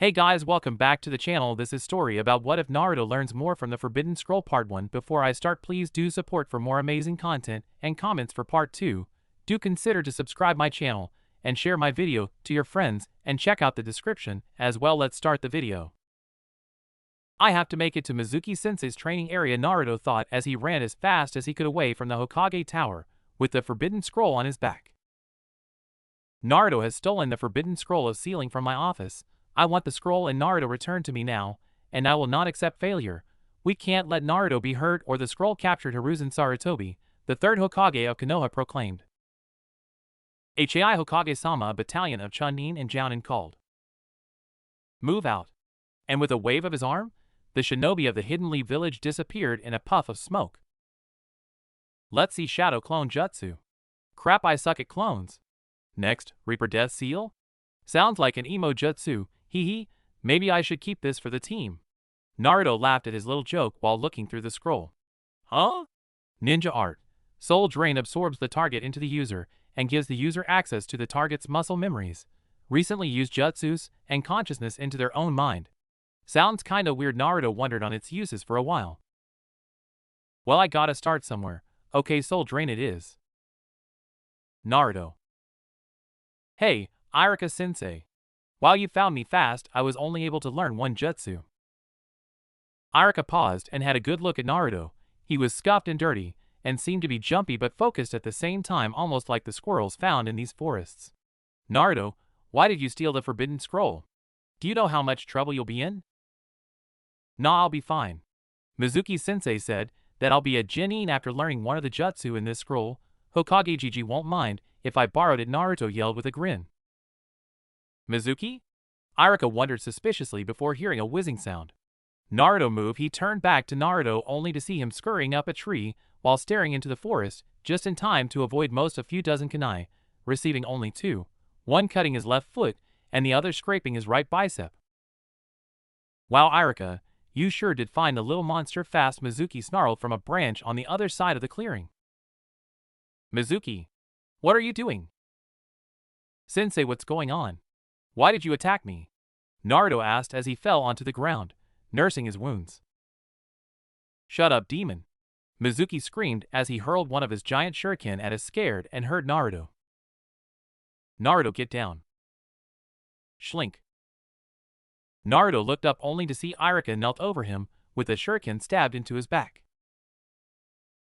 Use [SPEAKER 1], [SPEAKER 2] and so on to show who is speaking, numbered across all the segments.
[SPEAKER 1] Hey guys, welcome back to the channel. This is story about what if Naruto learns more from the Forbidden Scroll part 1. Before I start, please do support for more amazing content and comments for part 2. Do consider to subscribe my channel and share my video to your friends and check out the description as well. Let's start the video. I have to make it to Mizuki Sensei's training area, Naruto thought as he ran as fast as he could away from the Hokage Tower with the Forbidden Scroll on his back. Naruto has stolen the Forbidden Scroll of Sealing from my office. I want the scroll and Naruto returned to me now, and I will not accept failure. We can't let Naruto be hurt or the scroll captured. Hiruzen Sarutobi, the third Hokage of Konoha, proclaimed. Hai Hokage-sama, a battalion of Chunin and Jounin called. Move out. And with a wave of his arm, the shinobi of the Hidden Lee village disappeared in a puff of smoke. Let's see Shadow Clone Jutsu. Crap, I suck at clones. Next, Reaper Death Seal? Sounds like an emo jutsu. Hee, maybe I should keep this for the team. Naruto laughed at his little joke while looking through the scroll. Huh? Ninja Art. Soul Drain absorbs the target into the user and gives the user access to the target's muscle memories, recently used jutsus, and consciousness into their own mind. Sounds kinda weird. Naruto wondered on its uses for a while. Well, I gotta start somewhere. Okay, Soul Drain it is. Naruto. Hey, Irika-sensei. While you found me fast, I was only able to learn one jutsu. Irika paused and had a good look at Naruto. He was scuffed and dirty, and seemed to be jumpy but focused at the same time, almost like the squirrels found in these forests. Naruto, why did you steal the Forbidden Scroll? Do you know how much trouble you'll be in? Nah, I'll be fine. Mizuki-sensei said that I'll be a genin after learning one of the jutsu in this scroll. Hokage Gigi won't mind if I borrowed it, Naruto yelled with a grin. Mizuki? Irika wondered suspiciously before hearing a whizzing sound. Naruto moved. He turned back to Naruto only to see him scurrying up a tree while staring into the forest, just in time to avoid most a few dozen kunai, receiving only two, one cutting his left foot and the other scraping his right bicep. Wow, Irika, you sure did find the little monster fast, Mizuki snarled from a branch on the other side of the clearing. Mizuki, what are you doing? Sensei, what's going on? Why did you attack me? Naruto asked as he fell onto the ground, nursing his wounds. Shut up, demon! Mizuki screamed as he hurled one of his giant shuriken at a scared and hurt Naruto. Naruto, get down. Shlink. Naruto looked up only to see Irika knelt over him with a shuriken stabbed into his back.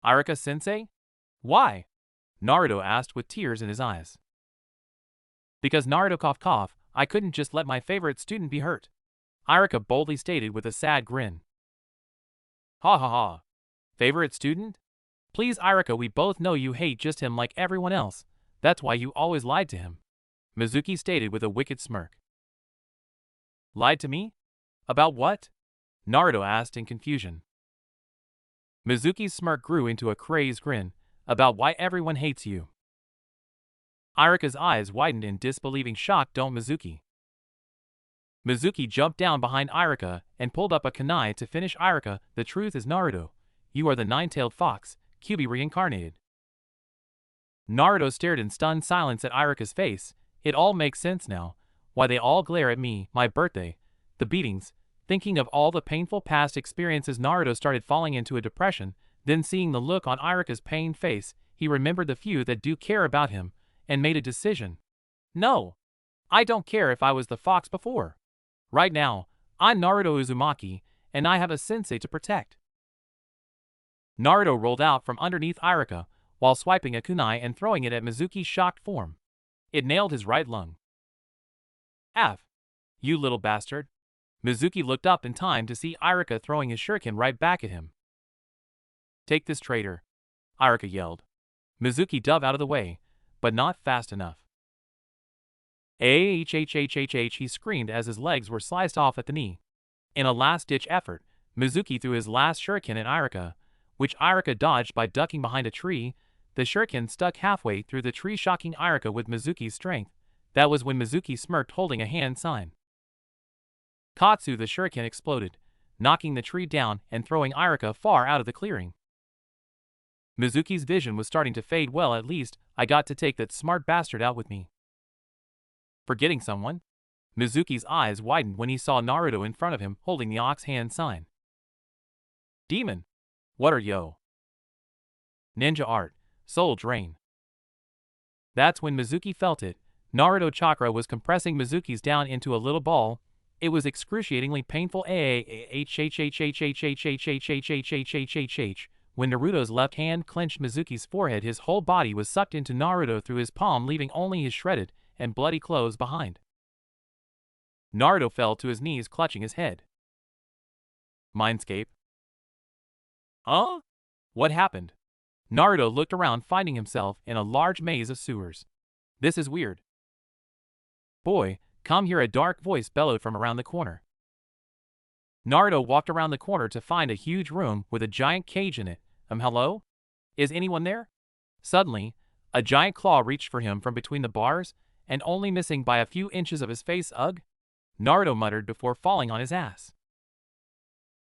[SPEAKER 1] Irika-sensei? Why? Naruto asked with tears in his eyes. Because Naruto cough, I couldn't just let my favorite student be hurt. Irika boldly stated with a sad grin. Ha ha ha. Favorite student? Please Irika, we both know you hate just him like everyone else. That's why you always lied to him. Mizuki stated with a wicked smirk. Lied to me? About what? Naruto asked in confusion. Mizuki's smirk grew into a crazed grin. About why everyone hates you. Irika's eyes widened in disbelieving shock. Don't Mizuki. Mizuki jumped down behind Irika and pulled up a kunai to finish Irika. The truth is, Naruto, you are the nine-tailed fox, Kyuubi reincarnated. Naruto stared in stunned silence at Irika's face. It all makes sense now. Why they all glare at me, my birthday, the beatings. Thinking of all the painful past experiences, Naruto started falling into a depression. Then seeing the look on Irika's pained face, he remembered the few that do care about him, and made a decision. No. I don't care if I was the fox before. Right now, I'm Naruto Uzumaki, and I have a sensei to protect. Naruto rolled out from underneath Irika, while swiping a kunai and throwing it at Mizuki's shocked form. It nailed his right lung. F. You little bastard. Mizuki looked up in time to see Irika throwing his shuriken right back at him. Take this, traitor, Irika yelled. Mizuki dove out of the way, but not fast enough. He screamed as his legs were sliced off at the knee. In a last-ditch effort, Mizuki threw his last shuriken at Irika, which Irika dodged by ducking behind a tree. The shuriken stuck halfway through the tree, shocking Irika with Mizuki's strength. That was when Mizuki smirked, holding a hand sign. Katsu, the shuriken exploded, knocking the tree down and throwing Irika far out of the clearing. Mizuki's vision was starting to fade. Well, at least I got to take that smart bastard out with me. Forgetting someone? Mizuki's eyes widened when he saw Naruto in front of him holding the ox hand sign. Demon. What are yo? Ninja art. Soul drain. That's when Mizuki felt it. Naruto chakra was compressing Mizuki's down into a little ball. It was excruciatingly painful. When Naruto's left hand clenched Mizuki's forehead, his whole body was sucked into Naruto through his palm, leaving only his shredded and bloody clothes behind. Naruto fell to his knees, clutching his head. Mindscape. Huh? What happened? Naruto looked around, finding himself in a large maze of sewers. This is weird. Boy, come here, a dark voice bellowed from around the corner. Naruto walked around the corner to find a huge room with a giant cage in it. Hello? Is anyone there? Suddenly, a giant claw reached for him from between the bars, and only missing by a few inches of his face. Ugh! Naruto muttered before falling on his ass.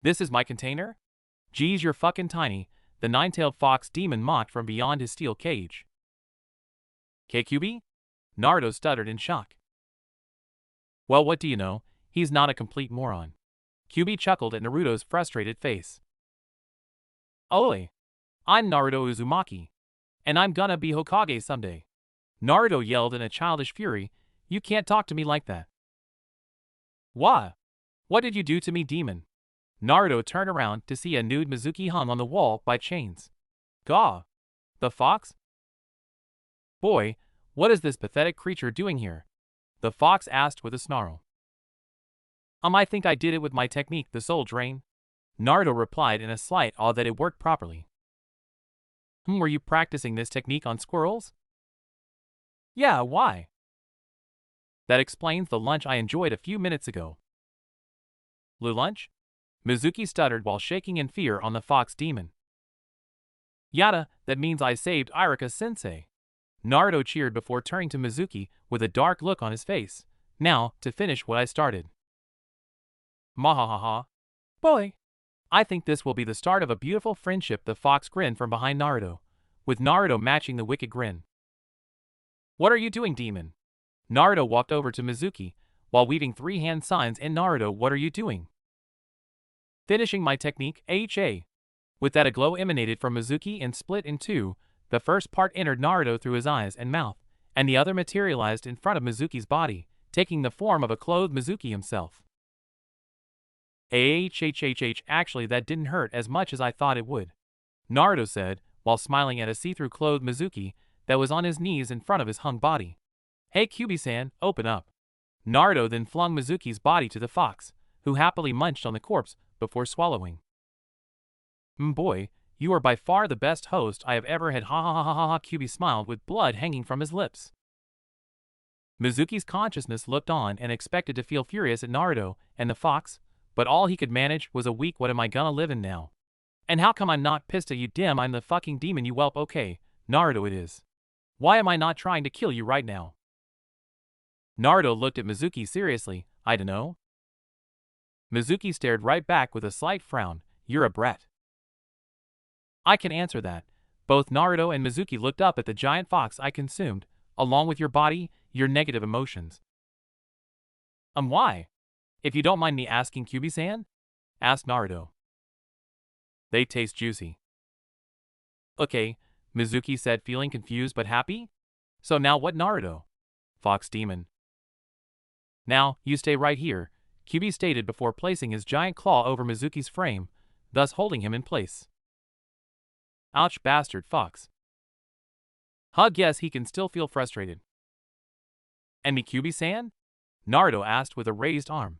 [SPEAKER 1] This is my container? Geez, you're fucking tiny, the nine-tailed fox demon mocked from beyond his steel cage. KQB? Naruto stuttered in shock. Well, what do you know? He's not a complete moron. QB chuckled at Naruto's frustrated face. Oi! I'm Naruto Uzumaki. And I'm gonna be Hokage someday. Naruto yelled in a childish fury. You can't talk to me like that. What? What did you do to me, demon? Naruto turned around to see a nude Mizuki hung on the wall by chains. Gah! The fox? Boy, what is this pathetic creature doing here? The fox asked with a snarl. I think I did it with my technique, the soul drain. Naruto replied in a slight awe that it worked properly. Were you practicing this technique on squirrels? Yeah, why? That explains the lunch I enjoyed a few minutes ago. Lunch? Mizuki stuttered while shaking in fear on the fox demon. Yada, that means I saved Irika-sensei. Naruto cheered before turning to Mizuki with a dark look on his face. Now, to finish what I started. Mahahaha. Boy. I think this will be the start of a beautiful friendship. The fox grinned from behind Naruto, with Naruto matching the wicked grin. What are you doing, demon? Naruto walked over to Mizuki, while weaving three-hand signs in Naruto. What are you doing? Finishing my technique, AHA. With that, a glow emanated from Mizuki and split in two. The first part entered Naruto through his eyes and mouth, and the other materialized in front of Mizuki's body, taking the form of a clothed Mizuki himself. Actually, that didn't hurt as much as I thought it would, Naruto said, while smiling at a see-through clothed Mizuki that was on his knees in front of his hung body. Hey Kyubi-san, open up. Naruto then flung Mizuki's body to the fox, who happily munched on the corpse before swallowing. Boy, you are by far the best host I have ever had. Ha ha ha ha ha. Kyubi smiled with blood hanging from his lips. Mizuki's consciousness looked on and expected to feel furious at Naruto and the fox, but all he could manage was a weak "what am I gonna live in now? And how come I'm not pissed at you, dim? I'm the fucking demon, you whelp. Okay, Naruto it is. Why am I not trying to kill you right now? Naruto looked at Mizuki seriously. I dunno. Mizuki stared right back with a slight frown. You're a brat. I can answer that. Both Naruto and Mizuki looked up at the giant fox I consumed, along with your body, your negative emotions. Why? If you don't mind me asking, Kyubi-san? Asked Naruto. They taste juicy. Okay, Mizuki said, feeling confused but happy. So now what, Naruto? Fox demon. Now, you stay right here, Kyubi stated before placing his giant claw over Mizuki's frame, thus holding him in place. Ouch, bastard fox. Guess he can still feel frustrated. And me, Kyubi-san? Naruto asked with a raised arm.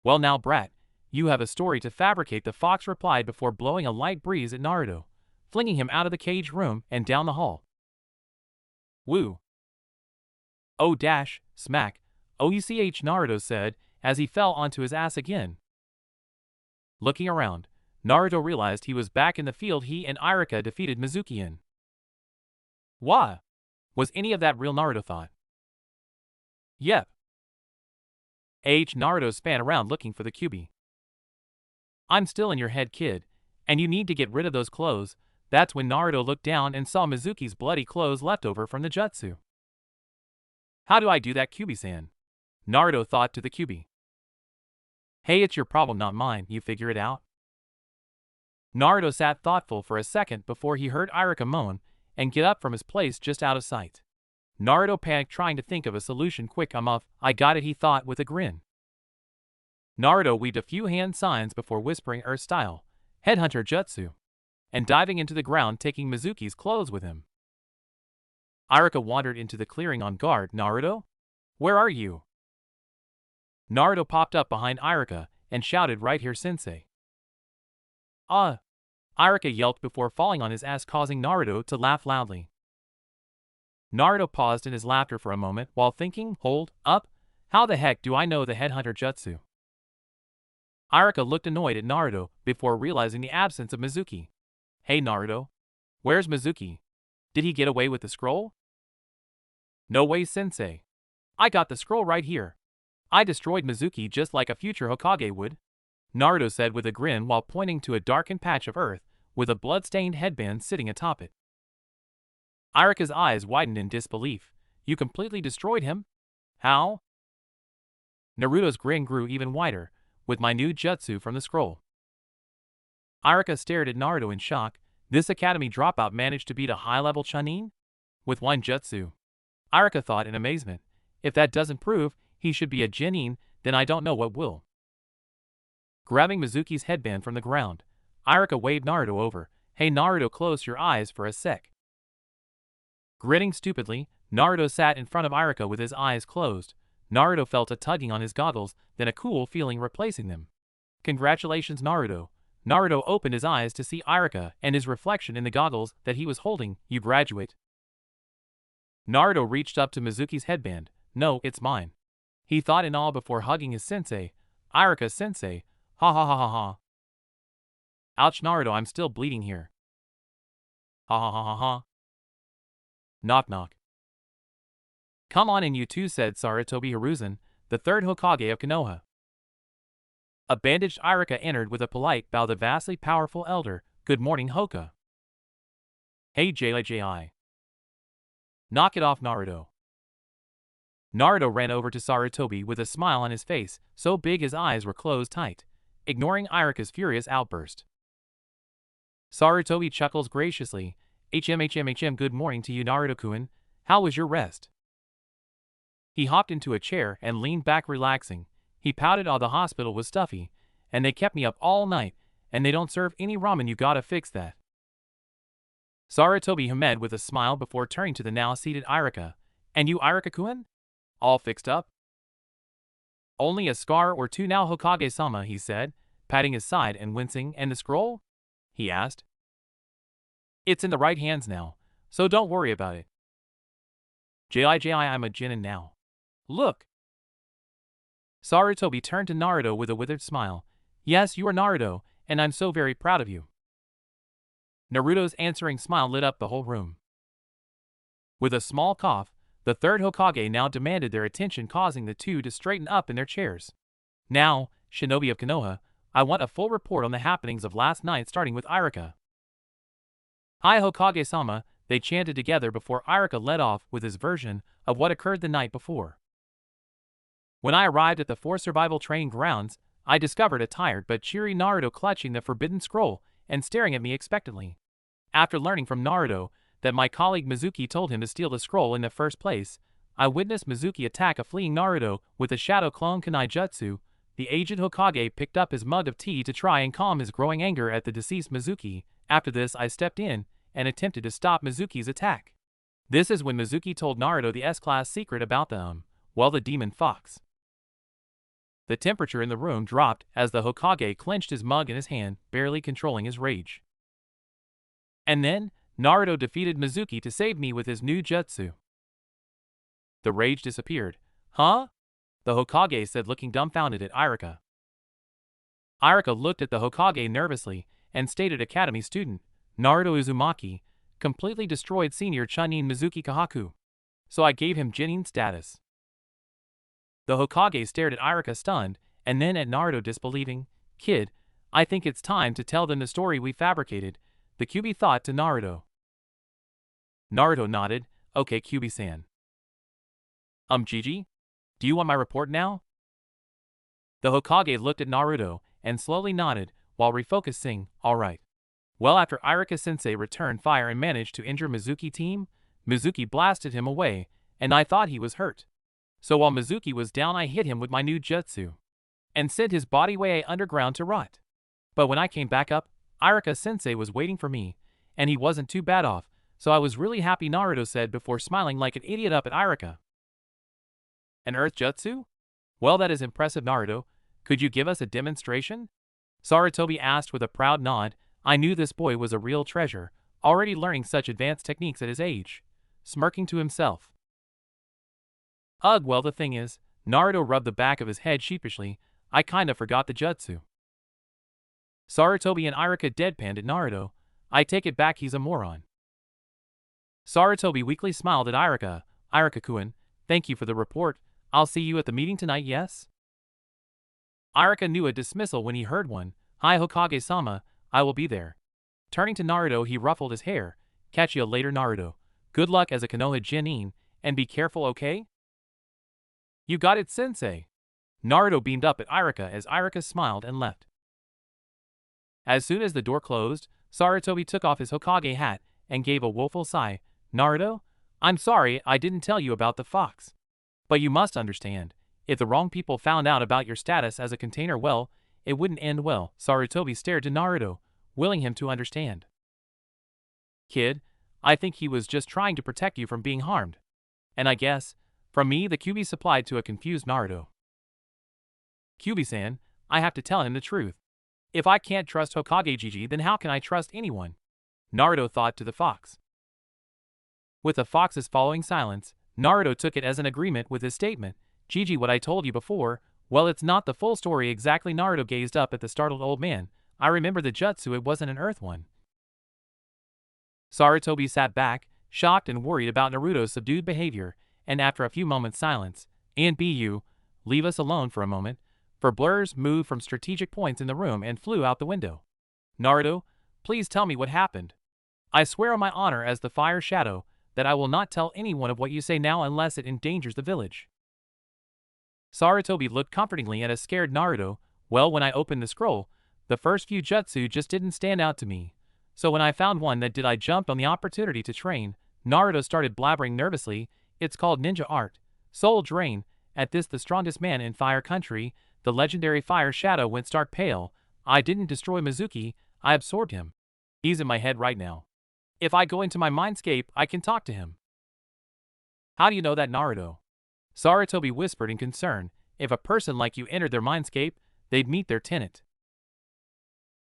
[SPEAKER 1] Well now, brat, you have a story to fabricate, the fox replied before blowing a light breeze at Naruto, flinging him out of the cage room and down the hall. Woo. Oh dash, smack, OUCH, Naruto said as he fell onto his ass again. Looking around, Naruto realized he was back in the field he and Irika defeated Mizuki in. What? Was any of that real, Naruto thought. Yep. Naruto span around looking for the Kyubi. I'm still in your head, kid, and you need to get rid of those clothes. That's when Naruto looked down and saw Mizuki's bloody clothes left over from the jutsu. How do I do that, Kyubi-san? Naruto thought to the Kyuubi. Hey, it's your problem, not mine, you figure it out? Naruto sat thoughtful for a second before he heard Iruka moan and get up from his place just out of sight. Naruto panicked, trying to think of a solution quick. I got it, he thought with a grin. Naruto weaved a few hand signs before whispering Earth style, Headhunter Jutsu, and diving into the ground, taking Mizuki's clothes with him. Iruka wandered into the clearing on guard. Naruto? Where are you? Naruto popped up behind Iruka and shouted, right here, sensei. Iruka yelped before falling on his ass, causing Naruto to laugh loudly. Naruto paused in his laughter for a moment while thinking, hold up, how the heck do I know the Headhunter Jutsu? Iruka looked annoyed at Naruto before realizing the absence of Mizuki. Hey Naruto, where's Mizuki? Did he get away with the scroll? No way, sensei. I got the scroll right here. I destroyed Mizuki just like a future Hokage would, Naruto said with a grin while pointing to a darkened patch of earth with a blood-stained headband sitting atop it. Iruka's eyes widened in disbelief. You completely destroyed him? How? Naruto's grin grew even wider. With my new jutsu from the scroll. Iruka stared at Naruto in shock. This academy dropout managed to beat a high-level Chunin? With one jutsu. Iruka thought in amazement. If that doesn't prove he should be a genin, then I don't know what will. Grabbing Mizuki's headband from the ground, Iruka waved Naruto over. Hey Naruto, close your eyes for a sec. Grinning stupidly, Naruto sat in front of Iruka with his eyes closed. Naruto felt a tugging on his goggles, then a cool feeling replacing them. Congratulations, Naruto. Naruto opened his eyes to see Iruka and his reflection in the goggles that he was holding. You graduate. Naruto reached up to Mizuki's headband. No, it's mine. He thought in awe before hugging his sensei. Iruka sensei. Ha ha ha ha ha. Ouch Naruto, I'm still bleeding here. Ha ha ha ha ha. Knock knock. Come on in, you two, said Sarutobi Hiruzen, the third Hokage of Konoha. A bandaged Iruka entered with a polite bow. The vastly powerful elder. Good morning, Hoka. Hey JI. Knock it off, Naruto. Naruto ran over to Sarutobi with a smile on his face, so big his eyes were closed tight, ignoring Iruka's furious outburst. Sarutobi chuckles graciously. HM, good morning to you, Naruto-kun. How was your rest? He hopped into a chair and leaned back, relaxing. He pouted. The hospital was stuffy, and they kept me up all night, and they don't serve any ramen. You gotta fix that. Sarutobi hummed with a smile before turning to the now seated Iruka. And you, Iruka-kun? All fixed up? Only a scar or two now, Hokage-sama, he said, patting his side and wincing. And the scroll? He asked. It's in the right hands now, so don't worry about it. I'm a genin now. Look. Sarutobi turned to Naruto with a withered smile. Yes, you are Naruto, and I'm so very proud of you. Naruto's answering smile lit up the whole room. With a small cough, the third Hokage now demanded their attention, causing the two to straighten up in their chairs. Now, Shinobi of Konoha, I want a full report on the happenings of last night, starting with Iruka. Hi Hokage-sama, they chanted together before Iruka led off with his version of what occurred the night before. When I arrived at the 4 survival training grounds, I discovered a tired but cheery Naruto clutching the forbidden scroll and staring at me expectantly. After learning from Naruto that my colleague Mizuki told him to steal the scroll in the first place, I witnessed Mizuki attack a fleeing Naruto with a shadow clone kunai jutsu. The aged Hokage picked up his mug of tea to try and calm his growing anger at the deceased Mizuki. After this, I stepped in and attempted to stop Mizuki's attack. This is when Mizuki told Naruto the S-class secret about the demon fox. The temperature in the room dropped as the Hokage clenched his mug in his hand, barely controlling his rage. And then, Naruto defeated Mizuki to save me with his new jutsu. The rage disappeared. Huh? The Hokage said, looking dumbfounded at Iruka. Iruka looked at the Hokage nervously and stated, Academy student, Naruto Uzumaki, completely destroyed senior Chunin Mizuki Kahaku. So I gave him genin status. The Hokage stared at Iruka stunned, and then at Naruto disbelieving. Kid, I think it's time to tell them the story we fabricated, the Kyuubi thought to Naruto. Naruto nodded. Okay, Kyuubi-san. Gigi? Do you want my report now? The Hokage looked at Naruto and slowly nodded while refocusing. Alright. Well, after Iruka-sensei returned fire and managed to injure Mizuki team, Mizuki blasted him away, and I thought he was hurt. So while Mizuki was down, I hit him with my new jutsu and sent his body way underground to rot. But when I came back up, Iruka-sensei was waiting for me, and he wasn't too bad off, so I was really happy, Naruto said before smiling like an idiot up at Iruka. An earth jutsu? Well, that is impressive, Naruto. Could you give us a demonstration? Sarutobi asked with a proud nod. I knew this boy was a real treasure, already learning such advanced techniques at his age. Smirking to himself. Ugh, well, the thing is, Naruto rubbed the back of his head sheepishly, I kinda forgot the jutsu. Sarutobi and Iruka deadpanned at Naruto. I take it back, he's a moron. Sarutobi weakly smiled at Iruka. Iruka-kun, thank you for the report. I'll see you at the meeting tonight, yes? Iruka knew a dismissal when he heard one. Hi Hokage-sama, I will be there. Turning to Naruto, he ruffled his hair. Catch you later, Naruto. Good luck as a Konoha Genin, and be careful, okay? You got it, sensei. Naruto beamed up at Iruka as Iruka smiled and left. As soon as the door closed, Sarutobi took off his Hokage hat and gave a woeful sigh. Naruto, I'm sorry I didn't tell you about the fox. But you must understand, if the wrong people found out about your status as a container, well, it wouldn't end well. Sarutobi stared to Naruto, willing him to understand. Kid, I think he was just trying to protect you from being harmed. And I guess, from me, the Kyuubi supplied to a confused Naruto. Kyuubi-san, I have to tell him the truth. If I can't trust Hokage Gigi, then how can I trust anyone? Naruto thought to the fox. With the fox's following silence, Naruto took it as an agreement with his statement. Gigi, what I told you before, well, it's not the full story exactly. Naruto gazed up at the startled old man. I remember the jutsu, it wasn't an earth one. Sarutobi sat back, shocked and worried about Naruto's subdued behavior, and after a few moments' silence, and "Bu, leave us alone for a moment," for blurs moved from strategic points in the room and flew out the window. Naruto, please tell me what happened. I swear on my honor as the fire shadow that I will not tell anyone of what you say now unless it endangers the village. Sarutobi looked comfortingly at a scared Naruto. Well, when I opened the scroll, the first few jutsu just didn't stand out to me. So when I found one that did, I jumped on the opportunity to train. Naruto started blabbering nervously. It's called ninja art. Soul Drain. At this, the strongest man in Fire Country, the legendary Fire Shadow, went stark pale. I didn't destroy Mizuki, I absorbed him. He's in my head right now. If I go into my mindscape, I can talk to him. How do you know that, Naruto? Sarutobi whispered in concern. If a person like you entered their mindscape, they'd meet their tenant.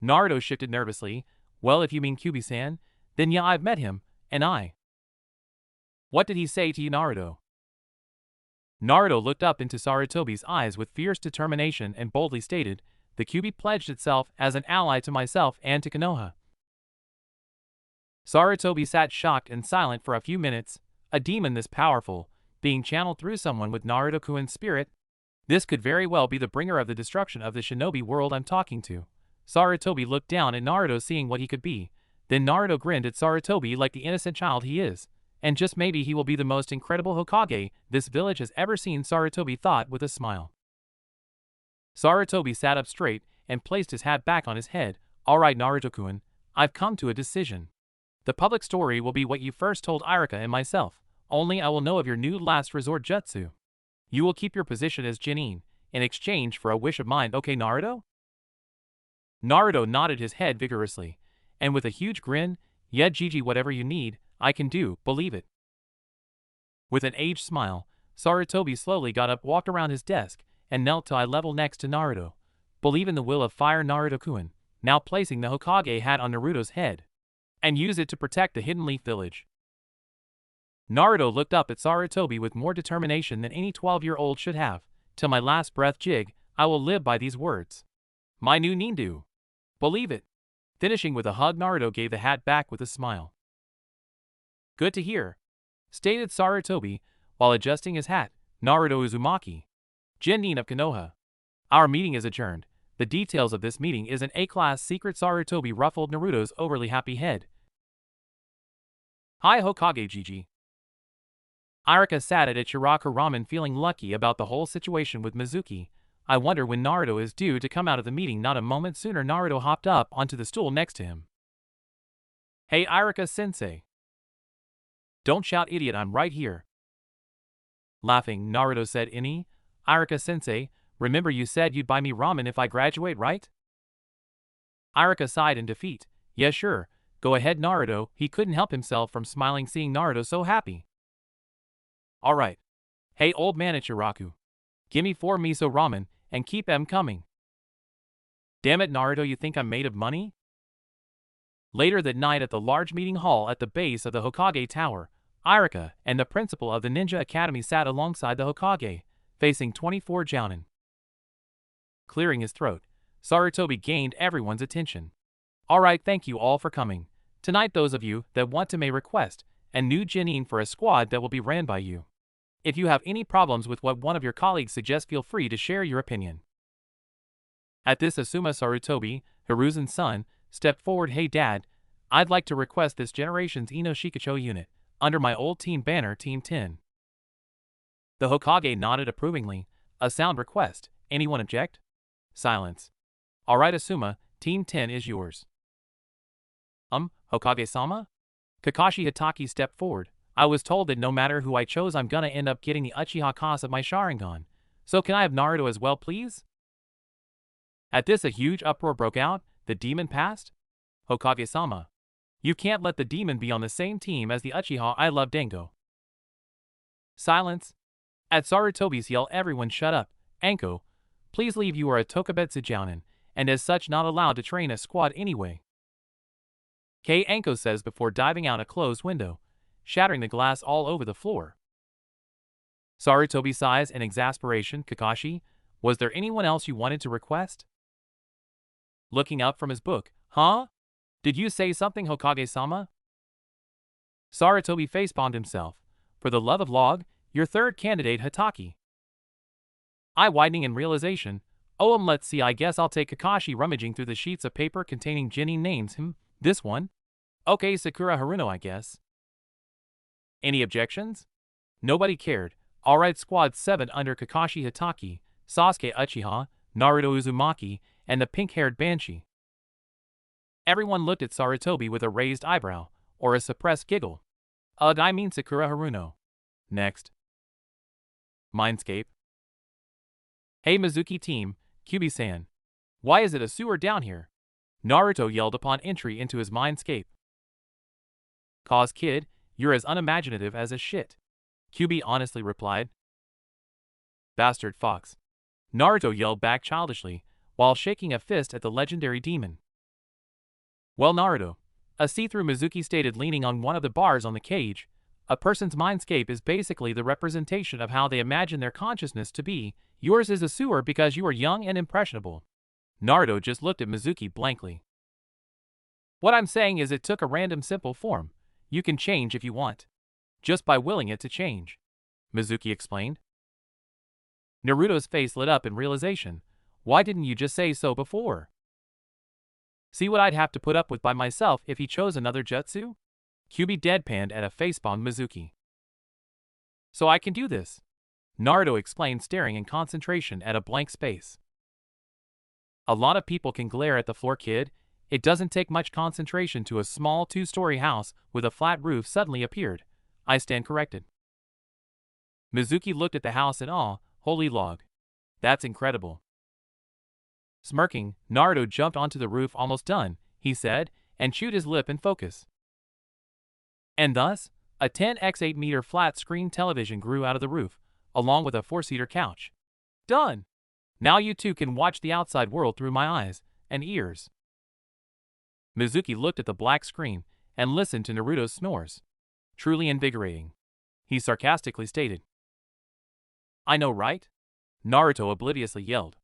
[SPEAKER 1] Naruto shifted nervously. Well, if you mean Kyuubi-san, then yeah, I've met him, and I. What did he say to you, Naruto? Naruto looked up into Sarutobi's eyes with fierce determination and boldly stated, the Kyuubi pledged itself as an ally to myself and to Konoha. Sarutobi sat shocked and silent for a few minutes. A demon this powerful, being channeled through someone with Naruto-kun's spirit? This could very well be the bringer of the destruction of the shinobi world I'm talking to. Sarutobi looked down at Naruto, seeing what he could be. Then Naruto grinned at Sarutobi like the innocent child he is. And just maybe he will be the most incredible Hokage this village has ever seen, Sarutobi thought with a smile. Sarutobi sat up straight and placed his hat back on his head. Alright, Naruto-kun, I've come to a decision. The public story will be what you first told Iruka and myself, only I will know of your new last resort jutsu. You will keep your position as Genin, in exchange for a wish of mine, okay, Naruto? Naruto nodded his head vigorously, and with a huge grin, yeah, Gigi, whatever you need, I can do, believe it. With an aged smile, Sarutobi slowly got up, walked around his desk, and knelt to eye level next to Naruto. Believe in the will of fire, Naruto-kun, now placing the Hokage hat on Naruto's head, and use it to protect the Hidden Leaf Village. Naruto looked up at Sarutobi with more determination than any 12-year-old should have. Till my last breath, Jig, I will live by these words. My new Nindu. Believe it. Finishing with a hug, Naruto gave the hat back with a smile. Good to hear, stated Sarutobi, while adjusting his hat. Naruto Uzumaki, Genin of Konoha. Our meeting is adjourned. The details of this meeting is an A-class secret. Sarutobi ruffled Naruto's overly happy head. Hi Hokage Gigi. Arika sat at Ichiraku Ramen feeling lucky about the whole situation with Mizuki. I wonder when Naruto is due to come out of the meeting. Not a moment sooner, Naruto hopped up onto the stool next to him. Hey Arika-sensei. Don't shout, idiot, I'm right here. Laughing, Naruto said, Arika-sensei, remember you said you'd buy me ramen if I graduate, right? Arika sighed in defeat. Yeah, sure. Go ahead, Naruto. He couldn't help himself from smiling seeing Naruto so happy. Alright. Hey old man Ichiraku. Gimme 4 miso ramen, and keep 'em coming. Damn it, Naruto, you think I'm made of money? Later that night at the large meeting hall at the base of the Hokage Tower, Arika and the principal of the Ninja Academy sat alongside the Hokage, facing 24 Jounin. Clearing his throat, Sarutobi gained everyone's attention. Alright, thank you all for coming. Tonight those of you that want to may request a new genin for a squad that will be ran by you. If you have any problems with what one of your colleagues suggests, feel free to share your opinion. At this, Asuma Sarutobi, Hiruzen's son, stepped forward. Hey dad, I'd like to request this generation's Ino Shikacho unit, under my old team banner, Team 10. The Hokage nodded approvingly. A sound request. Anyone object? Silence. Alright Asuma, Team 10 is yours. Hokage-sama? Kakashi Hatake stepped forward. I was told that no matter who I chose, I'm gonna end up getting the Uchiha class of my Sharingan. So can I have Naruto as well, please? At this, a huge uproar broke out. The demon passed? Hokage-sama. You can't let the demon be on the same team as the Uchiha. I love Dango. Silence. At Sarutobi's yell, everyone shut up. Anko, please leave. You are a Tokubetsu Jounin, and as such not allowed to train a squad anyway. Anko says before diving out a closed window, shattering the glass all over the floor. Sarutobi sighs in exasperation. Kakashi, was there anyone else you wanted to request? Looking up from his book, huh? Did you say something, Hokage-sama? Sarutobi facepalmed himself. For the love of Log, your third candidate, Hatake. Eye widening in realization. Let's see, I guess I'll take Kakashi, rummaging through the sheets of paper containing genin names. This one? Okay, Sakura Haruno, I guess. Any objections? Nobody cared. Alright, Squad 7 under Kakashi Hatake, Sasuke Uchiha, Naruto Uzumaki, and the pink-haired Banshee. Everyone looked at Sarutobi with a raised eyebrow, or a suppressed giggle. I mean Sakura Haruno. Next. Mindscape. Hey Mizuki team, Kyubi-san. Why is it a sewer down here? Naruto yelled upon entry into his mindscape. Cause kid, you're as unimaginative as a shit. Kyubi honestly replied. Bastard fox. Naruto yelled back childishly, while shaking a fist at the legendary demon. Well Naruto, a see-through Mizuki stated, leaning on one of the bars on the cage, a person's mindscape is basically the representation of how they imagine their consciousness to be. Yours is a sewer because you are young and impressionable. Naruto just looked at Mizuki blankly. What I'm saying is it took a random simple form. You can change if you want. Just by willing it to change. Mizuki explained. Naruto's face lit up in realization. Why didn't you just say so before? See what I'd have to put up with by myself if he chose another jutsu? Kyubi deadpanned at a facepalm Mizuki. So I can do this. Naruto explained, staring in concentration at a blank space. A lot of people can glare at the floor, kid. It doesn't take much concentration to a small 2-story house with a flat roof suddenly appeared. I stand corrected. Mizuki looked at the house in awe. Holy log. That's incredible. Smirking, Naruto jumped onto the roof. Almost done, he said, and chewed his lip in focus. And thus, a 10x8 meter flat screen television grew out of the roof, along with a 4-seater couch. Done! Now you too can watch the outside world through my eyes and ears. Mizuki looked at the black screen and listened to Naruto's snores. Truly invigorating. He sarcastically stated. I know, right? Naruto obliviously yelled.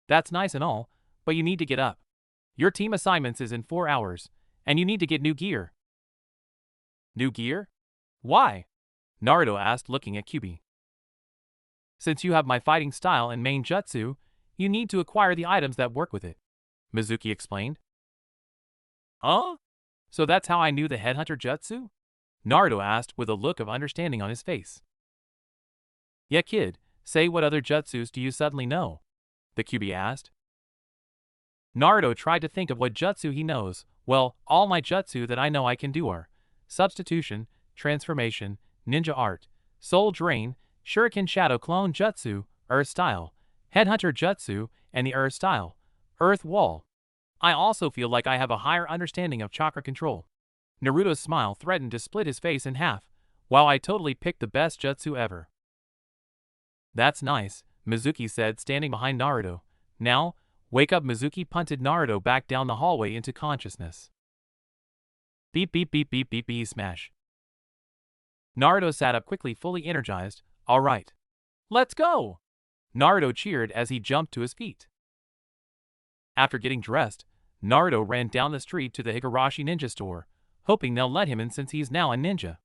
[SPEAKER 1] That's nice and all, but you need to get up. Your team assignments is in 4 hours, and you need to get new gear. New gear? Why? Naruto asked, looking at Kyubi. Since you have my fighting style and main jutsu, you need to acquire the items that work with it, Mizuki explained. Huh? So that's how I knew the headhunter jutsu? Naruto asked with a look of understanding on his face. Yeah, kid, say what other jutsus do you suddenly know? The QB asked. Naruto tried to think of what jutsu he knows. Well, all my jutsu that I know I can do are substitution, transformation, ninja art, soul drain, shuriken shadow clone jutsu, earth style, headhunter jutsu, and the earth style, earth wall. I also feel like I have a higher understanding of chakra control. Naruto's smile threatened to split his face in half. Wow, I totally picked the best jutsu ever. That's nice, Mizuki said, standing behind Naruto. Now, wake up. Mizuki punted Naruto back down the hallway into consciousness. Beep beep beep beep beep beep smash. Naruto sat up quickly, fully energized. All right. Let's go! Naruto cheered as he jumped to his feet. After getting dressed, Naruto ran down the street to the Higurashi ninja store, hoping they'll let him in since he's now a ninja.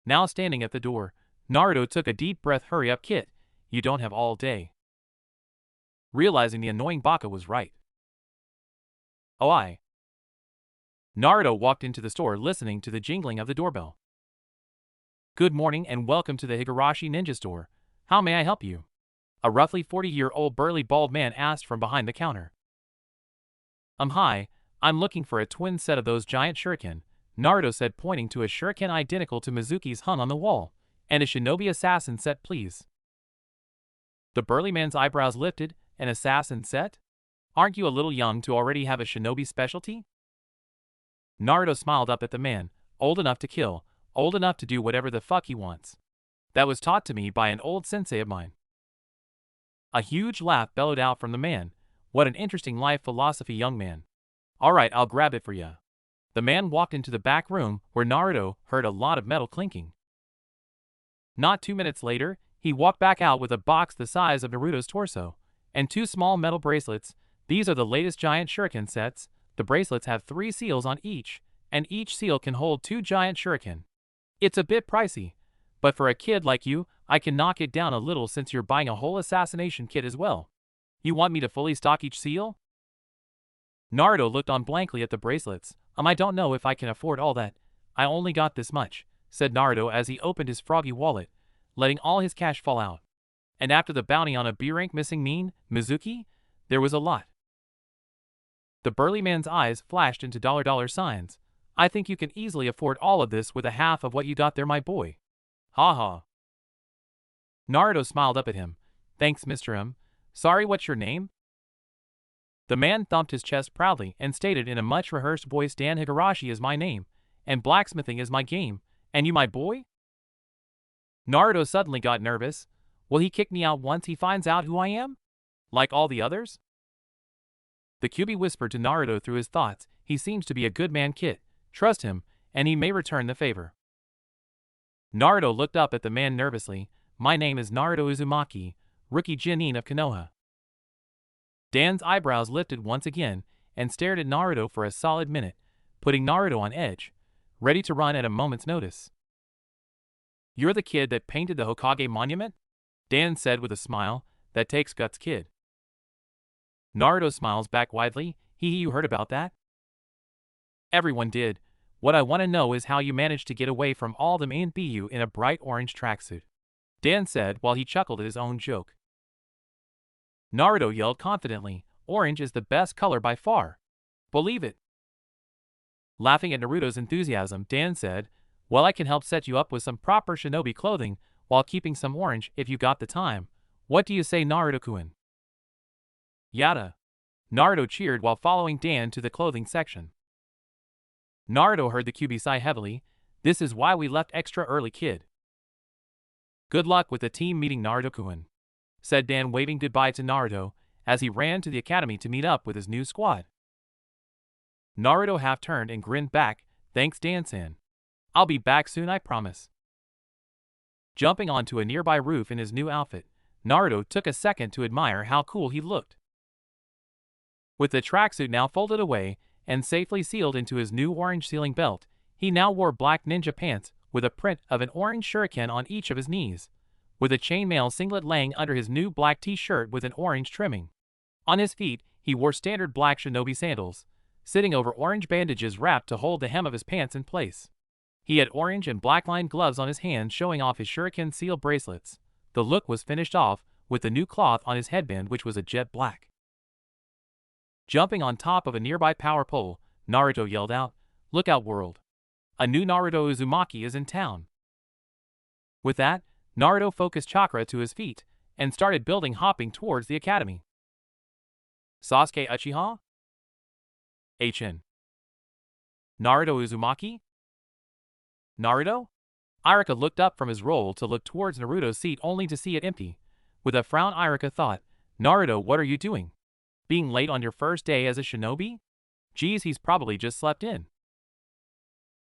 [SPEAKER 1] Now standing at the door, Naruto took a deep breath. Hurry up, kid. You don't have all day. Realizing the annoying Baka was right. Oh, I. Naruto walked into the store, listening to the jingling of the doorbell. Good morning and welcome to the Higurashi ninja store. How may I help you? A roughly 40-year-old burly bald man asked from behind the counter. Hi, I'm looking for a twin set of those giant shuriken, Naruto said, pointing to a shuriken identical to Mizuki's hung on the wall, and a shinobi assassin set, please. The burly man's eyebrows lifted. An assassin set? Aren't you a little young to already have a shinobi specialty? Naruto smiled up at the man. Old enough to kill, old enough to do whatever the fuck he wants. That was taught to me by an old sensei of mine. A huge laugh bellowed out from the man. What an interesting life philosophy, young man. Alright, I'll grab it for ya. The man walked into the back room where Naruto heard a lot of metal clinking. Not 2 minutes later, he walked back out with a box the size of Naruto's torso, and 2 small metal bracelets. These are the latest giant shuriken sets. The bracelets have 3 seals on each, and each seal can hold 2 giant shuriken. It's a bit pricey, but for a kid like you, I can knock it down a little since you're buying a whole assassination kit as well. You want me to fully stock each seal? Naruto looked on blankly at the bracelets. I don't know if I can afford all that. I only got this much, said Naruto as he opened his froggy wallet, letting all his cash fall out. And after the bounty on a B-rank missing mean, Mizuki, there was a lot. The burly man's eyes flashed into dollar signs. I think you can easily afford all of this with a half of what you got there, my boy. Ha ha. Naruto smiled up at him. Thanks, Mr. M. Sorry, what's your name? The man thumped his chest proudly and stated in a much-rehearsed voice, Dan Higurashi is my name, and blacksmithing is my game, and you my boy? Naruto suddenly got nervous. Will he kick me out once he finds out who I am? Like all the others? The QB whispered to Naruto through his thoughts, he seems to be a good man, kid. Trust him, and he may return the favor. Naruto looked up at the man nervously. My name is Naruto Uzumaki, rookie Genin of Konoha. Dan's eyebrows lifted once again and stared at Naruto for a solid minute, putting Naruto on edge, ready to run at a moment's notice. You're the kid that painted the Hokage monument? Dan said with a smile. That takes guts, kid. Naruto smiles back widely. You heard about that? Everyone did. What I want to know is how you managed to get away from all them and BU in a bright orange tracksuit, Dan said while he chuckled at his own joke. Naruto yelled confidently, orange is the best color by far. Believe it. Laughing at Naruto's enthusiasm, Dan said, well, I can help set you up with some proper shinobi clothing while keeping some orange if you got the time. What do you say, Naruto-kun? Yada. Naruto cheered while following Dan to the clothing section. Naruto heard the QB sigh heavily. This is why we left extra early, kid. Good luck with the team meeting, Naruto-kun, said Dan, waving goodbye to Naruto as he ran to the academy to meet up with his new squad. Naruto half turned and grinned back. Thanks, Dan-san. I'll be back soon, I promise. Jumping onto a nearby roof in his new outfit, Naruto took a second to admire how cool he looked. With the tracksuit now folded away and safely sealed into his new orange sealing belt, he now wore black ninja pants with a print of an orange shuriken on each of his knees, with a chainmail singlet laying under his new black t-shirt with an orange trimming. On his feet, he wore standard black shinobi sandals, sitting over orange bandages wrapped to hold the hem of his pants in place. He had orange and black lined gloves on his hands showing off his shuriken seal bracelets. The look was finished off with the new cloth on his headband which was a jet black. Jumping on top of a nearby power pole, Naruto yelled out, "Look out world! A new Naruto Uzumaki is in town." With that, Naruto focused chakra to his feet and started building hopping towards the academy. Sasuke Uchiha? HN. Naruto Uzumaki? Naruto? Iruka looked up from his role to look towards Naruto's seat only to see it empty. With a frown Iruka thought, "Naruto, what are you doing? Being late on your first day as a shinobi? Geez, he's probably just slept in."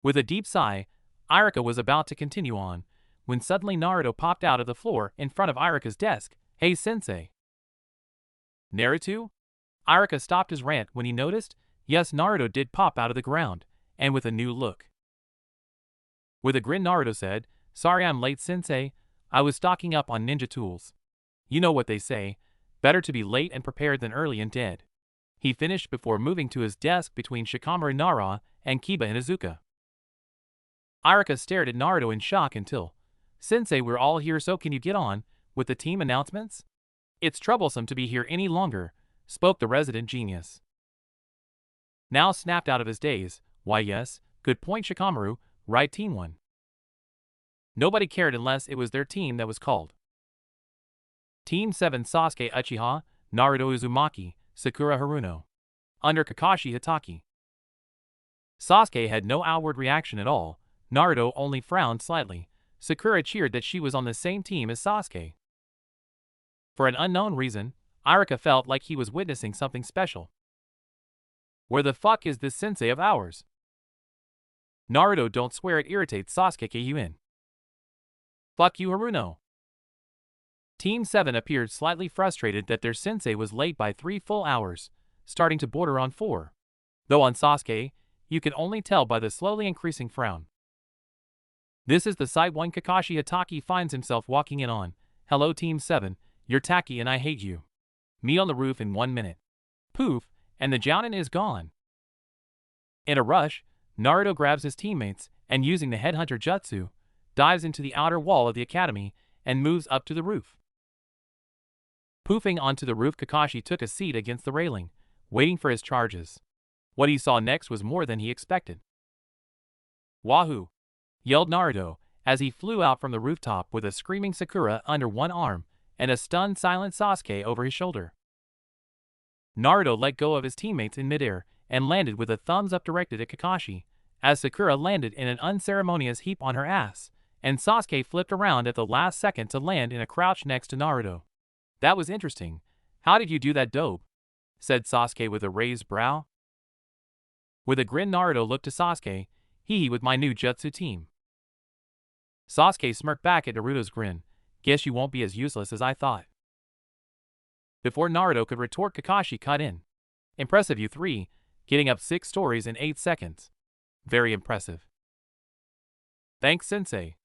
[SPEAKER 1] With a deep sigh, Iruka was about to continue on, when suddenly Naruto popped out of the floor in front of Iruka's desk. "Hey sensei." Naruto? Iruka stopped his rant when he noticed, yes, Naruto did pop out of the ground, and with a new look. With a grin Naruto said, "Sorry I'm late sensei, I was stocking up on ninja tools. You know what they say, better to be late and prepared than early and dead." He finished before moving to his desk between Shikamaru Nara and Kiba and Izuka. Iruka stared at Naruto in shock until, "Sensei, we're all here, so can you get on with the team announcements? It's troublesome to be here any longer," spoke the resident genius. Now snapped out of his daze, "Why yes, good point Shikamaru, right team one." Nobody cared unless it was their team that was called. Team 7 Sasuke Uchiha, Naruto Uzumaki, Sakura Haruno. Under Kakashi Hatake. Sasuke had no outward reaction at all, Naruto only frowned slightly. Sakura cheered that she was on the same team as Sasuke. For an unknown reason, Iruka felt like he was witnessing something special. Where the fuck is this sensei of ours? Naruto, don't swear, it irritates Sasuke Kyun. Fuck you Haruno. Team 7 appeared slightly frustrated that their sensei was late by 3 full hours, starting to border on 4. Though on Sasuke, you could only tell by the slowly increasing frown. This is the sight one Kakashi Hatake finds himself walking in on. "Hello Team 7, you're tacky and I hate you. Me on the roof in 1 minute. Poof, and the Jounin is gone." In a rush, Naruto grabs his teammates and using the headhunter jutsu, dives into the outer wall of the academy and moves up to the roof. Poofing onto the roof, Kakashi took a seat against the railing, waiting for his charges. What he saw next was more than he expected. "Wahoo!" yelled Naruto as he flew out from the rooftop with a screaming Sakura under one arm and a stunned silent Sasuke over his shoulder. Naruto let go of his teammates in midair and landed with a thumbs up directed at Kakashi, as Sakura landed in an unceremonious heap on her ass, and Sasuke flipped around at the last second to land in a crouch next to Naruto. "That was interesting. How did you do that, dope?" said Sasuke with a raised brow. With a grin Naruto looked to Sasuke, "Hee with my new jutsu team." Sasuke smirked back at Naruto's grin, "Guess you won't be as useless as I thought." Before Naruto could retort, Kakashi cut in. "Impressive you three, getting up 6 stories in 8 seconds. Very impressive." "Thanks sensei,"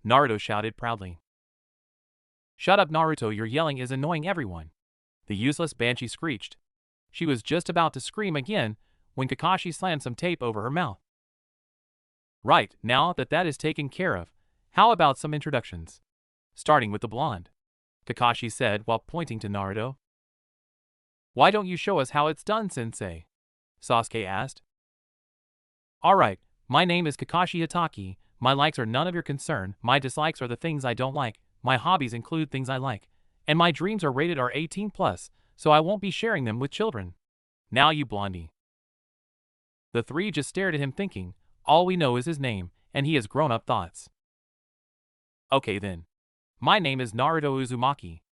[SPEAKER 1] Naruto shouted proudly. "Shut up Naruto, your yelling is annoying everyone," the useless banshee screeched. She was just about to scream again when Kakashi slammed some tape over her mouth. "Right, now that that is taken care of, how about some introductions? Starting with the blonde," Kakashi said while pointing to Naruto. "Why don't you show us how it's done, sensei?" Sasuke asked. "Alright, my name is Kakashi Hatake, my likes are none of your concern, my dislikes are the things I don't like, my hobbies include things I like, and my dreams are rated R 18+, so I won't be sharing them with children. Now you blondie." The three just stared at him thinking, all we know is his name, and he has grown-up thoughts. "Okay then. My name is Naruto Uzumaki.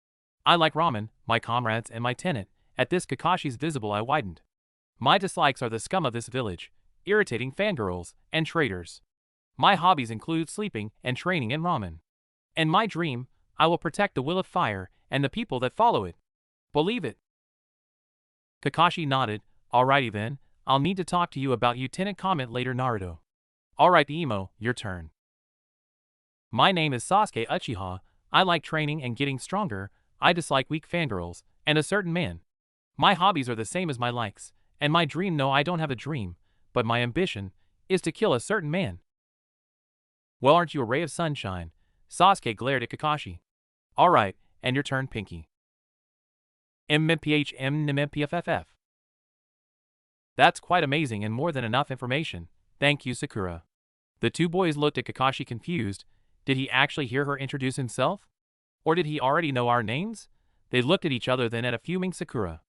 [SPEAKER 1] I like ramen, my comrades, and my tenant." At this Kakashi's visible eye widened. "My dislikes are the scum of this village, irritating fangirls, and traitors. My hobbies include sleeping and training in ramen. And my dream, I will protect the will of fire and the people that follow it. Believe it." Kakashi nodded. "Alrighty then, I'll need to talk to you about you tenant comment later Naruto. Alright Emo, your turn." "My name is Sasuke Uchiha, I like training and getting stronger, I dislike weak fangirls, and a certain man. My hobbies are the same as my likes, and my dream, no I don't have a dream, but my ambition, is to kill a certain man." Well, aren't you a ray of sunshine? Sasuke glared at Kakashi. Alright, and your turn, Pinky. MMPHMMPFFF. That's quite amazing and more than enough information. Thank you, Sakura. The two boys looked at Kakashi confused. Did he actually hear her introduce himself? Or did he already know our names? They looked at each other then at a fuming Sakura.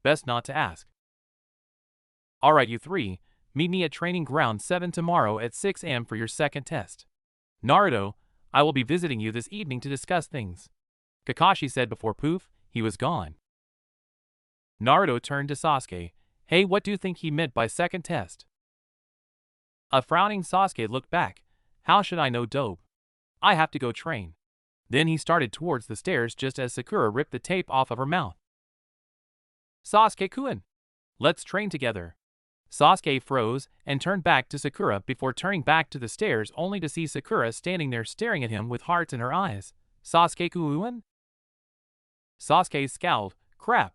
[SPEAKER 1] Best not to ask. Alright, you three, meet me at Training Ground 7 tomorrow at 6 am for your second test. Naruto, I will be visiting you this evening to discuss things. Kakashi said before poof, he was gone. Naruto turned to Sasuke. Hey, what do you think he meant by second test? A frowning Sasuke looked back. How should I know, dope? I have to go train. Then he started towards the stairs just as Sakura ripped the tape off of her mouth. Sasuke-kun, let's train together. Sasuke froze and turned back to Sakura before turning back to the stairs only to see Sakura standing there staring at him with hearts in her eyes. Sasuke-kun? Sasuke scowled. Crap.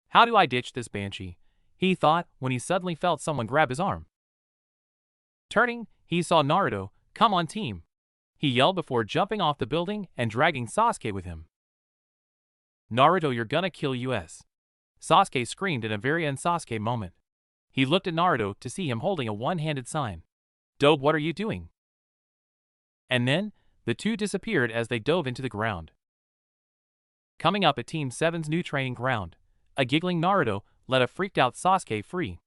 [SPEAKER 1] How do I ditch this banshee? He thought when he suddenly felt someone grab his arm. Turning, he saw Naruto. Come on, team. He yelled before jumping off the building and dragging Sasuke with him. Naruto, you're gonna kill us. Sasuke screamed in a very un-Sasuke moment. He looked at Naruto to see him holding a one-handed sign. Dope, what are you doing? And then, the two disappeared as they dove into the ground. Coming up at Team 7's new training ground, a giggling Naruto let a freaked-out Sasuke free.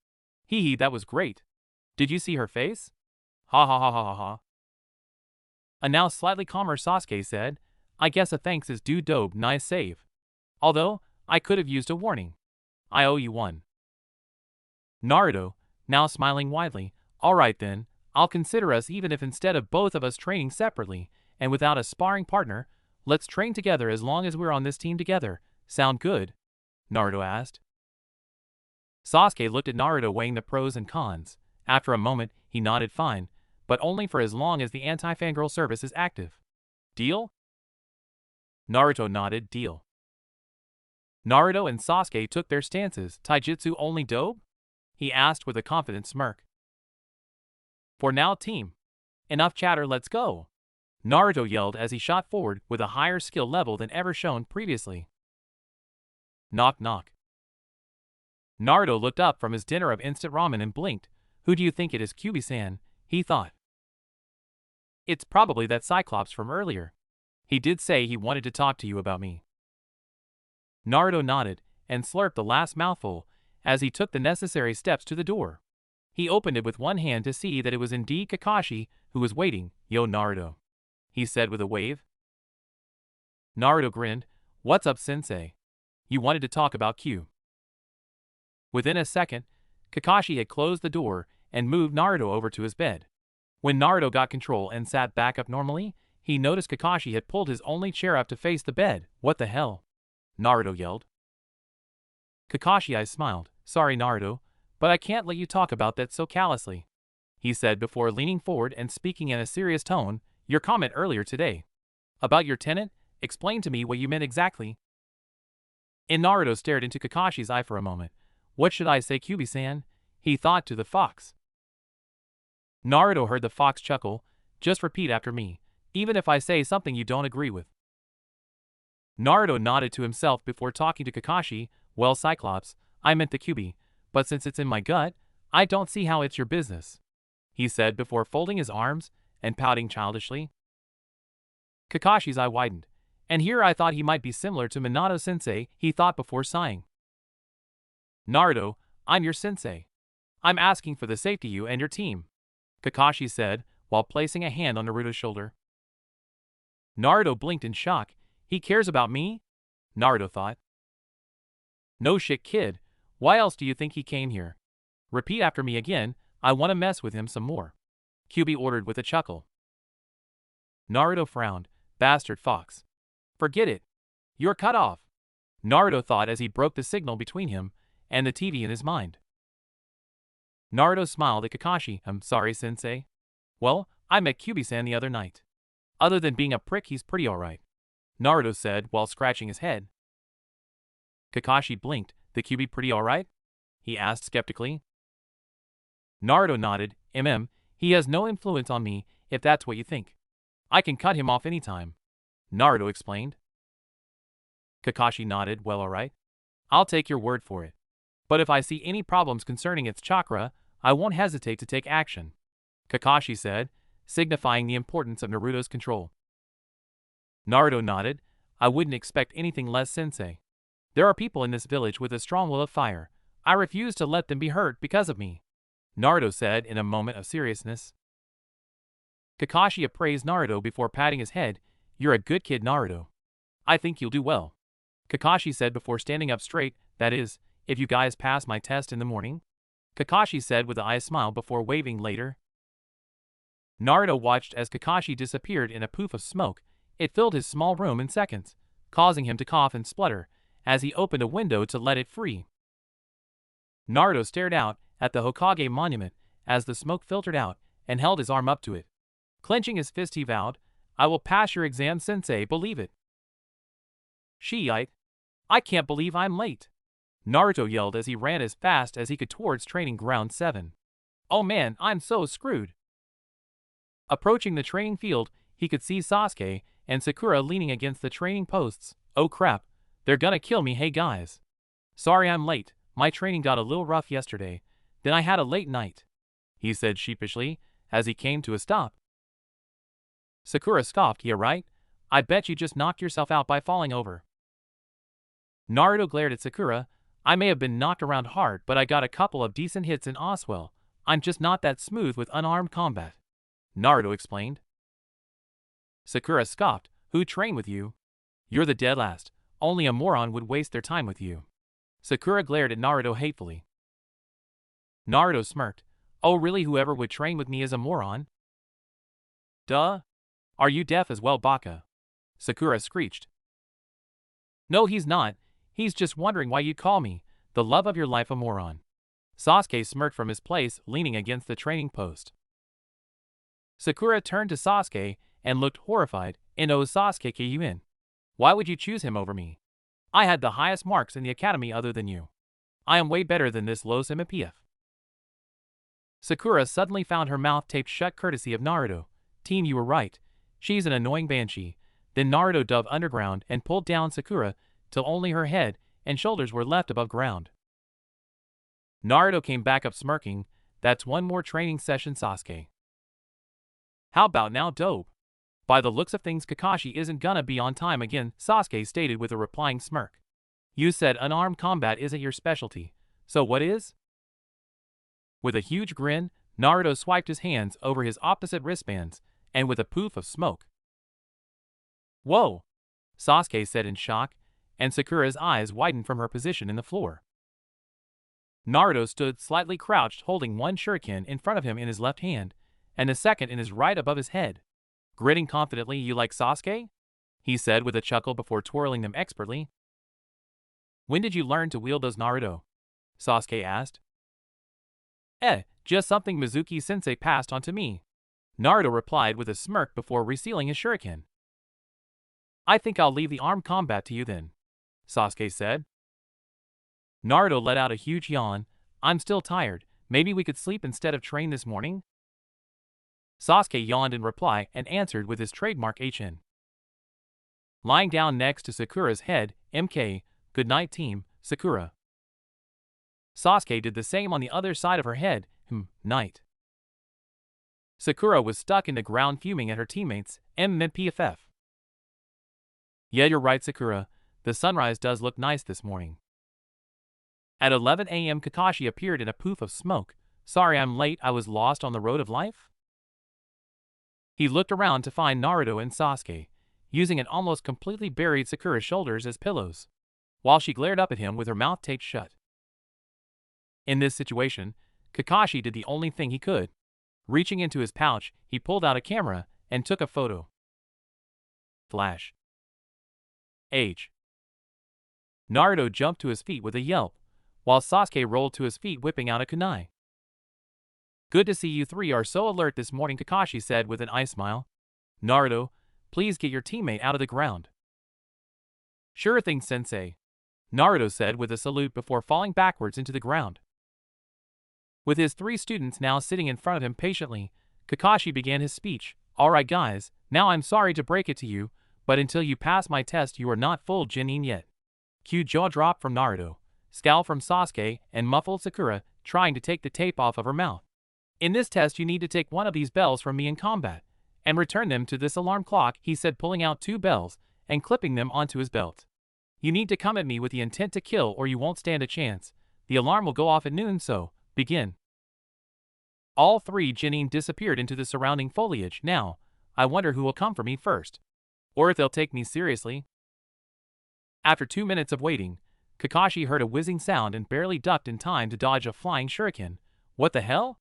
[SPEAKER 1] Hee hee, that was great. Did you see her face? Ha ha ha ha ha ha. A now slightly calmer Sasuke said, I guess a thanks is due, dope, nice save. Although, I could have used a warning. I owe you one. Naruto, now smiling widely, alright then, I'll consider us even if instead of both of us training separately, and without a sparring partner, let's train together as long as we're on this team together. Sound good? Naruto asked. Sasuke looked at Naruto weighing the pros and cons. After a moment, he nodded fine, but only for as long as the anti-fangirl service is active. Deal? Naruto nodded, deal. Naruto and Sasuke took their stances. Taijutsu only, dope? He asked with a confident smirk. For now, team. Enough chatter, let's go. Naruto yelled as he shot forward with a higher skill level than ever shown previously. Knock knock. Naruto looked up from his dinner of instant ramen and blinked. Who do you think it is, Kyuubi-san? He thought. It's probably that Cyclops from earlier. He did say he wanted to talk to you about me. Naruto nodded and slurped the last mouthful as he took the necessary steps to the door. He opened it with one hand to see that it was indeed Kakashi who was waiting. Yo, Naruto, he said with a wave. Naruto grinned. What's up, sensei? You wanted to talk about Q. Within a second, Kakashi had closed the door and moved Naruto over to his bed. When Naruto got control and sat back up normally, he noticed Kakashi had pulled his only chair up to face the bed. What the hell? Naruto yelled. Kakashi's eyes smiled. Sorry, Naruto, but I can't let you talk about that so callously, he said before leaning forward and speaking in a serious tone. Your comment earlier today about your tenant, explain to me what you meant exactly. And Naruto stared into Kakashi's eye for a moment. What should I say, Kyuubi-san? He thought to the fox. Naruto heard the fox chuckle. Just repeat after me, even if I say something you don't agree with. Naruto nodded to himself before talking to Kakashi. Well, Cyclops, I meant the Kyuubi, but since it's in my gut, I don't see how it's your business, he said before folding his arms and pouting childishly. Kakashi's eye widened. And here I thought he might be similar to Minato-sensei, he thought before sighing. Naruto, I'm your sensei. I'm asking for the safety of you and your team, Kakashi said while placing a hand on Naruto's shoulder. Naruto blinked in shock. He cares about me? Naruto thought. No shit, kid. Why else do you think he came here? Repeat after me again. I want to mess with him some more, Kyuubi ordered with a chuckle. Naruto frowned. Bastard fox. Forget it. You're cut off, Naruto thought as he broke the signal between him and the TV in his mind. Naruto smiled at Kakashi. I'm sorry, sensei. Well, I met Kyuubi-san the other night. Other than being a prick, he's pretty alright, Naruto said while scratching his head. Kakashi blinked. The Kyuubi pretty alright? He asked skeptically. Naruto nodded. He has no influence on me, if that's what you think. I can cut him off anytime, Naruto explained. Kakashi nodded, well alright. I'll take your word for it. But if I see any problems concerning its chakra, I won't hesitate to take action, Kakashi said, signifying the importance of Naruto's control. Naruto nodded. I wouldn't expect anything less, sensei. There are people in this village with a strong will of fire. I refuse to let them be hurt because of me, Naruto said in a moment of seriousness. Kakashi appraised Naruto before patting his head. You're a good kid, Naruto. I think you'll do well, Kakashi said before standing up straight. That is, if you guys pass my test in the morning, Kakashi said with an eye smile before waving later. Naruto watched as Kakashi disappeared in a poof of smoke. It filled his small room in seconds, causing him to cough and splutter as he opened a window to let it free. Naruto stared out at the Hokage monument as the smoke filtered out and held his arm up to it. Clenching his fist, he vowed, I will pass your exam, sensei, believe it. Shiite. I can't believe I'm late, Naruto yelled as he ran as fast as he could towards training ground 7. Oh man, I'm so screwed. Approaching the training field, he could see Sasuke and Sakura leaning against the training posts. Oh crap, they're gonna kill me. Hey guys. Sorry I'm late, my training got a little rough yesterday, then I had a late night, he said sheepishly as he came to a stop. Sakura scoffed, yeah right? I bet you just knocked yourself out by falling over. Naruto glared at Sakura. I may have been knocked around hard, but I got a couple of decent hits in Oswell. I'm just not that smooth with unarmed combat, Naruto explained. Sakura scoffed. Who trained with you? You're the dead last. Only a moron would waste their time with you. Sakura glared at Naruto hatefully. Naruto smirked. Oh really, whoever would train with me is a moron? Duh. Are you deaf as well, Baka? Sakura screeched. No he's not, he's just wondering why you'd call me, the love of your life, a moron. Sasuke smirked from his place, leaning against the training post. Sakura turned to Sasuke and looked horrified. No Sasuke Kyuin. Why would you choose him over me? I had the highest marks in the academy other than you. I am way better than this low MPF. Sakura suddenly found her mouth taped shut courtesy of Naruto. Team, you were right. She's an annoying banshee. Then Naruto dove underground and pulled down Sakura till only her head and shoulders were left above ground. Naruto came back up smirking. That's one more training session, Sasuke. How about now, dope? By the looks of things, Kakashi isn't gonna be on time again, Sasuke stated with a replying smirk. You said unarmed combat isn't your specialty, so what is? With a huge grin, Naruto swiped his hands over his opposite wristbands, and with a poof of smoke. Whoa! Sasuke said in shock, and Sakura's eyes widened from her position in the floor. Naruto stood slightly crouched, holding one shuriken in front of him in his left hand, and the second in his right above his head. Grinning confidently, you like Sasuke? He said with a chuckle before twirling them expertly. When did you learn to wield those, Naruto? Sasuke asked. Just something Mizuki-sensei passed on to me, Naruto replied with a smirk before resealing his shuriken. I think I'll leave the armed combat to you then, Sasuke said. Naruto let out a huge yawn. I'm still tired, maybe we could sleep instead of train this morning? Sasuke yawned in reply and answered with his trademark HN. Lying down next to Sakura's head, MK, good night team, Sakura. Sasuke did the same on the other side of her head, night. Sakura was stuck in the ground fuming at her teammates, MPFF. Yeah, you're right, Sakura, the sunrise does look nice this morning. At 11 a.m. Kakashi appeared in a poof of smoke. Sorry I'm late, I was lost on the road of life? He looked around to find Naruto and Sasuke, using an almost completely buried Sakura's shoulders as pillows, while she glared up at him with her mouth taped shut. In this situation, Kakashi did the only thing he could. Reaching into his pouch, he pulled out a camera and took a photo. Flash. Age. Naruto jumped to his feet with a yelp, while Sasuke rolled to his feet whipping out a kunai. Good to see you three are so alert this morning, Kakashi said with an eye smile. Naruto, please get your teammate out of the ground. Sure thing, sensei, Naruto said with a salute before falling backwards into the ground. With his three students now sitting in front of him patiently, Kakashi began his speech. Alright guys, Now I'm sorry to break it to you, but until you pass my test you are not full Genin yet. Cue jaw drop from Naruto, scowl from Sasuke, and muffled Sakura, trying to take the tape off of her mouth. In this test you need to take one of these bells from me in combat, and return them to this alarm clock, he said, pulling out 2 bells and clipping them onto his belt. You need to come at me with the intent to kill or you won't stand a chance. The alarm will go off at noon, so begin. All 3 Genin disappeared into the surrounding foliage. Now, I wonder who will come for me first. Or if they'll take me seriously. After 2 minutes of waiting, Kakashi heard a whizzing sound and barely ducked in time to dodge a flying shuriken. What the hell?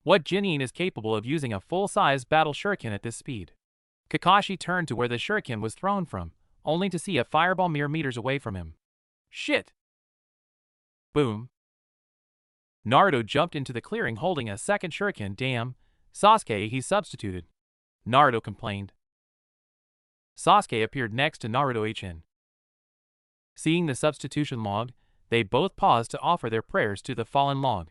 [SPEAKER 1] What Genin is capable of using a full-size battle shuriken at this speed? Kakashi turned to where the shuriken was thrown from, only to see a fireball mere meters away from him. Shit! Boom. Naruto jumped into the clearing holding a second shuriken. Damn, Sasuke, he substituted. Naruto complained. Sasuke appeared next to Naruto-chan. Seeing the substitution log, they both paused to offer their prayers to the fallen log.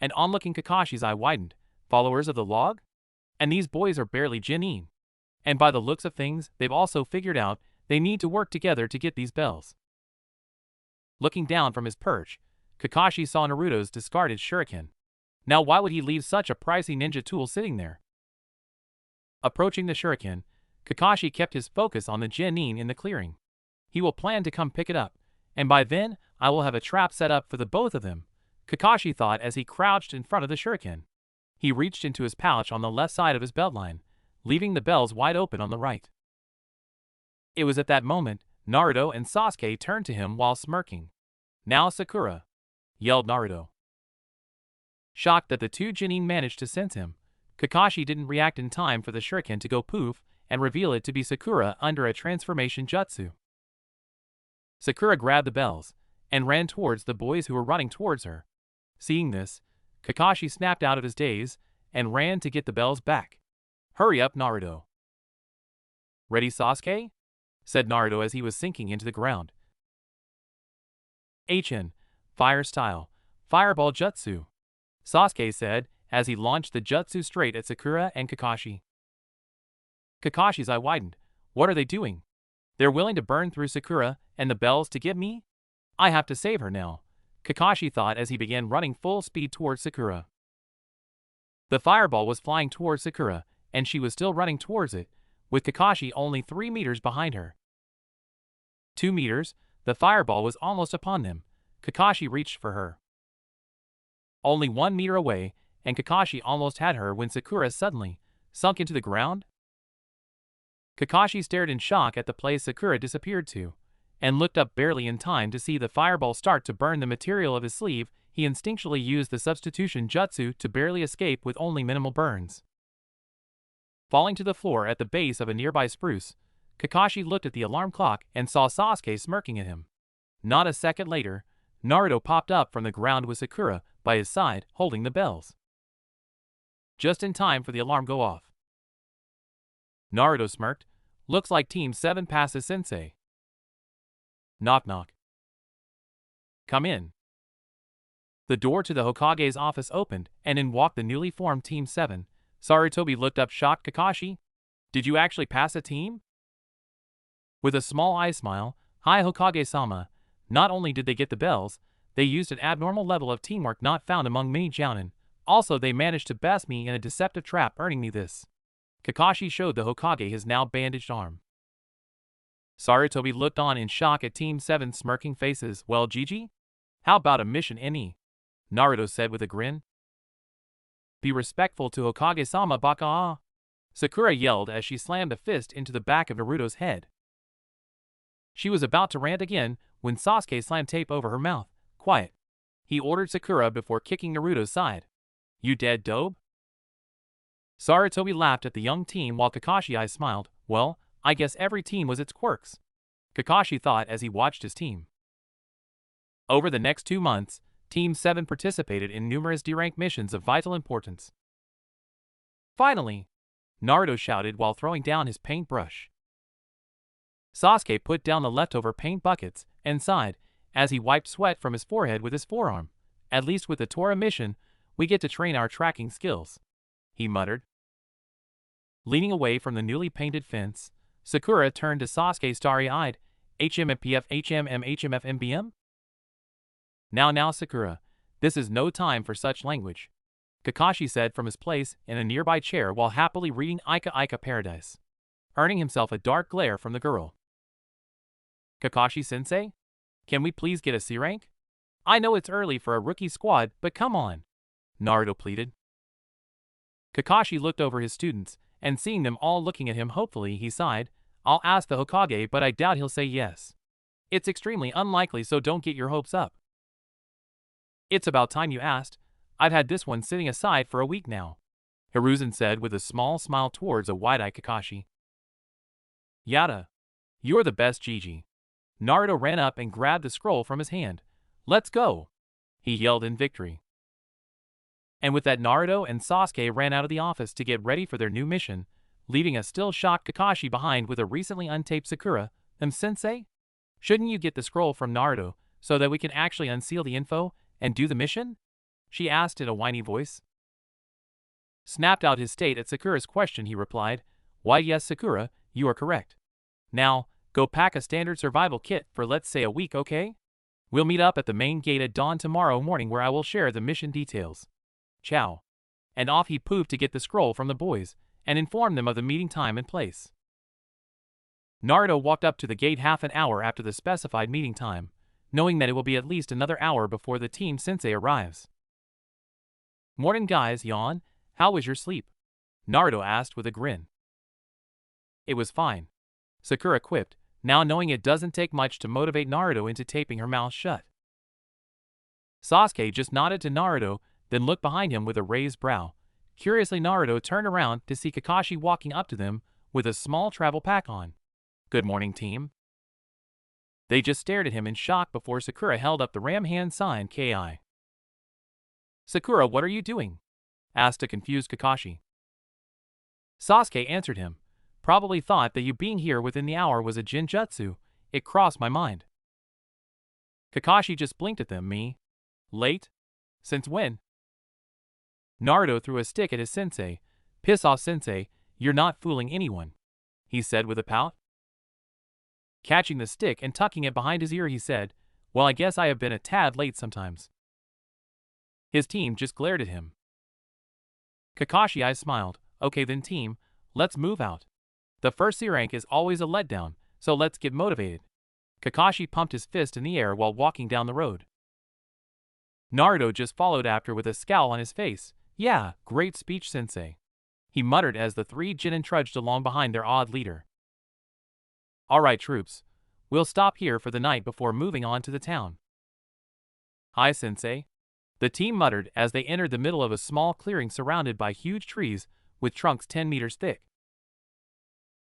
[SPEAKER 1] And onlooking Kakashi's eye widened. Followers of the log? And these boys are barely Genin. And by the looks of things, they've also figured out they need to work together to get these bells. Looking down from his perch, Kakashi saw Naruto's discarded shuriken. Now why would he leave such a pricey ninja tool sitting there? Approaching the shuriken, Kakashi kept his focus on the Genin in the clearing. He will plan to come pick it up, and by then, I will have a trap set up for the both of them, Kakashi thought as he crouched in front of the shuriken. He reached into his pouch on the left side of his beltline, leaving the bells wide open on the right. It was at that moment, Naruto and Sasuke turned to him while smirking. Now Sakura! Yelled Naruto. Shocked that the 2 Genin managed to sense him, Kakashi didn't react in time for the shuriken to go poof and reveal it to be Sakura under a transformation jutsu. Sakura grabbed the bells and ran towards the boys who were running towards her. Seeing this, Kakashi snapped out of his daze and ran to get the bells back. Hurry up, Naruto. Ready, Sasuke? Said Naruto as he was sinking into the ground. Hn, fire style, fireball jutsu, Sasuke said as he launched the jutsu straight at Sakura and Kakashi. Kakashi's eye widened. What are they doing? They're willing to burn through Sakura and the bells to get me? I have to save her now, Kakashi thought as he began running full speed towards Sakura. The fireball was flying towards Sakura, and she was still running towards it, with Kakashi only 3 meters behind her. 2 meters, the fireball was almost upon them. Kakashi reached for her. Only 1 meter away, and Kakashi almost had her when Sakura suddenly sunk into the ground. Kakashi stared in shock at the place Sakura disappeared to, and looked up barely in time to see the fireball start to burn the material of his sleeve. He instinctually used the substitution jutsu to barely escape with only minimal burns. Falling to the floor at the base of a nearby spruce, Kakashi looked at the alarm clock and saw Sasuke smirking at him. Not a second later, Naruto popped up from the ground with Sakura by his side, holding the bells. Just in time for the alarm go off. Naruto smirked. Looks like Team 7 passes Sensei. Knock knock. Come in. The door to the Hokage's office opened, and in walked the newly formed Team 7. Sarutobi looked up shocked. Kakashi? Did you actually pass a team? With a small eye smile, hi Hokage-sama. Not only did they get the bells, they used an abnormal level of teamwork not found among many jounin. Also, they managed to best me in a deceptive trap, earning me this. Kakashi showed the Hokage his now bandaged arm. Sarutobi looked on in shock at Team 7's smirking faces. Well, Gigi? How about a mission NE? Naruto said with a grin. Be respectful to Hokage-sama, baka. Sakura yelled as she slammed a fist into the back of Naruto's head. She was about to rant again when Sasuke slammed tape over her mouth. Quiet, he ordered Sakura before kicking Naruto's side. You dead, dope? Sarutobi laughed at the young team while Kakashi's eyes smiled. Well, I guess every team was its quirks, Kakashi thought as he watched his team. Over the next 2 months, Team 7 participated in numerous D-rank missions of vital importance. Finally, Naruto shouted while throwing down his paintbrush. Sasuke put down the leftover paint buckets and sighed as he wiped sweat from his forehead with his forearm. At least with the Tora mission, we get to train our tracking skills, he muttered. Leaning away from the newly painted fence, Sakura turned to Sasuke starry-eyed. HMMPF HMMHMFMBM? Now Sakura, this is no time for such language, Kakashi said from his place in a nearby chair while happily reading Ika Ika Paradise, earning himself a dark glare from the girl. Kakashi-sensei? Can we please get a C rank? I know it's early for a rookie squad, but come on, Naruto pleaded. Kakashi looked over his students, and seeing them all looking at him hopefully, he sighed. I'll ask the Hokage, but I doubt he'll say yes. It's extremely unlikely, so don't get your hopes up. It's about time you asked. I've had this one sitting aside for a week now, Hiruzen said with a small smile towards a wide-eyed Kakashi. Yada. You're the best, Gigi. Naruto ran up and grabbed the scroll from his hand. Let's go, he yelled in victory. And with that, Naruto and Sasuke ran out of the office to get ready for their new mission, leaving a still shocked Kakashi behind with a recently untaped Sakura. Sensei? Shouldn't you get the scroll from Naruto so that we can actually unseal the info and do the mission? She asked in a whiny voice. Snapped out his state at Sakura's question, he replied. Why yes, Sakura, you are correct. Now, go pack a standard survival kit for let's say a week, okay? We'll meet up at the main gate at dawn tomorrow morning where I will share the mission details. Ciao. And off he poofed to get the scroll from the boys and inform them of the meeting time and place. Naruto walked up to the gate half an hour after the specified meeting time, knowing that it will be at least another hour before the team sensei arrives. Morning guys, yawn. How was your sleep? Naruto asked with a grin. It was fine, Sakura quipped, now knowing it doesn't take much to motivate Naruto into taping her mouth shut. Sasuke just nodded to Naruto, then looked behind him with a raised brow. Curiously, Naruto turned around to see Kakashi walking up to them with a small travel pack on. Good morning, team. They just stared at him in shock before Sakura held up the ram hand sign KI. Sakura, what are you doing? Asked a confused Kakashi. Sasuke answered him. Probably thought that you being here within the hour was a jinjutsu. It crossed my mind. Kakashi just blinked at them. Me? Late? Since when? Naruto threw a stick at his sensei. Piss off, sensei, you're not fooling anyone, he said with a pout. Catching the stick and tucking it behind his ear, he said, well, I guess I have been a tad late sometimes. His team just glared at him. Kakashi eyes smiled. Okay then team, let's move out. The first C rank is always a letdown, so let's get motivated. Kakashi pumped his fist in the air while walking down the road. Naruto just followed after with a scowl on his face. Yeah, great speech, sensei, he muttered as the three Genin trudged along behind their odd leader. Alright troops, we'll stop here for the night before moving on to the town. Hi sensei, the team muttered as they entered the middle of a small clearing surrounded by huge trees with trunks 10 meters thick.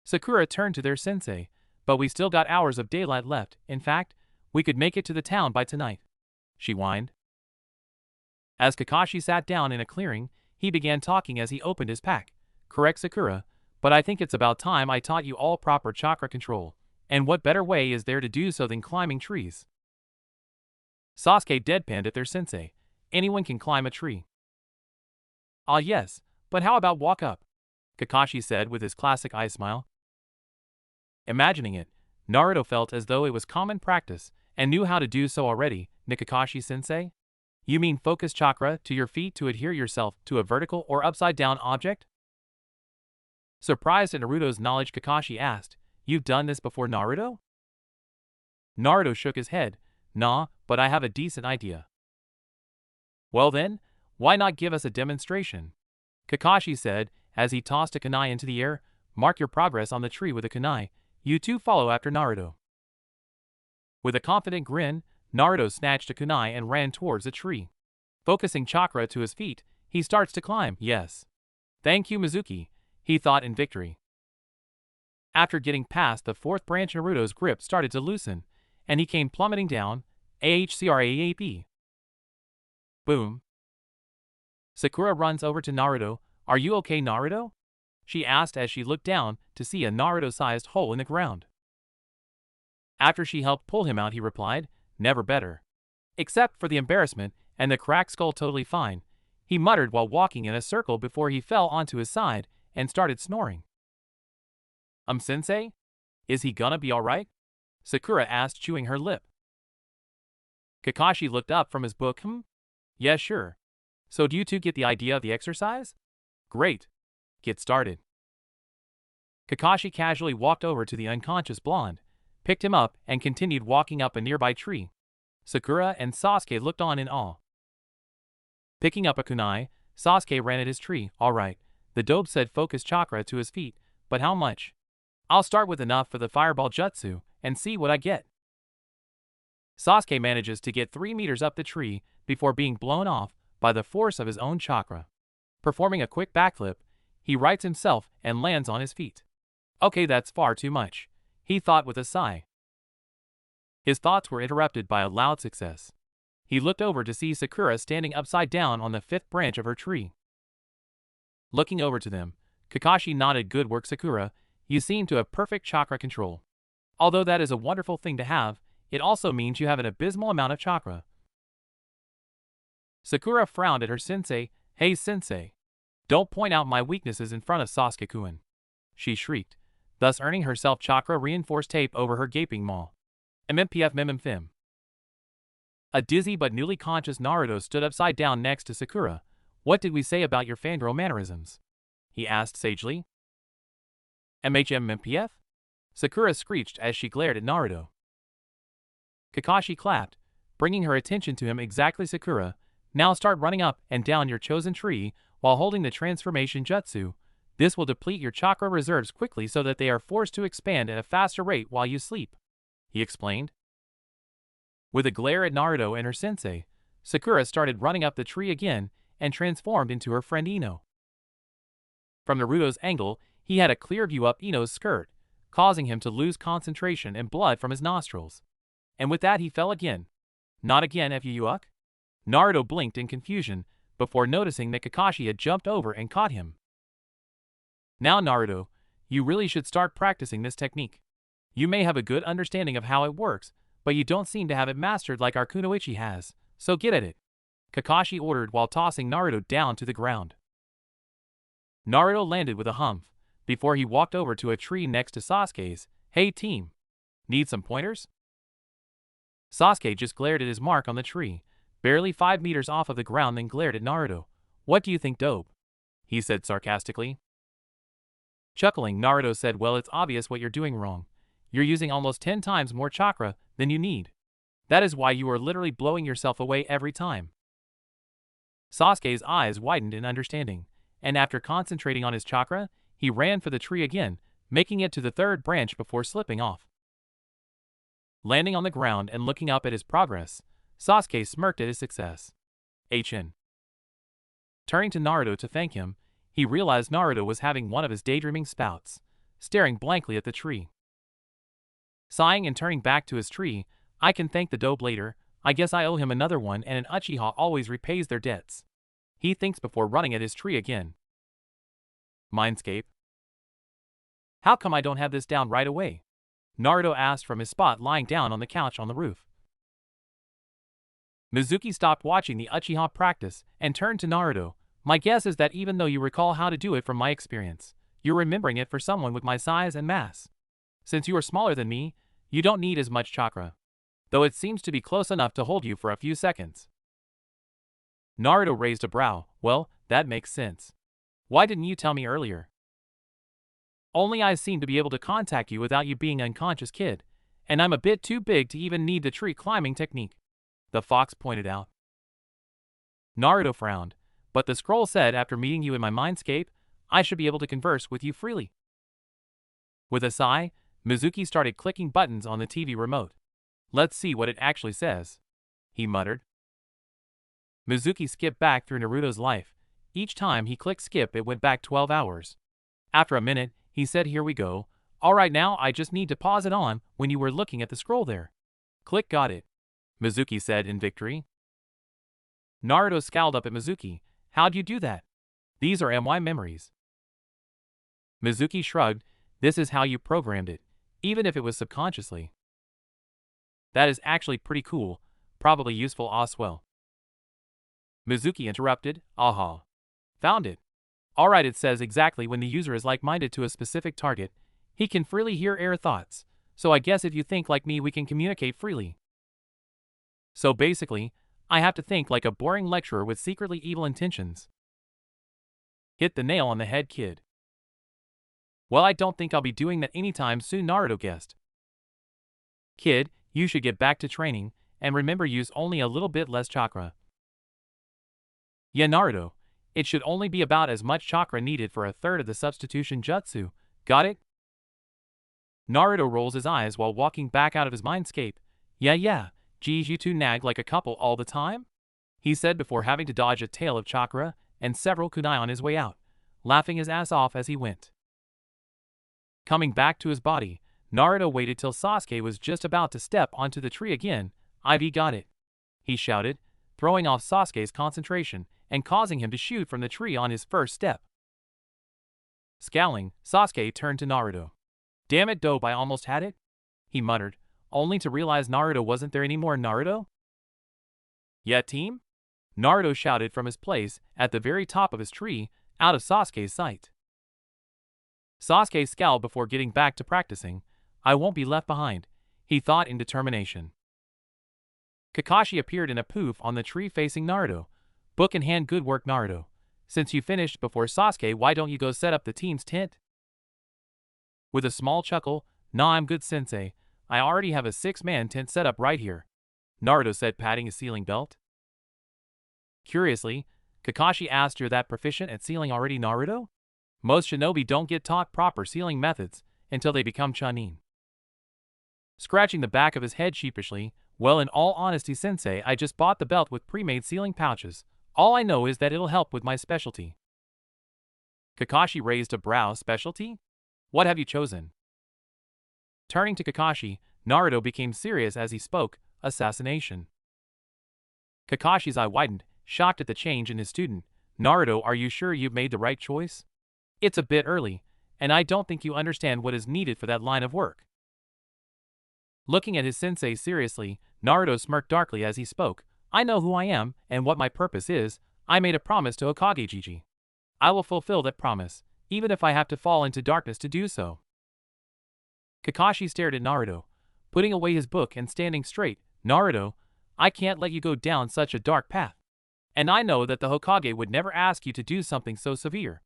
[SPEAKER 1] Sakura turned to their sensei, but we still got hours of daylight left. In fact, we could make it to the town by tonight, she whined. As Kakashi sat down in a clearing, he began talking as he opened his pack. Correct, Sakura, but I think it's about time I taught you all proper chakra control, and what better way is there to do so than climbing trees? Sasuke deadpanned at their sensei. Anyone can climb a tree. Ah yes, but how about walk up? Kakashi said with his classic eye smile. Imagining it, Naruto felt as though it was common practice and knew how to do so already. Kakashi-sensei? You mean focus chakra to your feet to adhere yourself to a vertical or upside-down object? Surprised at Naruto's knowledge, Kakashi asked, You've done this before, Naruto? Naruto shook his head. Nah, but I have a decent idea. Well then, why not give us a demonstration? Kakashi said as he tossed a kunai into the air. Mark your progress on the tree with a kunai. You two follow after Naruto. With a confident grin, Naruto snatched a kunai and ran towards a tree. Focusing chakra to his feet, he starts to climb. Yes. Thank you, Mizuki, he thought in victory. After getting past the fourth branch, Naruto's grip started to loosen, and he came plummeting down. AHCRAAP. Boom. Sakura runs over to Naruto. Are you okay, Naruto? She asked as she looked down to see a Naruto-sized hole in the ground. After she helped pull him out, he replied, Never better. Except for the embarrassment and the cracked skull, totally fine, he muttered while walking in a circle before he fell onto his side and started snoring. Sensei? Is he gonna be alright? Sakura asked, chewing her lip. Kakashi looked up from his book. Yeah, sure. So do you two get the idea of the exercise? Great. Get started. Kakashi casually walked over to the unconscious blonde, picked him up, and continued walking up a nearby tree. Sakura and Sasuke looked on in awe. Picking up a kunai, Sasuke ran at his tree. Alright, the dope said focus chakra to his feet, but how much? I'll start with enough for the fireball jutsu, and see what I get. Sasuke manages to get 3 meters up the tree before being blown off by the force of his own chakra. Performing a quick backflip, he rights himself and lands on his feet. Okay, that's far too much, he thought with a sigh. His thoughts were interrupted by a loud success. He looked over to see Sakura standing upside down on the 5th branch of her tree. Looking over to them, Kakashi nodded. Good work, Sakura, you seem to have perfect chakra control. Although that is a wonderful thing to have, it also means you have an abysmal amount of chakra. Sakura frowned at her sensei. Hey sensei, don't point out my weaknesses in front of Sasuke-kun, she shrieked, thus earning herself chakra reinforced tape over her gaping maw. MMPF. A dizzy but newly conscious Naruto stood upside down next to Sakura. What did we say about your fangirl mannerisms? He asked sagely. MHMMPF? Sakura screeched as she glared at Naruto. Kakashi clapped, bringing her attention to him. Exactly, Sakura. Now start running up and down your chosen tree while holding the transformation jutsu. This will deplete your chakra reserves quickly so that they are forced to expand at a faster rate while you sleep, he explained. With a glare at Naruto and her sensei, Sakura started running up the tree again and transformed into her friend Ino. From Naruto's angle, he had a clear view up Ino's skirt, causing him to lose concentration and blood from his nostrils. And with that he fell again. Not again, Fuuuk? Naruto blinked in confusion before noticing that Kakashi had jumped over and caught him. Now Naruto, you really should start practicing this technique. You may have a good understanding of how it works, but you don't seem to have it mastered like our Kunoichi has, so get at it, Kakashi ordered while tossing Naruto down to the ground. Naruto landed with a humph before he walked over to a tree next to Sasuke's. Hey team, need some pointers? Sasuke just glared at his mark on the tree, barely 5 meters off of the ground, then glared at Naruto. What do you think, dope? He said sarcastically. Chuckling, Naruto said, well, it's obvious what you're doing wrong. You're using almost 10 times more chakra than you need. That is why you are literally blowing yourself away every time. Sasuke's eyes widened in understanding, and after concentrating on his chakra, he ran for the tree again, making it to the 3rd branch before slipping off. Landing on the ground and looking up at his progress, Sasuke smirked at his success. HN. Turning to Naruto to thank him, he realized Naruto was having one of his daydreaming spouts, staring blankly at the tree. Sighing and turning back to his tree, I can thank the dope later, I guess I owe him another one, and an Uchiha always repays their debts. He thinks before running at his tree again. Mindscape. How come I don't have this down right away? Naruto asked from his spot lying down on the couch on the roof. Mizuki stopped watching the Uchiha practice and turned to Naruto. My guess is that even though you recall how to do it from my experience, you're remembering it for someone with my size and mass. Since you are smaller than me, you don't need as much chakra, though it seems to be close enough to hold you for a few seconds. Naruto raised a brow. Well, that makes sense. Why didn't you tell me earlier? Only I seem to be able to contact you without you being unconscious, kid, and I'm a bit too big to even need the tree climbing technique, the fox pointed out. Naruto frowned, but the scroll said after meeting you in my mindscape, I should be able to converse with you freely. With a sigh, Mizuki started clicking buttons on the TV remote. Let's see what it actually says, he muttered. Mizuki skipped back through Naruto's life. Each time he clicked skip, it went back 12 hours. After a minute, he said, here we go. Alright, now I just need to pause it on when you were looking at the scroll there. Click, got it, Mizuki said in victory. Naruto scowled up at Mizuki. How'd you do that? These are MY memories. Mizuki shrugged. This is how you programmed it, even if it was subconsciously. That is actually pretty cool, probably useful as well. Mizuki interrupted. Aha. Found it. Alright, it says exactly when the user is like-minded to a specific target. He can freely hear air thoughts. So I guess if you think like me, we can communicate freely. So basically, I have to think like a boring lecturer with secretly evil intentions. Hit the nail on the head, kid. Well, I don't think I'll be doing that anytime soon, Naruto guessed. Kid, you should get back to training, and remember, use only a little bit less chakra. Yeah, Naruto. It should only be about as much chakra needed for a third of the substitution jutsu. Got it? Naruto rolls his eyes while walking back out of his mindscape. Yeah. Geez, you two nag like a couple all the time? He said before having to dodge a tail of chakra and several kunai on his way out, laughing his ass off as he went. Coming back to his body, Naruto waited till Sasuke was just about to step onto the tree again. Ivy got it, he shouted, throwing off Sasuke's concentration and causing him to shoot from the tree on his first step. Scowling, Sasuke turned to Naruto. Damn it, dope, I almost had it, he muttered, only to realize Naruto wasn't there anymore. Naruto? Yeah, team? Naruto shouted from his place at the very top of his tree, out of Sasuke's sight. Sasuke scowled before getting back to practicing. I won't be left behind, he thought in determination. Kakashi appeared in a poof on the tree facing Naruto. Book in hand. Good work, Naruto. Since you finished before Sasuke, why don't you go set up the team's tent? With a small chuckle, nah, I'm good, sensei. I already have a 6-man tent set up right here, Naruto said, patting his sealing belt. Curiously, Kakashi asked, you're that proficient at sealing already, Naruto? Most shinobi don't get taught proper sealing methods until they become Chunin. Scratching the back of his head sheepishly, well, in all honesty, sensei, I just bought the belt with pre-made sealing pouches. All I know is that it'll help with my specialty. Kakashi raised a brow. Specialty? What have you chosen? Turning to Kakashi, Naruto became serious as he spoke. Assassination. Kakashi's eye widened, shocked at the change in his student. Naruto, are you sure you've made the right choice? It's a bit early, and I don't think you understand what is needed for that line of work. Looking at his sensei seriously, Naruto smirked darkly as he spoke. I know who I am and what my purpose is. I made a promise to Hokage Gigi. I will fulfill that promise, even if I have to fall into darkness to do so. Kakashi stared at Naruto, putting away his book and standing straight. Naruto, I can't let you go down such a dark path. And I know that the Hokage would never ask you to do something so severe.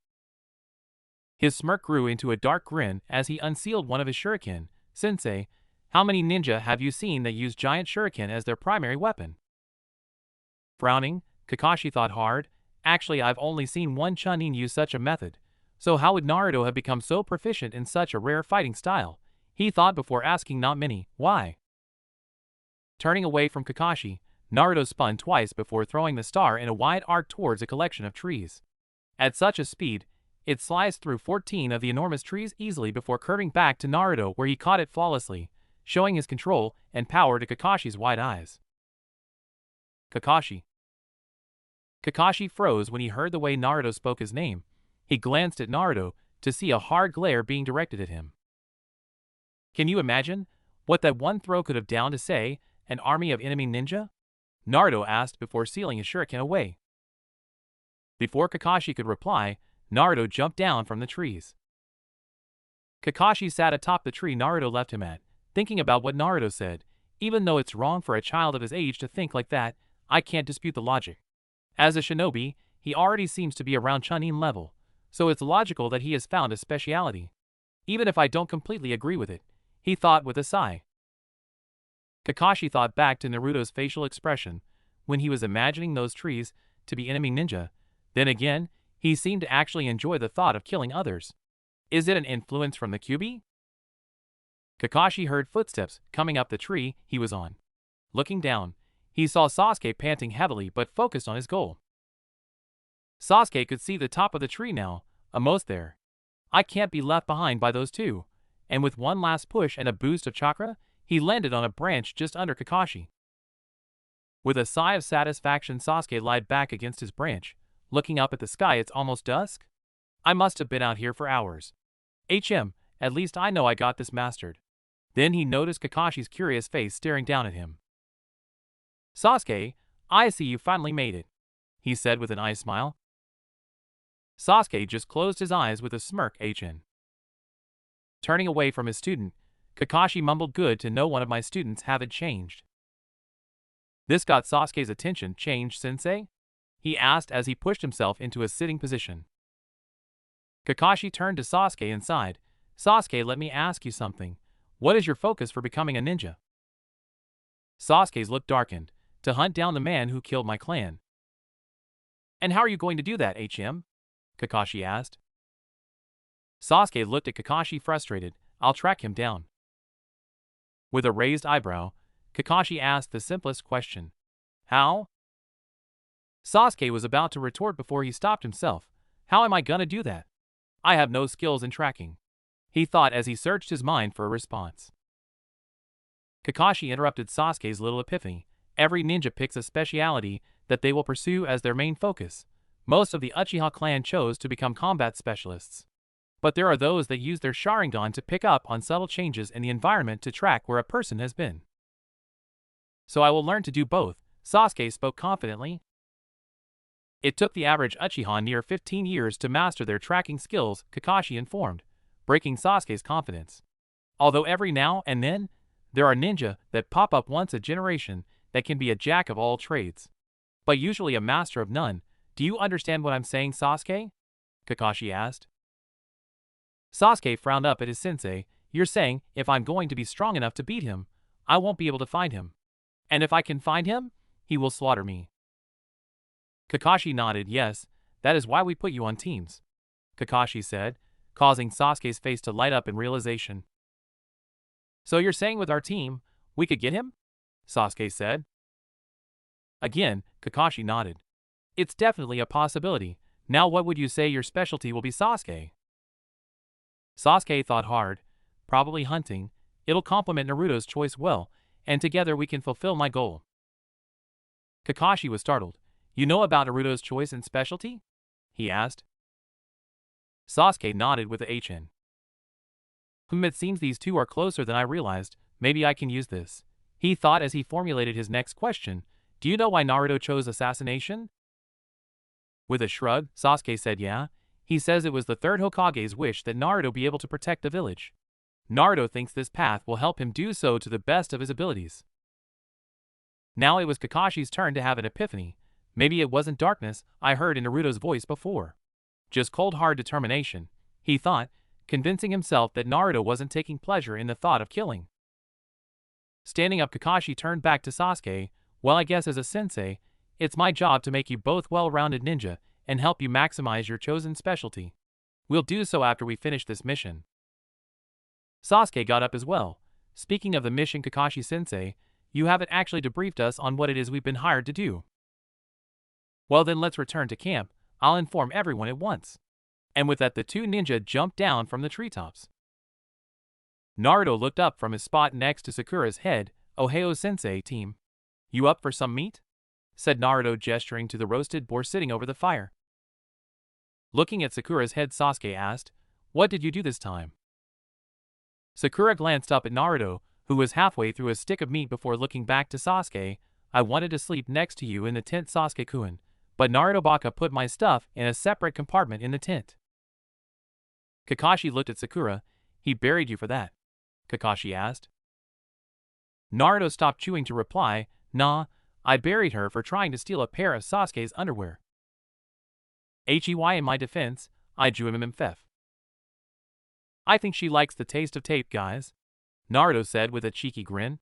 [SPEAKER 1] His smirk grew into a dark grin as he unsealed one of his shuriken. Sensei, how many ninja have you seen that use giant shuriken as their primary weapon? Frowning, Kakashi thought hard. Actually, I've only seen one Chunin use such a method. So how would Naruto have become so proficient in such a rare fighting style? He thought before asking. Not many. Why? Turning away from Kakashi, Naruto spun twice before throwing the star in a wide arc towards a collection of trees. At such a speed, it sliced through 14 of the enormous trees easily before curving back to Naruto, where he caught it flawlessly, showing his control and power to Kakashi's wide eyes. Kakashi. Kakashi froze when he heard the way Naruto spoke his name. He glanced at Naruto to see a hard glare being directed at him. Can you imagine what that one throw could have downed to, say, an army of enemy ninja? Naruto asked before sealing his shuriken away. Before Kakashi could reply, Naruto jumped down from the trees. Kakashi sat atop the tree Naruto left him at, thinking about what Naruto said. Even though it's wrong for a child of his age to think like that, I can't dispute the logic. As a shinobi, he already seems to be around Chunin level, so it's logical that he has found a speciality. Even if I don't completely agree with it, he thought with a sigh. Kakashi thought back to Naruto's facial expression when he was imagining those trees to be enemy ninja. Then again, he seemed to actually enjoy the thought of killing others. Is it an influence from the Kyuubi? Kakashi heard footsteps coming up the tree he was on. Looking down, he saw Sasuke panting heavily but focused on his goal. Sasuke could see the top of the tree now, almost there. I can't be left behind by those two. And with one last push and a boost of chakra, he landed on a branch just under Kakashi. With a sigh of satisfaction, Sasuke lied back against his branch, looking up at the sky. It's almost dusk? I must have been out here for hours. At least I know I got this mastered. Then he noticed Kakashi's curious face staring down at him. Sasuke, I see you finally made it, he said with an eye smile. Sasuke just closed his eyes with a smirk. HN. Turning away from his student, Kakashi mumbled, "Good to know one of my students haven't changed." This got Sasuke's attention. "Changed, sensei?" he asked as he pushed himself into a sitting position. Kakashi turned to Sasuke and sighed. "Sasuke, let me ask you something. What is your focus for becoming a ninja?" Sasuke's look darkened. "To hunt down the man who killed my clan." "And how are you going to do that, HM?" Kakashi asked. Sasuke looked at Kakashi frustrated. "I'll track him down." With a raised eyebrow, Kakashi asked the simplest question. "How?" Sasuke was about to retort before he stopped himself. "How am I gonna do that? I have no skills in tracking," he thought as he searched his mind for a response. Kakashi interrupted Sasuke's little epiphany. "Every ninja picks a speciality that they will pursue as their main focus. Most of the Uchiha clan chose to become combat specialists. But there are those that use their Sharingan to pick up on subtle changes in the environment to track where a person has been. So I will learn to do both," Sasuke spoke confidently. It took the average Uchiha near 15 years to master their tracking skills, Kakashi informed, breaking Sasuke's confidence. Although every now and then, there are ninja that pop up once a generation that can be a jack of all trades, but usually a master of none. "Do you understand what I'm saying, Sasuke?" Kakashi asked. Sasuke frowned up at his sensei. "You're saying if I'm going to be strong enough to beat him, I won't be able to find him. And if I can find him, he will slaughter me." Kakashi nodded. "Yes, that is why we put you on teams," Kakashi said, causing Sasuke's face to light up in realization. "So you're saying with our team, we could get him?" Sasuke said. Again, Kakashi nodded. "It's definitely a possibility. Now what would you say your specialty will be, Sasuke?" Sasuke thought hard. "Probably hunting. It'll complement Naruto's choice well, and together we can fulfill my goal." Kakashi was startled. "You know about Naruto's choice and specialty?" he asked. Sasuke nodded with a HN. It seems these two are closer than I realized. Maybe I can use this," he thought as he formulated his next question. "Do you know why Naruto chose assassination?" With a shrug, Sasuke said yeah. He says it was the third Hokage's wish that Naruto be able to protect the village. Naruto thinks this path will help him do so to the best of his abilities. Now it was Kakashi's turn to have an epiphany. Maybe it wasn't darkness I heard in Naruto's voice before. Just cold hard determination, he thought, convincing himself that Naruto wasn't taking pleasure in the thought of killing. Standing up, Kakashi turned back to Sasuke. "Well, I guess as a sensei, it's my job to make you both well-rounded ninja and help you maximize your chosen specialty. We'll do so after we finish this mission." Sasuke got up as well. "Speaking of the mission, Kakashi-sensei, you haven't actually debriefed us on what it is we've been hired to do." "Well then let's return to camp. I'll inform everyone at once." And with that the two ninja jumped down from the treetops. Naruto looked up from his spot next to Sakura's head. "Ohio-sensei, team. You up for some meat?" said Naruto, gesturing to the roasted boar sitting over the fire. Looking at Sakura's head, Sasuke asked, "What did you do this time?" Sakura glanced up at Naruto, who was halfway through a stick of meat before looking back to Sasuke. "I wanted to sleep next to you in the tent, Sasuke-kun, but Naruto Baka put my stuff in a separate compartment in the tent." Kakashi looked at Sakura. "He buried you for that?" Kakashi asked. Naruto stopped chewing to reply, "Nah, I buried her for trying to steal a pair of Sasuke's underwear. In my defense, I drew him theft. I think she likes the taste of tape, guys," Naruto said with a cheeky grin.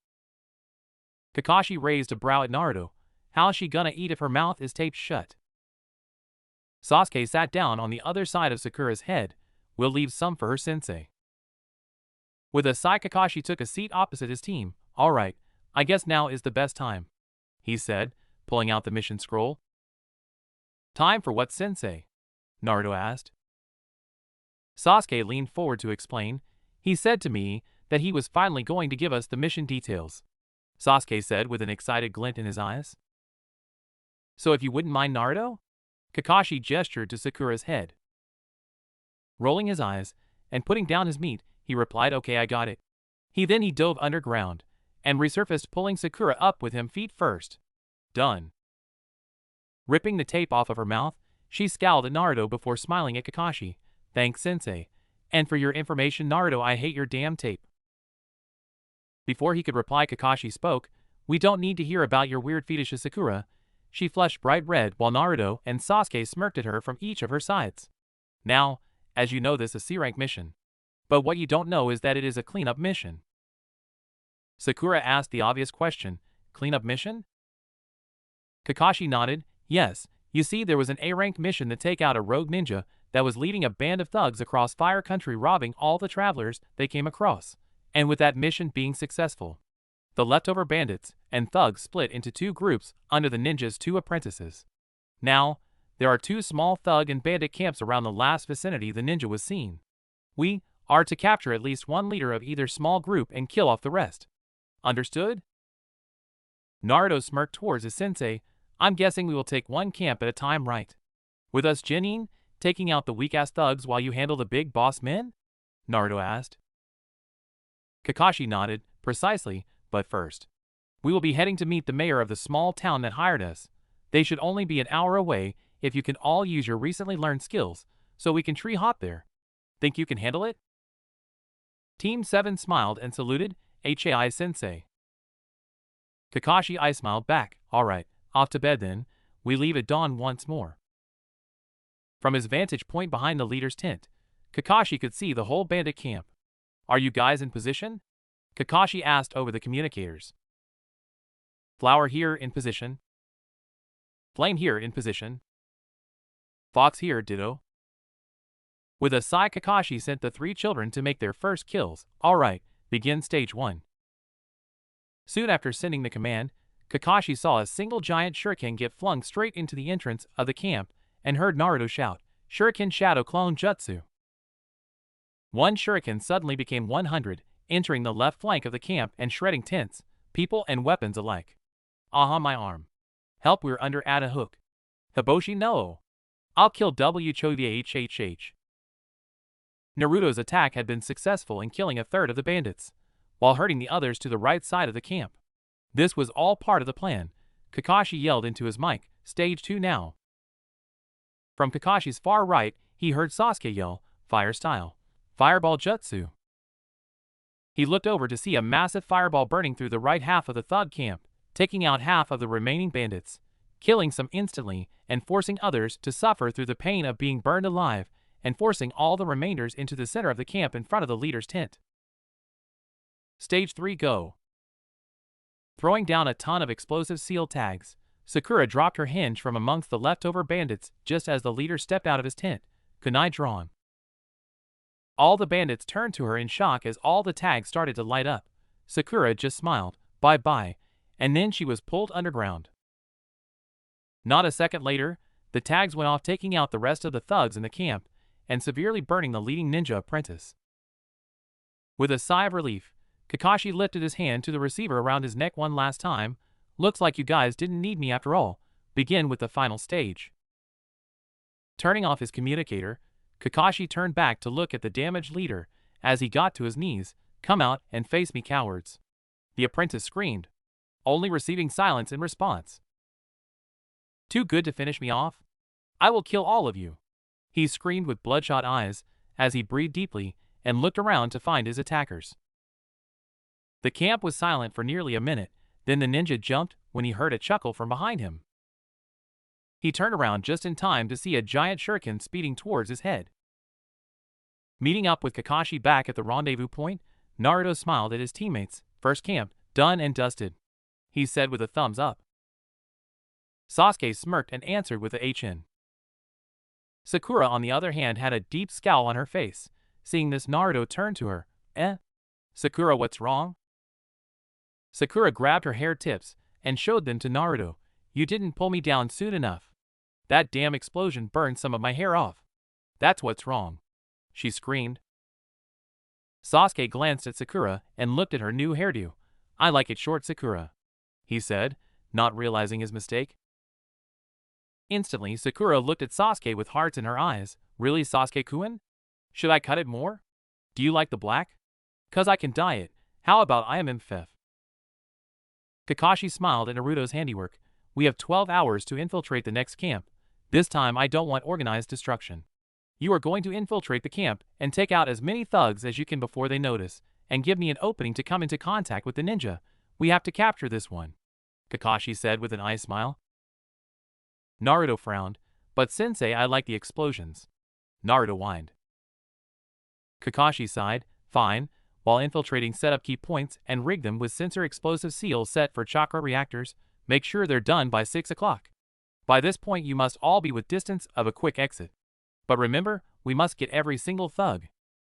[SPEAKER 1] Kakashi raised a brow at Naruto. "How's she gonna eat if her mouth is taped shut?" Sasuke sat down on the other side of Sakura's head. "We'll leave some for her sensei." With a sigh, Kakashi took a seat opposite his team. "Alright, I guess now is the best time," he said, pulling out the mission scroll. "Time for what, sensei?" Naruto asked. Sasuke leaned forward to explain. "He said to me that he was finally going to give us the mission details," Sasuke said with an excited glint in his eyes. "So if you wouldn't mind, Naruto?" Kakashi gestured to Sakura's head. Rolling his eyes and putting down his meat, he replied, "Okay, I got it." He dove underground and resurfaced, pulling Sakura up with him feet first. Done. Ripping the tape off of her mouth, She scowled at Naruto before smiling at Kakashi. Thanks, sensei. And for your information, Naruto, I hate your damn tape. Before he could reply, Kakashi spoke. We don't need to hear about your weird fetishes, Sakura. She flushed bright red while Naruto and Sasuke smirked at her from each of her sides. Now, as you know, this is a C-rank mission. But what you don't know is that it is a cleanup mission. Sakura asked the obvious question. Cleanup mission? Kakashi nodded. Yes, you see, there was an A-rank mission to take out a rogue ninja that was leading a band of thugs across Fire Country, robbing all the travelers they came across. And with that mission being successful, the leftover bandits and thugs split into two groups under the ninja's two apprentices. Now, there are two small thug and bandit camps around the last vicinity the ninja was seen. We are to capture at least one leader of either small group and kill off the rest. Understood? Naruto smirked towards his sensei. I'm guessing we will take one camp at a time, right? With us Genin taking out the weak-ass thugs while you handle the big boss men? Naruto asked. Kakashi nodded. Precisely, but first, we will be heading to meet the mayor of the small town that hired us. They should only be an hour away if you can all use your recently learned skills, so we can tree hop there. Think you can handle it? Team 7 smiled and saluted. HAI sensei. Kakashi I smiled back. Alright, off to bed then. We leave at dawn once more. From his vantage point behind the leader's tent, Kakashi could see the whole bandit camp. Are you guys in position? Kakashi asked over the communicators. Flower here in position. Flame here in position. Fox here, ditto. With a sigh, Kakashi sent the three children to make their first kills. Alright, begin stage 1. Soon after sending the command, Kakashi saw a single giant shuriken get flung straight into the entrance of the camp and heard Naruto shout, Shuriken Shadow Clone Jutsu. One shuriken suddenly became 100, entering the left flank of the camp and shredding tents, people and weapons alike. Aha, my arm. Help, we're under at a hook. Hiboshi no. I'll kill W Chovya. Naruto's attack had been successful in killing a third of the bandits, while hurting the others to the right side of the camp. This was all part of the plan. Kakashi yelled into his mic, Stage 2 now. From Kakashi's far right, he heard Sasuke yell, Fire style. Fireball Jutsu. He looked over to see a massive fireball burning through the right half of the thug camp, taking out half of the remaining bandits, killing some instantly and forcing others to suffer through the pain of being burned alive, and forcing all the remainders into the center of the camp in front of the leader's tent. Stage 3 go. Throwing down a ton of explosive seal tags, Sakura dropped her hinge from amongst the leftover bandits just as the leader stepped out of his tent, kunai drawn. All the bandits turned to her in shock as all the tags started to light up. Sakura just smiled, bye-bye, and then she was pulled underground. Not a second later, the tags went off, taking out the rest of the thugs in the camp and severely burning the leading ninja apprentice. With a sigh of relief, Kakashi lifted his hand to the receiver around his neck one last time. Looks like you guys didn't need me after all. Begin with the final stage. Turning off his communicator, Kakashi turned back to look at the damaged leader as he got to his knees. Come out and face me, cowards. The apprentice screamed, only receiving silence in response. Too good to finish me off? I will kill all of you. He screamed with bloodshot eyes as he breathed deeply and looked around to find his attackers. The camp was silent for nearly a minute, then the ninja jumped when he heard a chuckle from behind him. He turned around just in time to see a giant shuriken speeding towards his head. Meeting up with Kakashi back at the rendezvous point, Naruto smiled at his teammates. First camp, done and dusted, he said with a thumbs up. Sasuke smirked and answered with a HN. Sakura, on the other hand, had a deep scowl on her face. Seeing this, Naruto turned to her. Sakura, what's wrong? Sakura grabbed her hair tips and showed them to Naruto. You didn't pull me down soon enough. That damn explosion burned some of my hair off. That's what's wrong, she screamed. Sasuke glanced at Sakura and looked at her new hairdo. I like it short, Sakura, he said, not realizing his mistake. Instantly, Sakura looked at Sasuke with hearts in her eyes. Really, Sasuke-kun? Should I cut it more? Do you like the black? 'Cause I can dye it. How about I am MFF? Kakashi smiled at Naruto's handiwork. We have 12 hours to infiltrate the next camp. This time I don't want organized destruction. You are going to infiltrate the camp and take out as many thugs as you can before they notice, and give me an opening to come into contact with the ninja. We have to capture this one," Kakashi said with an eye smile. Naruto frowned, "But sensei, I like the explosions." Naruto whined. Kakashi sighed, "Fine, while infiltrating set up key points and rig them with sensor explosive seals set for chakra reactors. Make sure they're done by 6 o'clock. By this point you must all be with distance of a quick exit. But remember, we must get every single thug.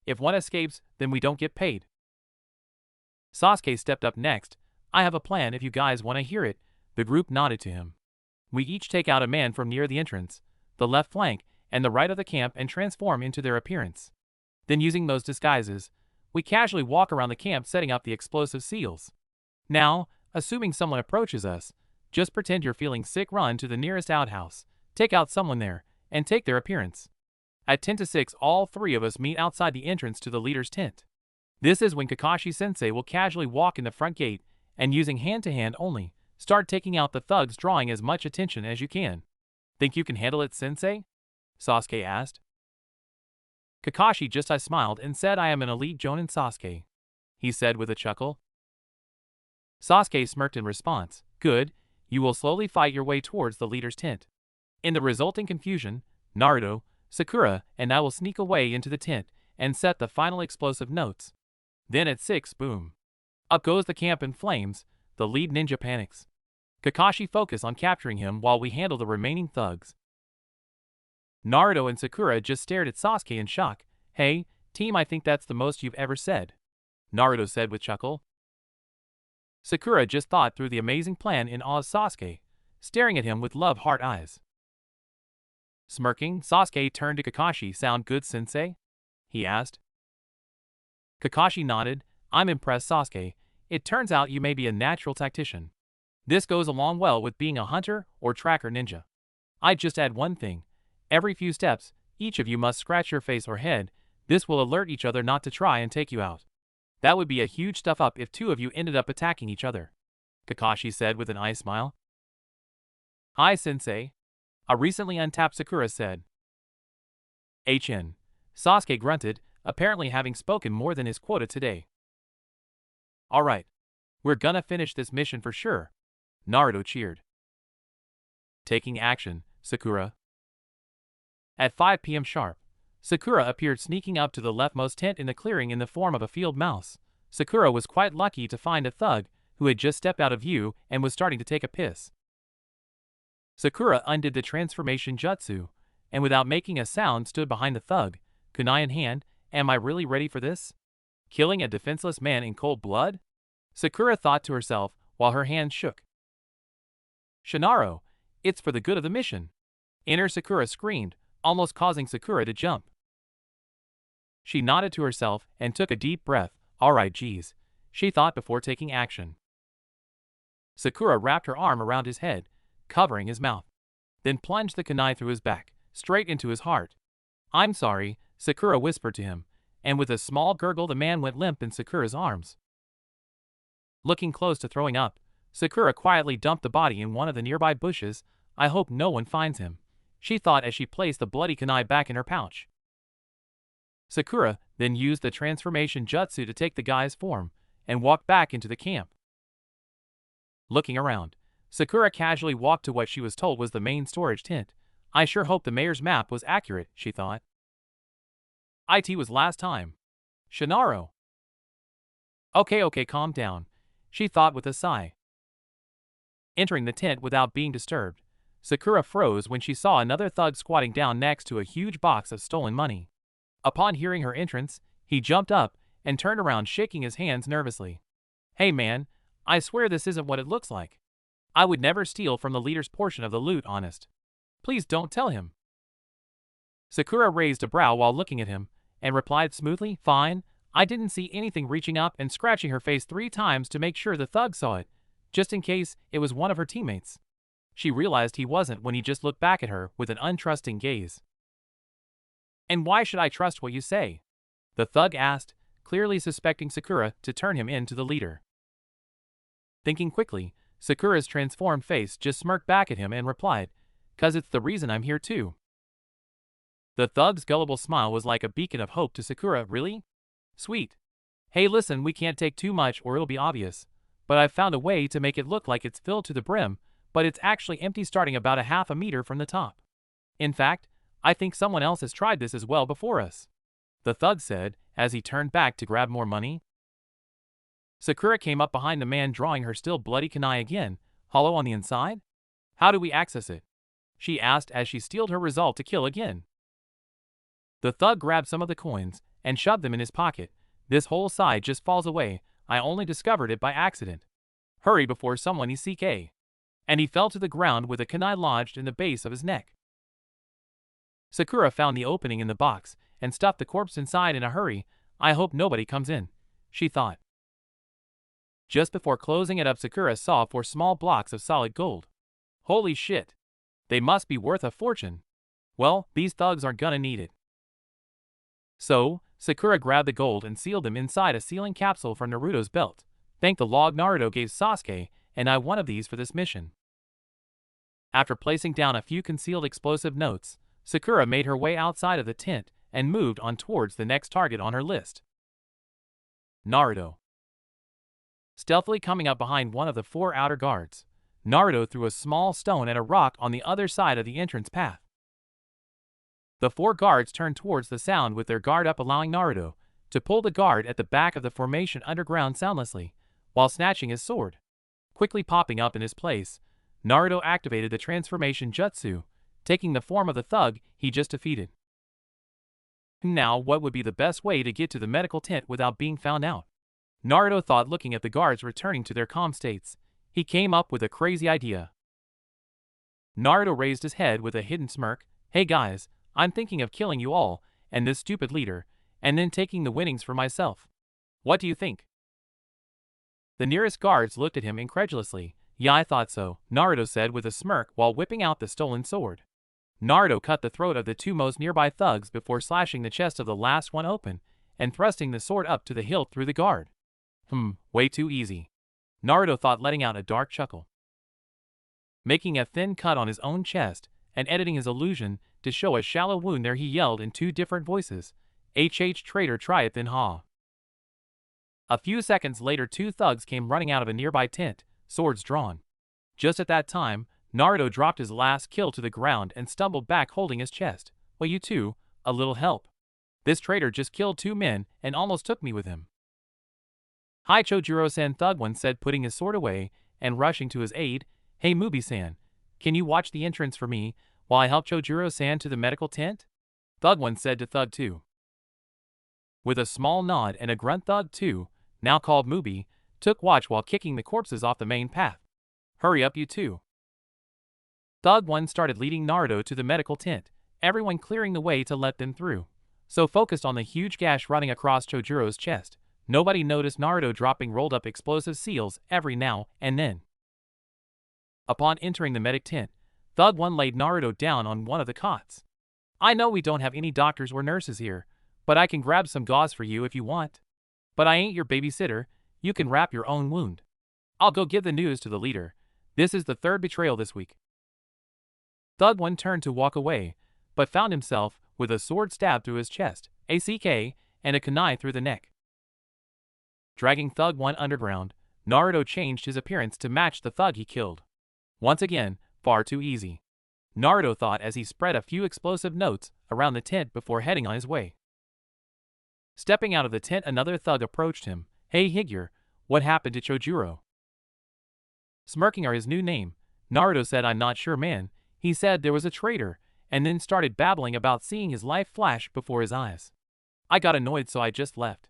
[SPEAKER 1] If one escapes, then we don't get paid." Sasuke stepped up next. "I have a plan if you guys want to hear it." The group nodded to him. "We each take out a man from near the entrance, the left flank, and the right of the camp and transform into their appearance. Then using those disguises, we casually walk around the camp setting up the explosive seals. Now, assuming someone approaches us, just pretend you're feeling sick, run to the nearest outhouse, take out someone there, and take their appearance. At 10 to 6 all three of us meet outside the entrance to the leader's tent. This is when Kakashi-sensei will casually walk in the front gate and using hand-to-hand only, start taking out the thugs, drawing as much attention as you can. Think you can handle it, sensei?" Sasuke asked. Kakashi just smiled and said, "I am an elite Jonin Sasuke," he said with a chuckle. Sasuke smirked in response. "Good, you will slowly fight your way towards the leader's tent. In the resulting confusion, Naruto, Sakura, and I will sneak away into the tent and set the final explosive notes. Then at 6, boom. Up goes the camp in flames, the lead ninja panics. Kakashi focus on capturing him while we handle the remaining thugs." Naruto and Sakura just stared at Sasuke in shock. "Hey, team, I think that's the most you've ever said," Naruto said with chuckle. Sakura just thought through the amazing plan in awe. Sasuke, staring at him with love heart eyes. Smirking, Sasuke turned to Kakashi. "Sound good, sensei?" he asked. Kakashi nodded. "I'm impressed, Sasuke. It turns out you may be a natural tactician. This goes along well with being a hunter or tracker ninja. I'd just add one thing. Every few steps, each of you must scratch your face or head. This will alert each other not to try and take you out. That would be a huge stuff up if two of you ended up attacking each other," Kakashi said with an eye smile. "Hi, sensei," a recently untapped Sakura said. "HN," Sasuke grunted, apparently having spoken more than his quota today. "Alright. We're gonna finish this mission for sure," Naruto cheered. "Taking action, Sakura." At 5 p.m. sharp, Sakura appeared sneaking up to the leftmost tent in the clearing in the form of a field mouse. Sakura was quite lucky to find a thug who had just stepped out of view and was starting to take a piss. Sakura undid the transformation jutsu, and without making a sound stood behind the thug, kunai in hand. "Am I really ready for this? Killing a defenseless man in cold blood?" Sakura thought to herself while her hands shook. "Shinaro, it's for the good of the mission." Inner Sakura screamed, almost causing Sakura to jump. She nodded to herself and took a deep breath. "Alright, geez," she thought before taking action. Sakura wrapped her arm around his head, covering his mouth, then plunged the kunai through his back, straight into his heart. "I'm sorry," Sakura whispered to him, and with a small gurgle the man went limp in Sakura's arms. Looking close to throwing up, Sakura quietly dumped the body in one of the nearby bushes. "I hope no one finds him," she thought as she placed the bloody kunai back in her pouch. Sakura then used the transformation jutsu to take the guy's form and walked back into the camp. Looking around, Sakura casually walked to what she was told was the main storage tent. "I sure hope the mayor's map was accurate," she thought. "It was last time. Shinaro." Okay, calm down," she thought with a sigh. Entering the tent without being disturbed, Sakura froze when she saw another thug squatting down next to a huge box of stolen money. Upon hearing her entrance, he jumped up and turned around, shaking his hands nervously. "Hey man, I swear this isn't what it looks like. I would never steal from the leader's portion of the loot, honest. Please don't tell him." Sakura raised a brow while looking at him, and replied smoothly, "Fine, I didn't see anything," reaching up and scratching her face 3 times to make sure the thug saw it, just in case it was one of her teammates. She realized he wasn't when he just looked back at her with an untrusting gaze. "And why should I trust what you say?" the thug asked, clearly suspecting Sakura to turn him in to the leader. Thinking quickly, Sakura's transformed face just smirked back at him and replied, 'cause it's the reason I'm here too. The thug's gullible smile was like a beacon of hope to Sakura. Really? Sweet. Hey listen, we can't take too much or it'll be obvious. But I've found a way to make it look like it's filled to the brim, but it's actually empty starting about a half a meter from the top. In fact, I think someone else has tried this as well before us, the thug said as he turned back to grab more money. Sakura came up behind the man drawing her still bloody kunai again, hollow on the inside. How do we access it? She asked as she steeled her resolve to kill again. The thug grabbed some of the coins and shoved them in his pocket. This whole side just falls away. I only discovered it by accident. Hurry before someone ECK. And he fell to the ground with a kunai lodged in the base of his neck. Sakura found the opening in the box and stuffed the corpse inside in a hurry. I hope nobody comes in, she thought. Just before closing it up, Sakura saw 4 small blocks of solid gold. Holy shit. They must be worth a fortune. Well, these thugs are gonna need it. So, Sakura grabbed the gold and sealed them inside a sealing capsule from Naruto's belt. Thank the Lord, Naruto gave Sasuke and I one of these for this mission. After placing down a few concealed explosive notes, Sakura made her way outside of the tent and moved on towards the next target on her list. Naruto. Stealthily coming up behind one of the 4 outer guards, Naruto threw a small stone at a rock on the other side of the entrance path. The 4 guards turned towards the sound with their guard up, allowing Naruto to pull the guard at the back of the formation underground soundlessly, while snatching his sword. Quickly popping up in his place, Naruto activated the transformation jutsu, taking the form of the thug he just defeated. Now, what would be the best way to get to the medical tent without being found out? Naruto thought, looking at the guards returning to their calm states. He came up with a crazy idea. Naruto raised his head with a hidden smirk. Hey guys, I'm thinking of killing you all, and this stupid leader, and then taking the winnings for myself. What do you think? The nearest guards looked at him incredulously. Yeah, I thought so, Naruto said with a smirk while whipping out the stolen sword. Naruto cut the throat of the 2 most nearby thugs before slashing the chest of the last one open, and thrusting the sword up to the hilt through the guard. Way too easy, Naruto thought, letting out a dark chuckle. Making a thin cut on his own chest, and editing his illusion to show a shallow wound there, he yelled in 2 different voices, HH traitor, try it then, ha. A few seconds later, 2 thugs came running out of a nearby tent, swords drawn. Just at that time, Naruto dropped his last kill to the ground and stumbled back holding his chest. Well, you two, a little help. This traitor just killed 2 men and almost took me with him. Hi, Chojuro-san, Thug 1 said, putting his sword away and rushing to his aid. Hey, Mubi-san, can you watch the entrance for me while I help Chojuro-san to the medical tent? Thug 1 said to Thug 2. With a small nod and a grunt, Thug 2, now called Mubi, took watch while kicking the corpses off the main path. Hurry up, you two. Thug 1 started leading Naruto to the medical tent, everyone clearing the way to let them through. So focused on the huge gash running across Chojuro's chest, nobody noticed Naruto dropping rolled-up explosive seals every now and then. Upon entering the medic tent, Thug 1 laid Naruto down on one of the cots. I know we don't have any doctors or nurses here, but I can grab some gauze for you if you want. But I ain't your babysitter, you can wrap your own wound. I'll go give the news to the leader. This is the 3rd betrayal this week. Thug 1 turned to walk away, but found himself with a sword stabbed through his chest, ACK, and a kunai through the neck. Dragging Thug 1 underground, Naruto changed his appearance to match the thug he killed. Once again, far too easy, Naruto thought as he spread a few explosive notes around the tent before heading on his way. Stepping out of the tent, another thug approached him. Hey Higure, what happened to Chojuro? Smirking are his new name, Naruto said. I'm not sure, man. He said there was a traitor, and then started babbling about seeing his life flash before his eyes. I got annoyed, so I just left.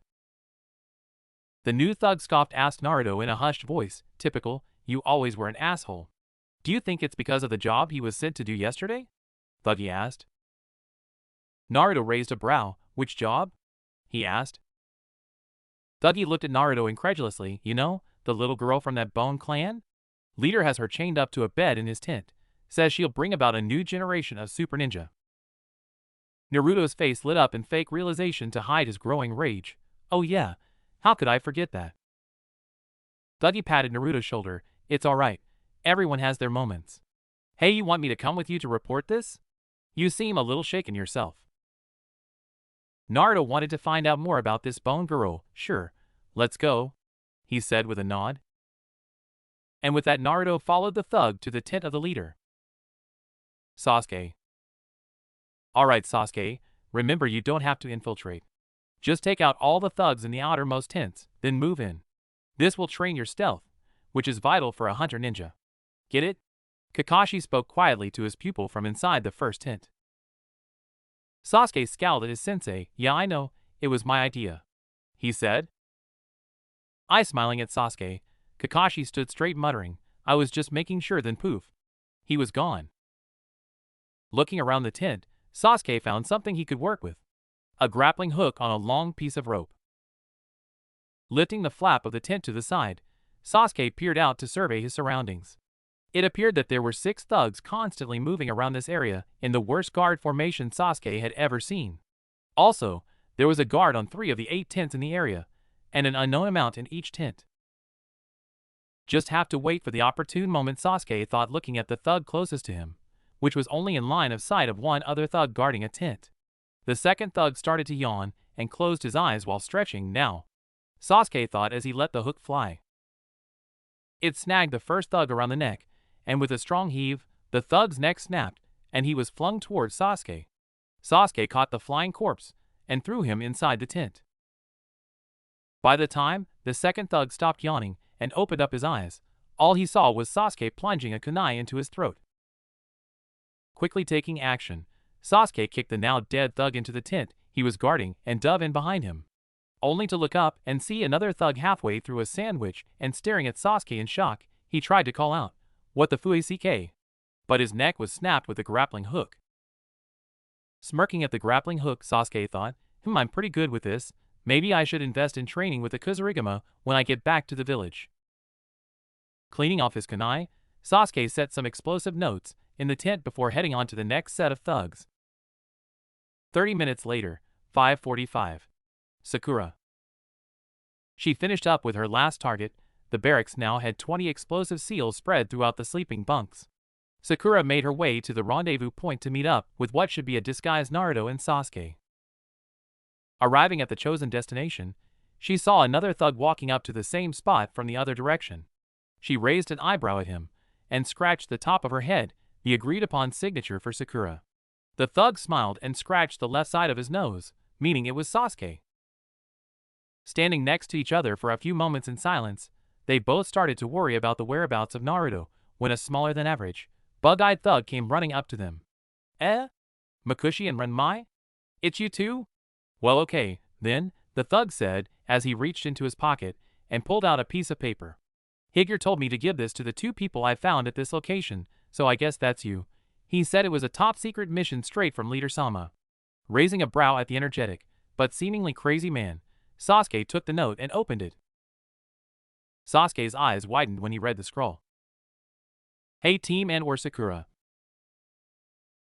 [SPEAKER 1] The new thug scoffed, asked Naruto in a hushed voice. Typical, you always were an asshole. Do you think it's because of the job he was sent to do yesterday? Thuggy asked. Naruto raised a brow. Which job? He asked. Thuggy looked at Naruto incredulously. You know, the little girl from that Bone clan? Leader has her chained up to a bed in his tent. Says she'll bring about a new generation of super ninja. Naruto's face lit up in fake realization to hide his growing rage. Oh yeah, how could I forget that? Thuggy patted Naruto's shoulder. It's alright, everyone has their moments. Hey, you want me to come with you to report this? You seem a little shaken yourself. Naruto wanted to find out more about this bone girl. Sure, let's go, he said with a nod. And with that, Naruto followed the thug to the tent of the leader. Sasuke. Alright, Sasuke, remember you don't have to infiltrate. Just take out all the thugs in the outermost tents, then move in. This will train your stealth, which is vital for a hunter ninja. Get it? Kakashi spoke quietly to his pupil from inside the first tent. Sasuke scowled at his sensei. Yeah, I know, it was my idea, he said. Eye smiling at Sasuke, Kakashi stood straight muttering, I was just making sure, then poof. He was gone. Looking around the tent, Sasuke found something he could work with. A grappling hook on a long piece of rope. Lifting the flap of the tent to the side, Sasuke peered out to survey his surroundings. It appeared that there were 6 thugs constantly moving around this area in the worst guard formation Sasuke had ever seen. Also, there was a guard on 3 of the 8 tents in the area, and an unknown amount in each tent. Just have to wait for the opportune moment, Sasuke thought, looking at the thug closest to him, which was only in line of sight of one other thug guarding a tent. The second thug started to yawn and closed his eyes while stretching. Now, Sasuke thought as he let the hook fly. It snagged the first thug around the neck, and with a strong heave, the thug's neck snapped, and he was flung towards Sasuke. Sasuke caught the flying corpse and threw him inside the tent. By the time the second thug stopped yawning and opened up his eyes, all he saw was Sasuke plunging a kunai into his throat. Quickly taking action, Sasuke kicked the now dead thug into the tent he was guarding and dove in behind him, only to look up and see another thug halfway through a sandwich and staring at Sasuke in shock. He tried to call out, "What the fuck?" but his neck was snapped with the grappling hook. Smirking at the grappling hook, Sasuke thought, I'm pretty good with this. Maybe I should invest in training with the Kusarigama when I get back to the village. Cleaning off his kunai, Sasuke set some explosive notes in the tent before heading on to the next set of thugs. 30 minutes later, 5:45. Sakura. She finished up with her last target. The barracks now had 20 explosive seals spread throughout the sleeping bunks. Sakura made her way to the rendezvous point to meet up with what should be a disguised Naruto and Sasuke. Arriving at the chosen destination, she saw another thug walking up to the same spot from the other direction. She raised an eyebrow at him and scratched the top of her head, the agreed-upon signature for Sakura. The thug smiled and scratched the left side of his nose, meaning it was Sasuke. Standing next to each other for a few moments in silence, they both started to worry about the whereabouts of Naruto when a smaller-than-average, bug-eyed thug came running up to them. Makushi and Renmai? It's you two? Well, okay, then, the thug said as he reached into his pocket and pulled out a piece of paper. Higure told me to give this to the 2 people I found at this location, so I guess that's you. He said it was a top-secret mission straight from Leader Sama. Raising a brow at the energetic, but seemingly crazy man, Sasuke took the note and opened it. Sasuke's eyes widened when he read the scroll. Hey team and/or Sakura.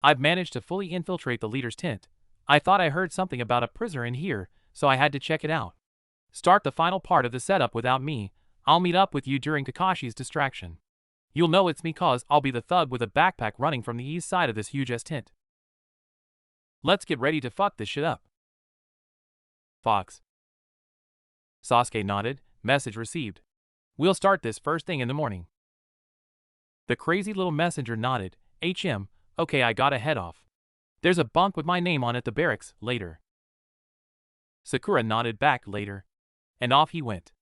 [SPEAKER 1] I've managed to fully infiltrate the leader's tent. I thought I heard something about a prisoner in here, so I had to check it out. Start the final part of the setup without me. I'll meet up with you during Kakashi's distraction. You'll know it's me cause I'll be the thug with a backpack running from the east side of this huge-ass tent. Let's get ready to fuck this shit up. Fox. Sasuke nodded. Message received. We'll start this first thing in the morning. The crazy little messenger nodded. Okay, I gotta head off. There's a bunk with my name on it at the barracks, later. Sakura nodded back, later. And off he went.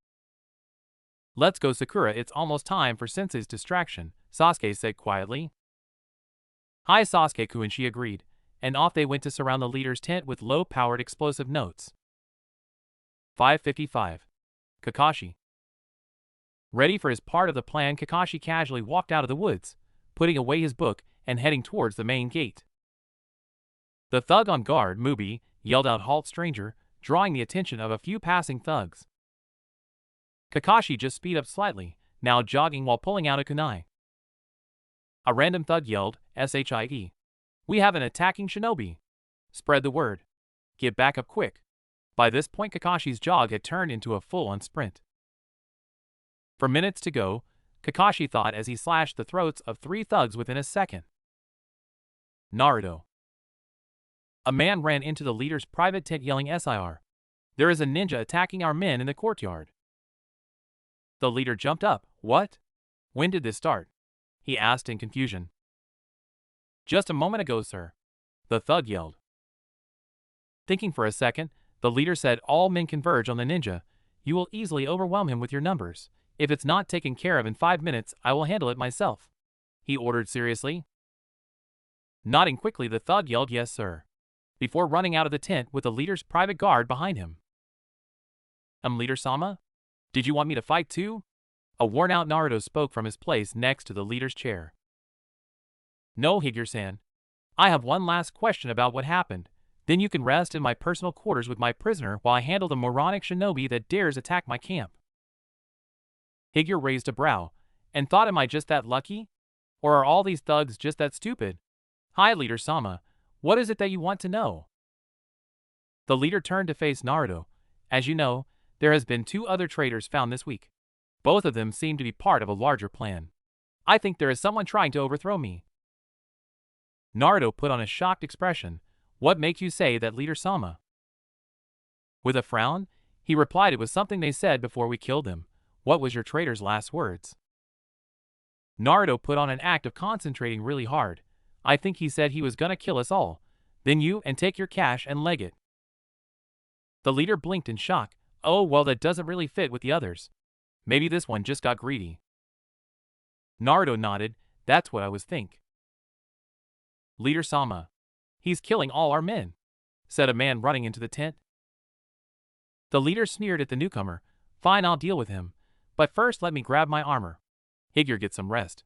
[SPEAKER 1] Let's go, Sakura, it's almost time for Sensei's distraction, Sasuke said quietly. Hi Sasuke-kun, she agreed, and off they went to surround the leader's tent with low-powered explosive notes. 5:55. Kakashi. Ready for his part of the plan, Kakashi casually walked out of the woods, putting away his book and heading towards the main gate. The thug on guard, Mubi, yelled out, "Halt, stranger," drawing the attention of a few passing thugs. Kakashi just speed up slightly, now jogging while pulling out a kunai. A random thug yelled, "Shie. We have an attacking shinobi. Spread the word. Get back up quick." By this point, Kakashi's jog had turned into a full-on sprint. For minutes to go, Kakashi thought as he slashed the throats of 3 thugs within a second. Naruto. A man ran into the leader's private tent yelling SIR. There is a ninja attacking our men in the courtyard. The leader jumped up. What? When did this start? He asked in confusion. Just a moment ago, sir. The thug yelled. Thinking for a second, the leader said, all men converge on the ninja. You will easily overwhelm him with your numbers. If it's not taken care of in 5 minutes, I will handle it myself. He ordered seriously. Nodding quickly, the thug yelled, yes, sir, before running out of the tent with the leader's private guard behind him. Leader-sama? Did you want me to fight too? A worn-out Naruto spoke from his place next to the leader's chair. No, Higure-san. I have one last question about what happened. Then you can rest in my personal quarters with my prisoner while I handle the moronic shinobi that dares attack my camp. Higure raised a brow and thought, am I just that lucky? Or are all these thugs just that stupid? Hi, Leader-sama. What is it that you want to know? The leader turned to face Naruto. As you know, there has been 2 other traitors found this week. Both of them seem to be part of a larger plan. I think there is someone trying to overthrow me. Naruto put on a shocked expression. What makes you say that, Leader-sama? With a frown, he replied, it was something they said before we killed them. What was your traitor's last words? Naruto put on an act of concentrating really hard. I think he said he was gonna kill us all. Then you and take your cash and leg it. The leader blinked in shock. Oh, well, that doesn't really fit with the others. Maybe this one just got greedy. Naruto nodded. That's what I was think. Leader-sama. He's killing all our men, said a man running into the tent. The leader sneered at the newcomer. Fine, I'll deal with him. But first let me grab my armor. Higure, get some rest.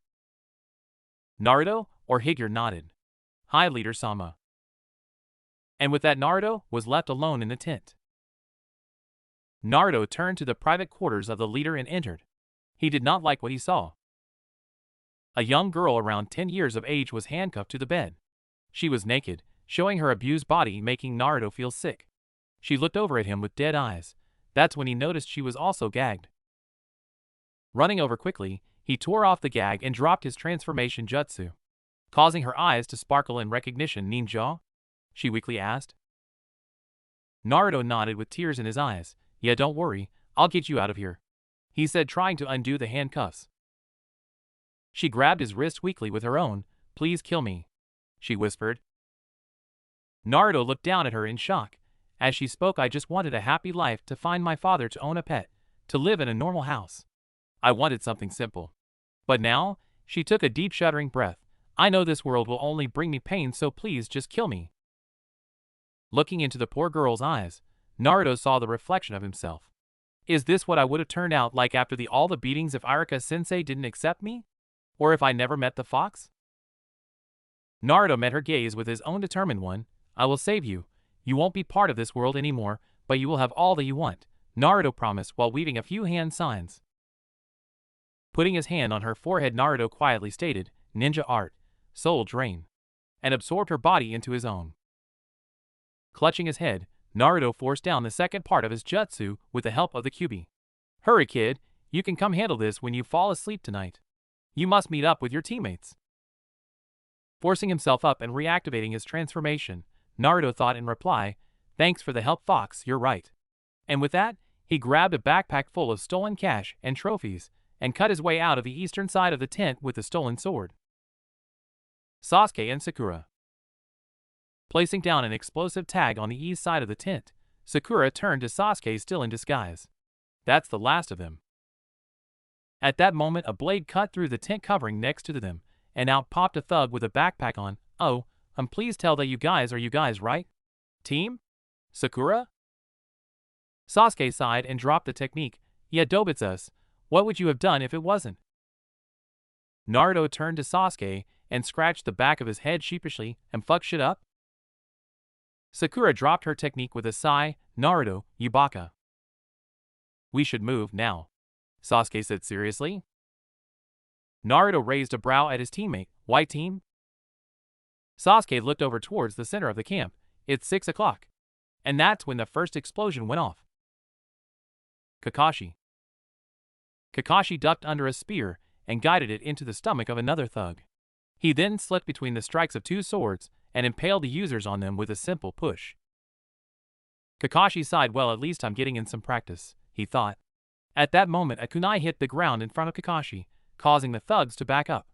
[SPEAKER 1] Naruto or Higure nodded. Hi, Leader-sama. And with that, Naruto was left alone in the tent. Naruto turned to the private quarters of the leader and entered. He did not like what he saw. A young girl around 10 years of age was handcuffed to the bed. She was naked, showing her abused body, making Naruto feel sick. She looked over at him with dead eyes. That's when he noticed she was also gagged. Running over quickly, he tore off the gag and dropped his transformation jutsu, causing her eyes to sparkle in recognition. Ninja? She weakly asked. Naruto nodded with tears in his eyes. Yeah, don't worry, I'll get you out of here, he said, trying to undo the handcuffs. She grabbed his wrist weakly with her own. Please kill me, she whispered. Naruto looked down at her in shock. As she spoke, I just wanted a happy life, to find my father, to own a pet, to live in a normal house. I wanted something simple. But now, she took a deep shuddering breath. I know this world will only bring me pain, so please just kill me. Looking into the poor girl's eyes, Naruto saw the reflection of himself. Is this what I would have turned out like after all the beatings if Iruka-sensei didn't accept me? Or if I never met the fox? Naruto met her gaze with his own determined one. I will save you. You won't be part of this world anymore, but you will have all that you want, Naruto promised while weaving a few hand signs. Putting his hand on her forehead, Naruto quietly stated, Ninja art, soul drain, and absorbed her body into his own. Clutching his head, Naruto forced down the second part of his jutsu with the help of the Kyuubi. Hurry, kid, you can come handle this when you fall asleep tonight. You must meet up with your teammates. Forcing himself up and reactivating his transformation, Naruto thought in reply, thanks for the help, Fox, you're right. And with that, he grabbed a backpack full of stolen cash and trophies, and cut his way out of the eastern side of the tent with the stolen sword. Sasuke and Sakura. Placing down an explosive tag on the east side of the tent, Sakura turned to Sasuke, still in disguise. That's the last of them. At that moment, a blade cut through the tent covering next to them, and out popped a thug with a backpack on. Oh, please tell that you guys are you guys, right? Team? Sakura? Sasuke sighed and dropped the technique. Yeah, dope, it's us. What would you have done if it wasn't? Naruto turned to Sasuke and scratched the back of his head sheepishly. Fuck shit up? Sakura dropped her technique with a sigh. Naruto, you baka. We should move now, Sasuke said seriously. Naruto raised a brow at his teammate. White team? Sasuke looked over towards the center of the camp. It's 6 o'clock. And that's when the first explosion went off. Kakashi. Kakashi ducked under a spear and guided it into the stomach of another thug. He then slipped between the strikes of two swords and impaled the users on them with a simple push. Kakashi sighed. Well, at least I'm getting in some practice, he thought. At that moment a kunai hit the ground in front of Kakashi, causing the thugs to back up.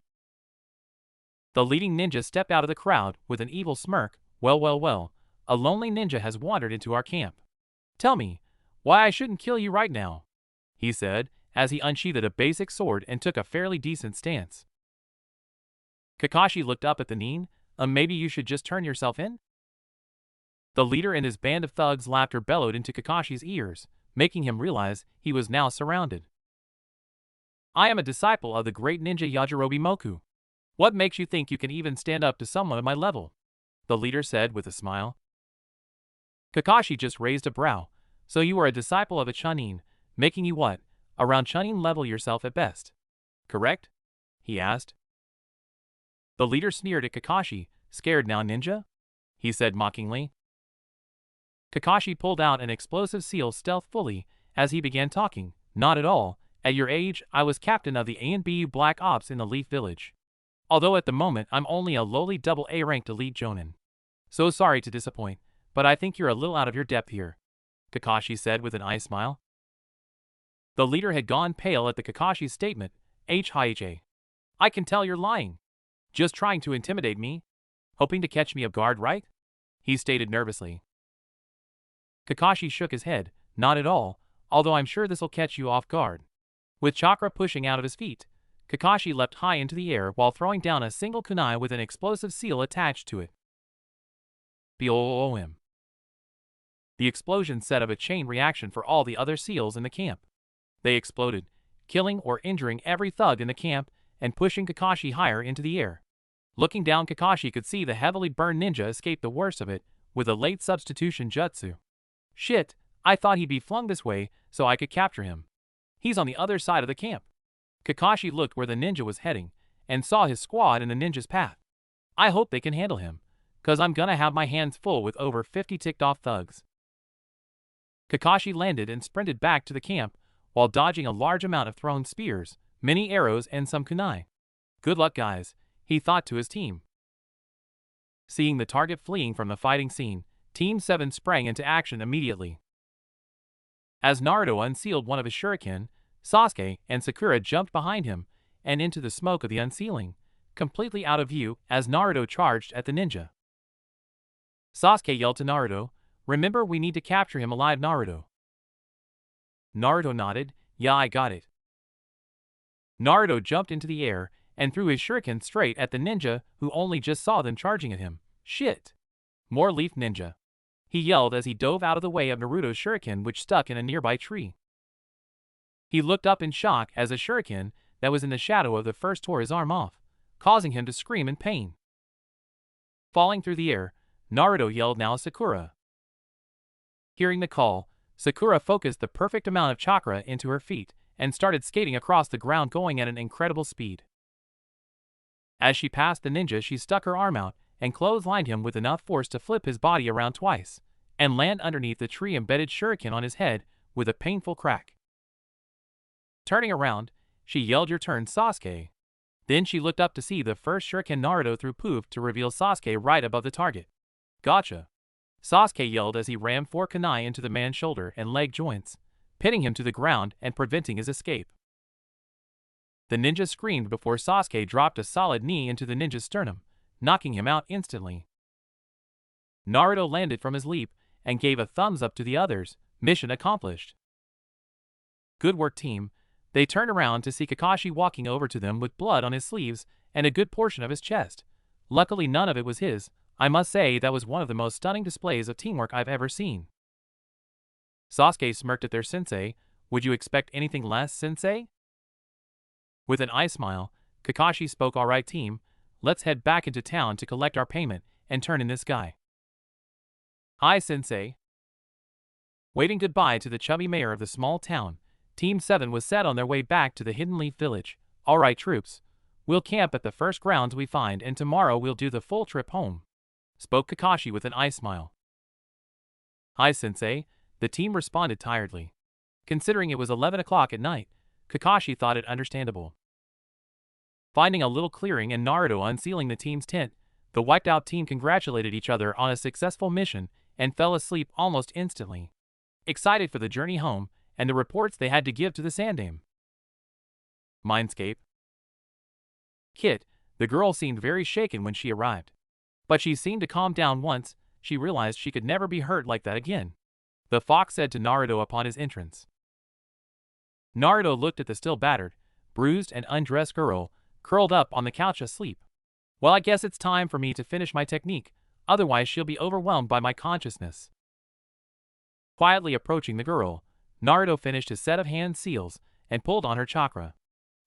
[SPEAKER 1] The leading ninja stepped out of the crowd with an evil smirk. Well, a lonely ninja has wandered into our camp. Tell me, why I shouldn't kill you right now, he said, as he unsheathed a basic sword and took a fairly decent stance. Kakashi looked up at the nin. Maybe you should just turn yourself in? The leader and his band of thugs' laughter bellowed into Kakashi's ears, making him realize he was now surrounded. I am a disciple of the great ninja Yajirobe Moku. What makes you think you can even stand up to someone of my level? The leader said with a smile. Kakashi just raised a brow. So you are a disciple of a chunin, making you what? Around chunin level yourself at best. Correct? He asked. The leader sneered at Kakashi. Scared now, ninja? He said mockingly. Kakashi pulled out an explosive seal stealthily as he began talking. Not at all. At your age, I was captain of the A&BU Black Ops in the Leaf Village. Although at the moment I'm only a lowly AA ranked elite jonin. So sorry to disappoint, but I think you're a little out of your depth here, Kakashi said with an eye smile. The leader had gone pale at the Kakashi's statement. I can tell you're lying. Just trying to intimidate me? Hoping to catch me off guard, right? He stated nervously. Kakashi shook his head. Not at all, although I'm sure this'll catch you off guard. With chakra pushing out of his feet, Kakashi leapt high into the air while throwing down a single kunai with an explosive seal attached to it. Boom! The explosion set up a chain reaction for all the other seals in the camp. They exploded, killing or injuring every thug in the camp and pushing Kakashi higher into the air. Looking down, Kakashi could see the heavily burned ninja escape the worst of it with a late substitution jutsu. Shit, I thought he'd be flung this way so I could capture him. He's on the other side of the camp. Kakashi looked where the ninja was heading and saw his squad in the ninja's path. I hope they can handle him, cause I'm gonna have my hands full with over 50 ticked off thugs. Kakashi landed and sprinted back to the camp while dodging a large amount of thrown spears, many arrows and some kunai. Good luck, guys, he thought to his team. Seeing the target fleeing from the fighting scene, Team 7 sprang into action immediately. As Naruto unsealed one of his shuriken, Sasuke and Sakura jumped behind him and into the smoke of the unsealing, completely out of view as Naruto charged at the ninja. Sasuke yelled to Naruto, "Remember, we need to capture him alive, Naruto." Naruto nodded, "Yeah, I got it." Naruto jumped into the air and threw his shuriken straight at the ninja who only just saw them charging at him. Shit! More leaf ninja, he yelled as he dove out of the way of Naruto's shuriken, which stuck in a nearby tree. He looked up in shock as a shuriken that was in the shadow of the first tore his arm off, causing him to scream in pain. Falling through the air, Naruto yelled, "Now Sakura." Hearing the call, Sakura focused the perfect amount of chakra into her feet and started skating across the ground, going at an incredible speed. As she passed the ninja, she stuck her arm out and clotheslined him with enough force to flip his body around twice and land underneath the tree-embedded shuriken on his head with a painful crack. Turning around, she yelled, "Your turn, Sasuke." Then she looked up to see the first shuriken Naruto threw poof to reveal Sasuke right above the target. Gotcha! Sasuke yelled as he rammed 4 kunai into the man's shoulder and leg joints, pinning him to the ground and preventing his escape. The ninja screamed before Sasuke dropped a solid knee into the ninja's sternum, knocking him out instantly. Naruto landed from his leap and gave a thumbs up to the others. Mission accomplished. Good work, team. They turned around to see Kakashi walking over to them with blood on his sleeves and a good portion of his chest. Luckily none of it was his. I must say that was one of the most stunning displays of teamwork I've ever seen. Sasuke smirked at their sensei. Would you expect anything less, sensei? With an eye smile, Kakashi spoke, "All right, team, let's head back into town to collect our payment and turn in this guy." "Hi, sensei." Waving goodbye to the chubby mayor of the small town, Team 7 was set on their way back to the Hidden Leaf Village. "All right, troops, we'll camp at the first grounds we find and tomorrow we'll do the full trip home," spoke Kakashi with an eye smile. "Hi, sensei," the team responded tiredly. Considering it was 11 o'clock at night, Kakashi thought it understandable. Finding a little clearing and Naruto unsealing the team's tent, the wiped out team congratulated each other on a successful mission and fell asleep almost instantly, excited for the journey home and the reports they had to give to the Sandaime. Mindscape. Kit, the girl, seemed very shaken when she arrived. But she seemed to calm down once she realized she could never be hurt like that again. The fox said to Naruto upon his entrance. Naruto looked at the still battered, bruised and undressed girl, curled up on the couch asleep. Well, I guess it's time for me to finish my technique, otherwise she'll be overwhelmed by my consciousness. Quietly approaching the girl, Naruto finished his set of hand seals and pulled on her chakra.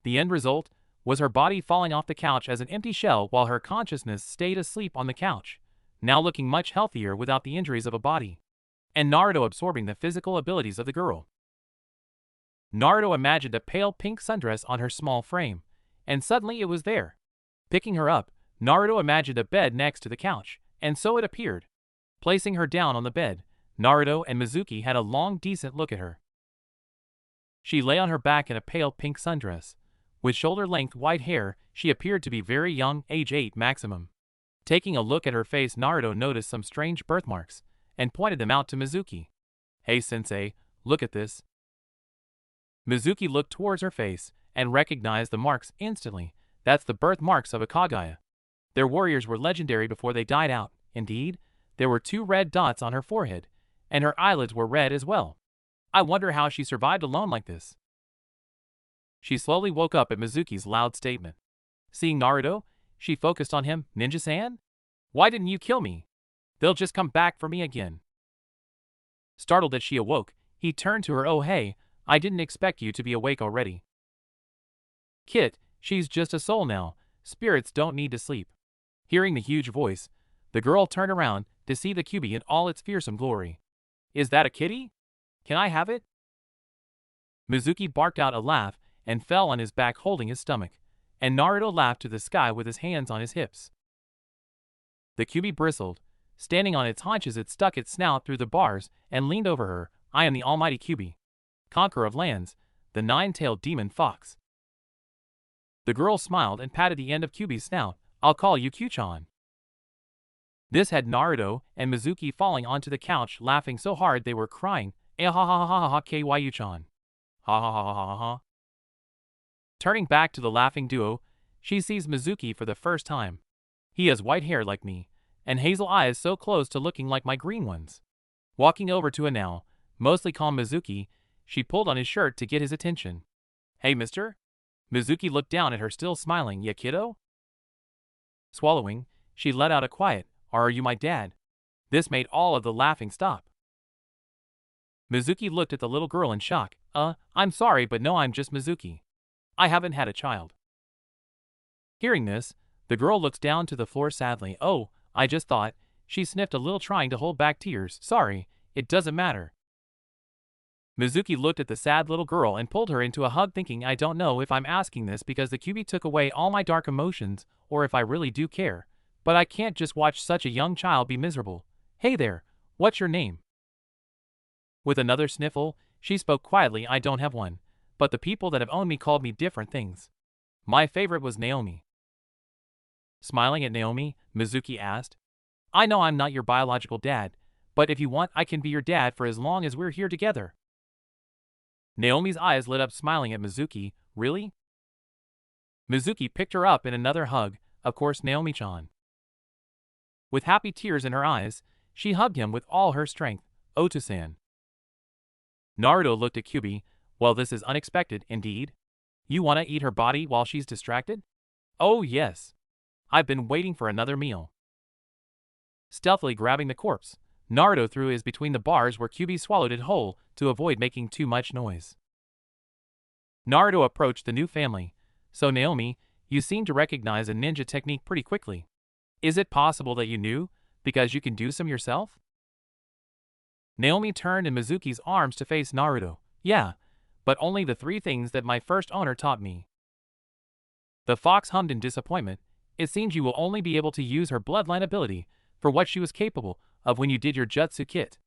[SPEAKER 1] The end result was her body falling off the couch as an empty shell while her consciousness stayed asleep on the couch, now looking much healthier without the injuries of a body. And Naruto absorbing the physical abilities of the girl. Naruto imagined a pale pink sundress on her small frame, and suddenly it was there. Picking her up, Naruto imagined a bed next to the couch, and so it appeared. Placing her down on the bed, Naruto and Mizuki had a long, decent look at her. She lay on her back in a pale pink sundress. With shoulder-length white hair, she appeared to be very young, age 8 maximum. Taking a look at her face, Naruto noticed some strange birthmarks, and pointed them out to Mizuki. "Hey sensei, look at this." Mizuki looked towards her face, and recognized the marks instantly. That's the birthmarks of a Kaguya. Their warriors were legendary before they died out. Indeed, there were 2 red dots on her forehead, and her eyelids were red as well. I wonder how she survived alone like this. She slowly woke up at Mizuki's loud statement. Seeing Naruto, she focused on him. "Ninja-san? Why didn't you kill me? They'll just come back for me again." Startled as she awoke, he turned to her. "Oh hey, I didn't expect you to be awake already." "Kit, she's just a soul now. Spirits don't need to sleep." Hearing the huge voice, the girl turned around to see the Kyuubi in all its fearsome glory. "Is that a kitty? Can I have it?" Mizuki barked out a laugh and fell on his back holding his stomach, and Naruto laughed to the sky with his hands on his hips. The Kyuubi bristled. Standing on its haunches, it stuck its snout through the bars and leaned over her. "I am the almighty Kyuubi, conqueror of lands, the 9-tailed demon fox." The girl smiled and patted the end of Kyuubi's snout. "I'll call you Q-chan." This had Naruto and Mizuki falling onto the couch laughing so hard they were crying. "Eh ha ha ha ha ha Kyu-chan. Ha ha ha ha ha ha." Turning back to the laughing duo, she sees Mizuki for the first time. He has white hair like me, and hazel eyes so close to looking like my green ones. Walking over to a now mostly calm Mizuki, she pulled on his shirt to get his attention. "Hey mister?" Mizuki looked down at her, still smiling. "Ya kiddo?" Swallowing, she let out a quiet, "Are you my dad?" This made all of the laughing stop. Mizuki looked at the little girl in shock. I'm sorry, but no, I'm just Mizuki. I haven't had a child." Hearing this, the girl looked down to the floor sadly. "Oh, I just thought," she sniffed a little, trying to hold back tears. "Sorry, it doesn't matter." Mizuki looked at the sad little girl and pulled her into a hug, thinking, I don't know if I'm asking this because the Kyuubi took away all my dark emotions or if I really do care, but I can't just watch such a young child be miserable. "Hey there, what's your name?" With another sniffle, she spoke quietly. "I don't have one, but the people that have owned me called me different things. My favorite was Naomi." Smiling at Naomi, Mizuki asked, "I know I'm not your biological dad, but if you want, I can be your dad for as long as we're here together." Naomi's eyes lit up, smiling at Mizuki. "Really?" Mizuki picked her up in another hug. "Of course, Naomi-chan." With happy tears in her eyes, she hugged him with all her strength. "Oto-san." Naruto looked at Kyuubi. "Well, this is unexpected, indeed. You want to eat her body while she's distracted?" "Oh yes. I've been waiting for another meal." Stealthily grabbing the corpse, Naruto threw his between the bars where Kyuubi swallowed it whole to avoid making too much noise. Naruto approached the new family. "So Naomi, you seem to recognize a ninja technique pretty quickly. Is it possible that you knew, because you can do some yourself?" Naomi turned in Mizuki's arms to face Naruto. "Yeah, but only the 3 things that my first owner taught me." The fox hummed in disappointment. "It seems you will only be able to use her bloodline ability for what she was capable of when you did your jutsu kit.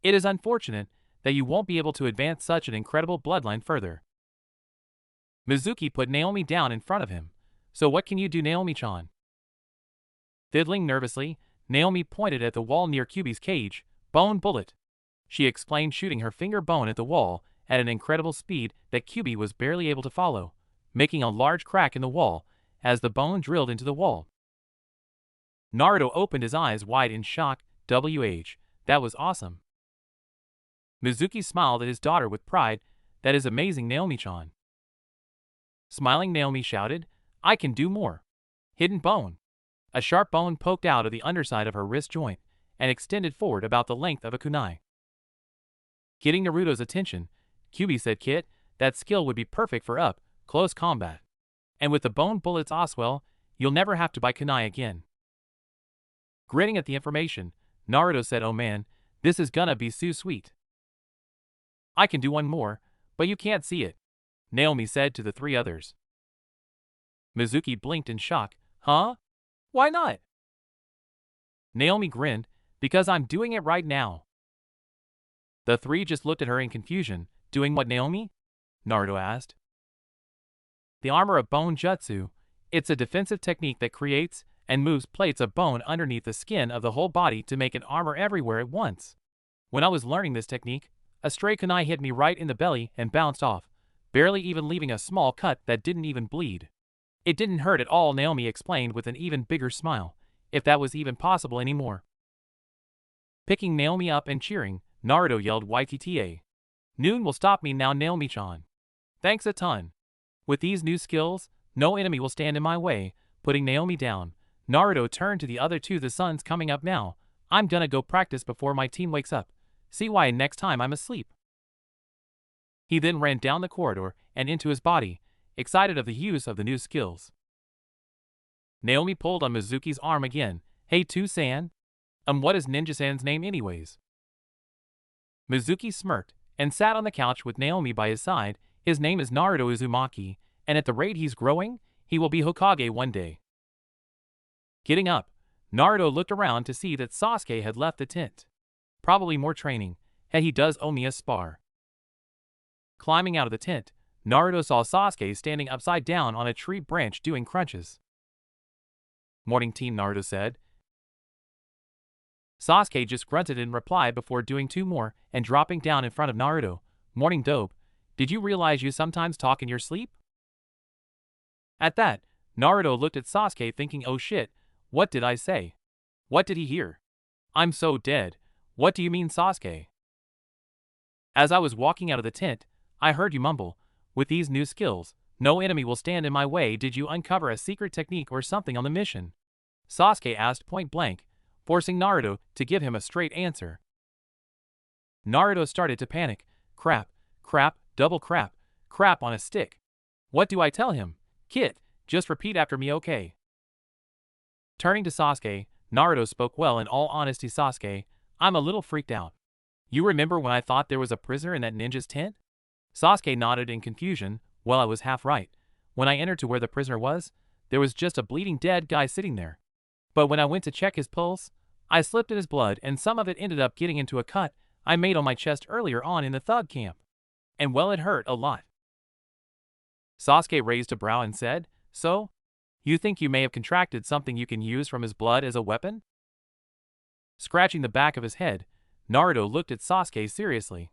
[SPEAKER 1] It is unfortunate that you won't be able to advance such an incredible bloodline further." Mizuki put Naomi down in front of him. So what can you do, Naomi-chan? Fiddling nervously, Naomi pointed at the wall near Kyubi's cage. Bone bullet, she explained, shooting her finger bone at the wall at an incredible speed that Kyubi was barely able to follow, making a large crack in the wall as the bone drilled into the wall. Naruto opened his eyes wide in shock. That was awesome. Mizuki smiled at his daughter with pride. That is amazing, Naomi-chan. Smiling, Naomi shouted, I can do more. Hidden bone. A sharp bone poked out of the underside of her wrist joint and extended forward about the length of a kunai. Getting Naruto's attention, Kyubi said, Kit, that skill would be perfect for up-close combat. And with the bone bullets Oswell, you'll never have to buy kunai again. Grinning at the information, Naruto said, oh man, this is gonna be so sweet. I can do one more, but you can't see it, Naomi said to the three others. Mizuki blinked in shock. Huh? Why not? Naomi grinned, because I'm doing it right now. The three just looked at her in confusion. Doing what, Naomi? Naruto asked. The armor of bone jutsu. It's a defensive technique that creates and moves plates of bone underneath the skin of the whole body to make an armor everywhere at once. When I was learning this technique, a stray kunai hit me right in the belly and bounced off, barely even leaving a small cut that didn't even bleed. It didn't hurt at all, Naomi explained with an even bigger smile, if that was even possible anymore. Picking Naomi up and cheering, Naruto yelled, YTTA. Noon will stop me now, Naomi-chan. Thanks a ton. With these new skills, no enemy will stand in my way. Putting Naomi down, Naruto turned to the other two. The sun's coming up now. I'm gonna go practice before my team wakes up. See why next time I'm asleep. He then ran down the corridor and into his body, excited of the use of the new skills. Naomi pulled on Mizuki's arm again. Hey, Two-san? What is Ninja-san's name anyways? Mizuki smirked and sat on the couch with Naomi by his side. His name is Naruto Uzumaki, and at the rate he's growing, he will be Hokage one day. Getting up, Naruto looked around to see that Sasuke had left the tent. Probably more training, and he does owe me a spar. Climbing out of the tent, Naruto saw Sasuke standing upside down on a tree branch doing crunches. Morning, team, Naruto said. Sasuke just grunted in reply before doing two more and dropping down in front of Naruto. Morning, dope. Did you realize you sometimes talk in your sleep? At that, Naruto looked at Sasuke thinking, oh shit, what did I say? What did he hear? I'm so dead. What do you mean, Sasuke? As I was walking out of the tent, I heard you mumble, with these new skills, no enemy will stand in my way. Did you uncover a secret technique or something on the mission? Sasuke asked point blank, forcing Naruto to give him a straight answer. Naruto started to panic. Crap, crap, double crap, crap on a stick. What do I tell him? Kit, just repeat after me, okay? Turning to Sasuke, Naruto spoke. Well, in all honesty, Sasuke, I'm a little freaked out. You remember when I thought there was a prisoner in that ninja's tent? Sasuke nodded in confusion. Well, I was half right. When I entered to where the prisoner was, there was just a bleeding dead guy sitting there. But when I went to check his pulse, I slipped in his blood and some of it ended up getting into a cut I made on my chest earlier on in the thug camp. And well, it hurt a lot. Sasuke raised a brow and said, so? You think you may have contracted something you can use from his blood as a weapon? Scratching the back of his head, Naruto looked at Sasuke seriously.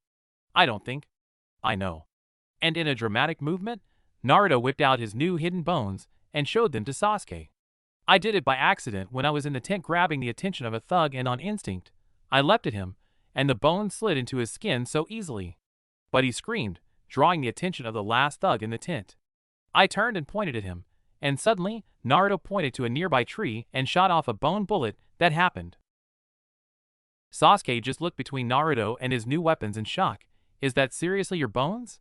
[SPEAKER 1] I don't think. I know. And in a dramatic movement, Naruto whipped out his new hidden bones and showed them to Sasuke. I did it by accident when I was in the tent grabbing the attention of a thug, and on instinct, I leapt at him, and the bones slid into his skin so easily. But he screamed, drawing the attention of the last thug in the tent. I turned and pointed at him, and suddenly, Naruto pointed to a nearby tree and shot off a bone bullet. That happened. Sasuke just looked between Naruto and his new weapons in shock. Is that seriously your bones?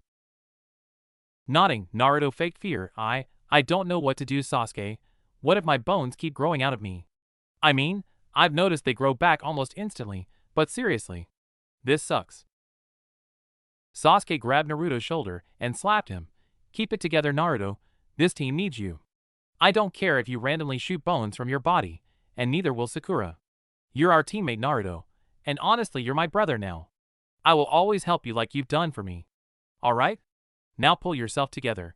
[SPEAKER 1] Nodding, Naruto faked fear. I don't know what to do, Sasuke. What if my bones keep growing out of me? I mean, I've noticed they grow back almost instantly, but seriously. This sucks. Sasuke grabbed Naruto's shoulder and slapped him. Keep it together, Naruto. This team needs you. I don't care if you randomly shoot bones from your body, and neither will Sakura. You're our teammate, Naruto, and honestly, you're my brother now. I will always help you like you've done for me. Alright? Now pull yourself together.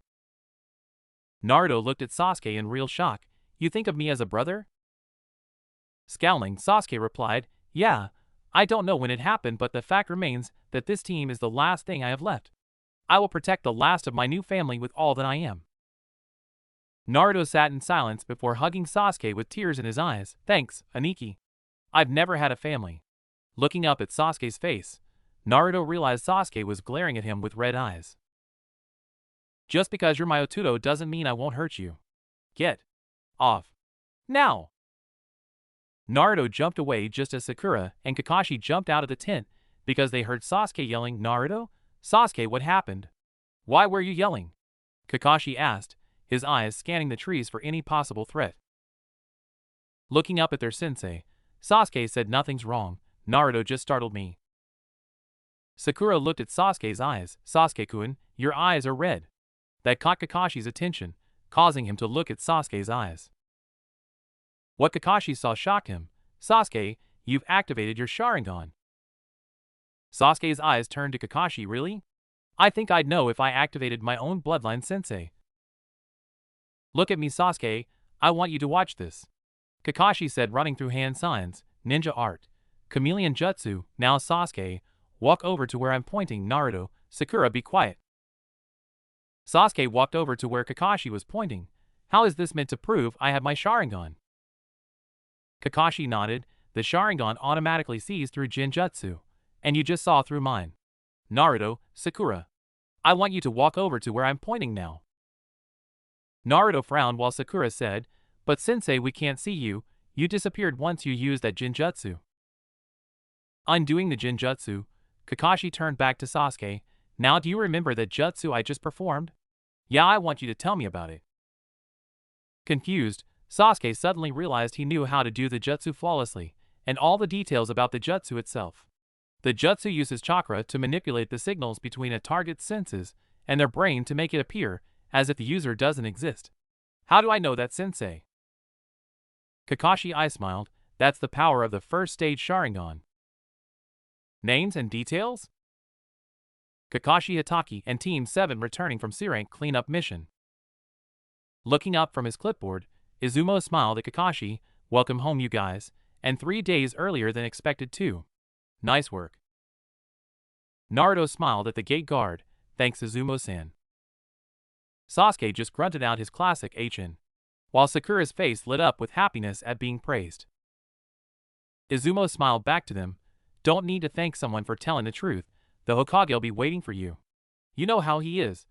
[SPEAKER 1] Naruto looked at Sasuke in real shock. You think of me as a brother? Scowling, Sasuke replied, yeah, I don't know when it happened, but the fact remains that this team is the last thing I have left. I will protect the last of my new family with all that I am. Naruto sat in silence before hugging Sasuke with tears in his eyes. Thanks, Aniki. I've never had a family. Looking up at Sasuke's face, Naruto realized Sasuke was glaring at him with red eyes. Just because you're my Otuto doesn't mean I won't hurt you. Get off. Now! Naruto jumped away just as Sakura and Kakashi jumped out of the tent because they heard Sasuke yelling, Naruto? Sasuke, what happened? Why were you yelling? Kakashi asked, his eyes scanning the trees for any possible threat. Looking up at their sensei, Sasuke said nothing's wrong, Naruto just startled me. Sakura looked at Sasuke's eyes. Sasuke-kun, your eyes are red. That caught Kakashi's attention, causing him to look at Sasuke's eyes. What Kakashi saw shocked him. Sasuke, you've activated your Sharingan. Sasuke's eyes turned to Kakashi. Really? I think I'd know if I activated my own bloodline sensei. Look at me, Sasuke, I want you to watch this. Kakashi said, running through hand signs, ninja art, chameleon jutsu. Now Sasuke, walk over to where I'm pointing. Naruto, Sakura, be quiet. Sasuke walked over to where Kakashi was pointing. How is this meant to prove I have my Sharingan? Kakashi nodded. The Sharingan automatically sees through Jinjutsu, and you just saw through mine. Naruto, Sakura, I want you to walk over to where I'm pointing now. Naruto frowned while Sakura said, but sensei, we can't see you, you disappeared once you used that Jinjutsu. Undoing the Jinjutsu, Kakashi turned back to Sasuke. Now do you remember that jutsu I just performed? Yeah, I want you to tell me about it. Confused, Sasuke suddenly realized he knew how to do the jutsu flawlessly, and all the details about the jutsu itself. The jutsu uses chakra to manipulate the signals between a target's senses and their brain to make it appear as if the user doesn't exist. How do I know that, sensei? Kakashi I smiled. That's the power of the first stage Sharingan. Names and details? Kakashi Hatake and Team 7 returning from C-Rank cleanup mission. Looking up from his clipboard, Izumo smiled at Kakashi. Welcome home, you guys, and 3 days earlier than expected too. Nice work. Naruto smiled at the gate guard. Thanks, Izumo-san. Sasuke just grunted out his classic HN, while Sakura's face lit up with happiness at being praised. Izumo smiled back to them. Don't need to thank someone for telling the truth. The Hokage'll be waiting for you. You know how he is.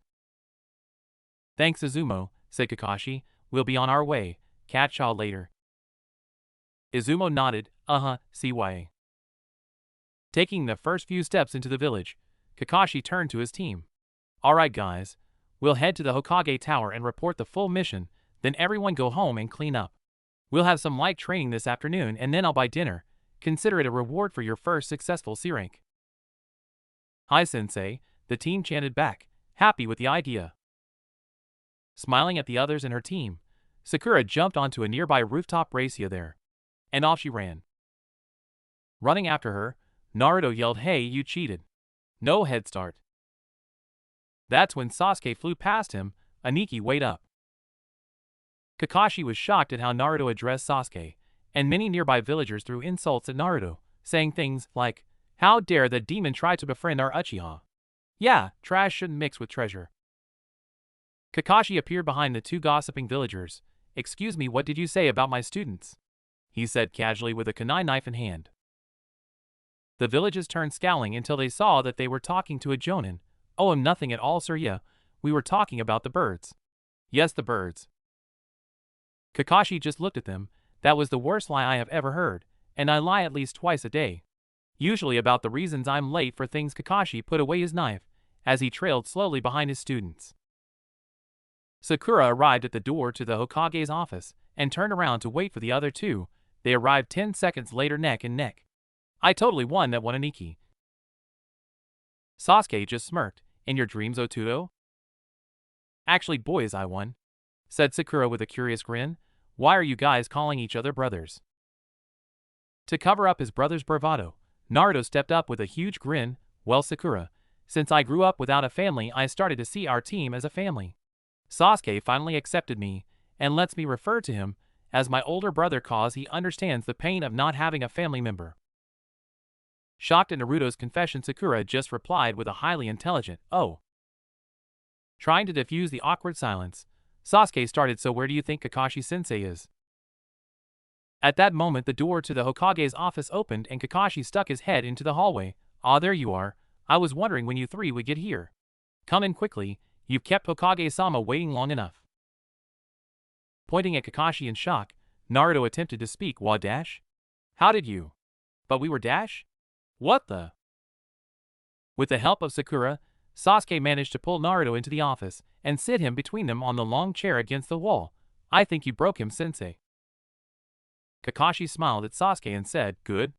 [SPEAKER 1] Thanks, Izumo, said Kakashi. We'll be on our way. Catch y'all later. Izumo nodded. CYA. Taking the first few steps into the village, Kakashi turned to his team. Alright guys, we'll head to the Hokage Tower and report the full mission, then everyone go home and clean up. We'll have some light training this afternoon and then I'll buy dinner. Consider it a reward for your first successful C-Rank. Hi sensei, the team chanted back, happy with the idea. Smiling at the others in her team, Sakura jumped onto a nearby rooftop racia there, and off she ran. Running after her, Naruto yelled, hey, you cheated. No head start. That's when Sasuke flew past him. Aniki, wait up. Kakashi was shocked at how Naruto addressed Sasuke, and many nearby villagers threw insults at Naruto, saying things like, how dare that demon try to befriend our Uchiha? Yeah, trash shouldn't mix with treasure. Kakashi appeared behind the two gossiping villagers. Excuse me, what did you say about my students? He said casually with a kunai knife in hand. The villagers turned scowling until they saw that they were talking to a jonin. Oh, nothing at all, sir. Yeah, we were talking about the birds. Yes, the birds. Kakashi just looked at them. That was the worst lie I have ever heard, and I lie at least twice a day. Usually about the reasons I'm late for things. Kakashi put away his knife as he trailed slowly behind his students. Sakura arrived at the door to the Hokage's office and turned around to wait for the other two. They arrived 10 seconds later neck and neck. I totally won that one, Aniki. Sasuke just smirked. In your dreams, Otuto? Actually, boys, I won, said Sakura with a curious grin. Why are you guys calling each other brothers? To cover up his brother's bravado, Naruto stepped up with a huge grin. Well, Sakura, since I grew up without a family, I started to see our team as a family. Sasuke finally accepted me, and lets me refer to him as my older brother cause he understands the pain of not having a family member. Shocked at Naruto's confession, Sakura just replied with a highly intelligent, "Oh." Trying to diffuse the awkward silence, Sasuke started, "So where do you think Kakashi-sensei is?" At that moment the door to the Hokage's office opened and Kakashi stuck his head into the hallway. "Ah, there you are. I was wondering when you three would get here. Come in quickly, you've kept Hokage-sama waiting long enough." Pointing at Kakashi in shock, Naruto attempted to speak. "What, dash? How did you? But we were dash? What the?" With the help of Sakura, Sasuke managed to pull Naruto into the office and sit him between them on the long chair against the wall. "I think you broke him, sensei." Kakashi smiled at Sasuke and said, "Good.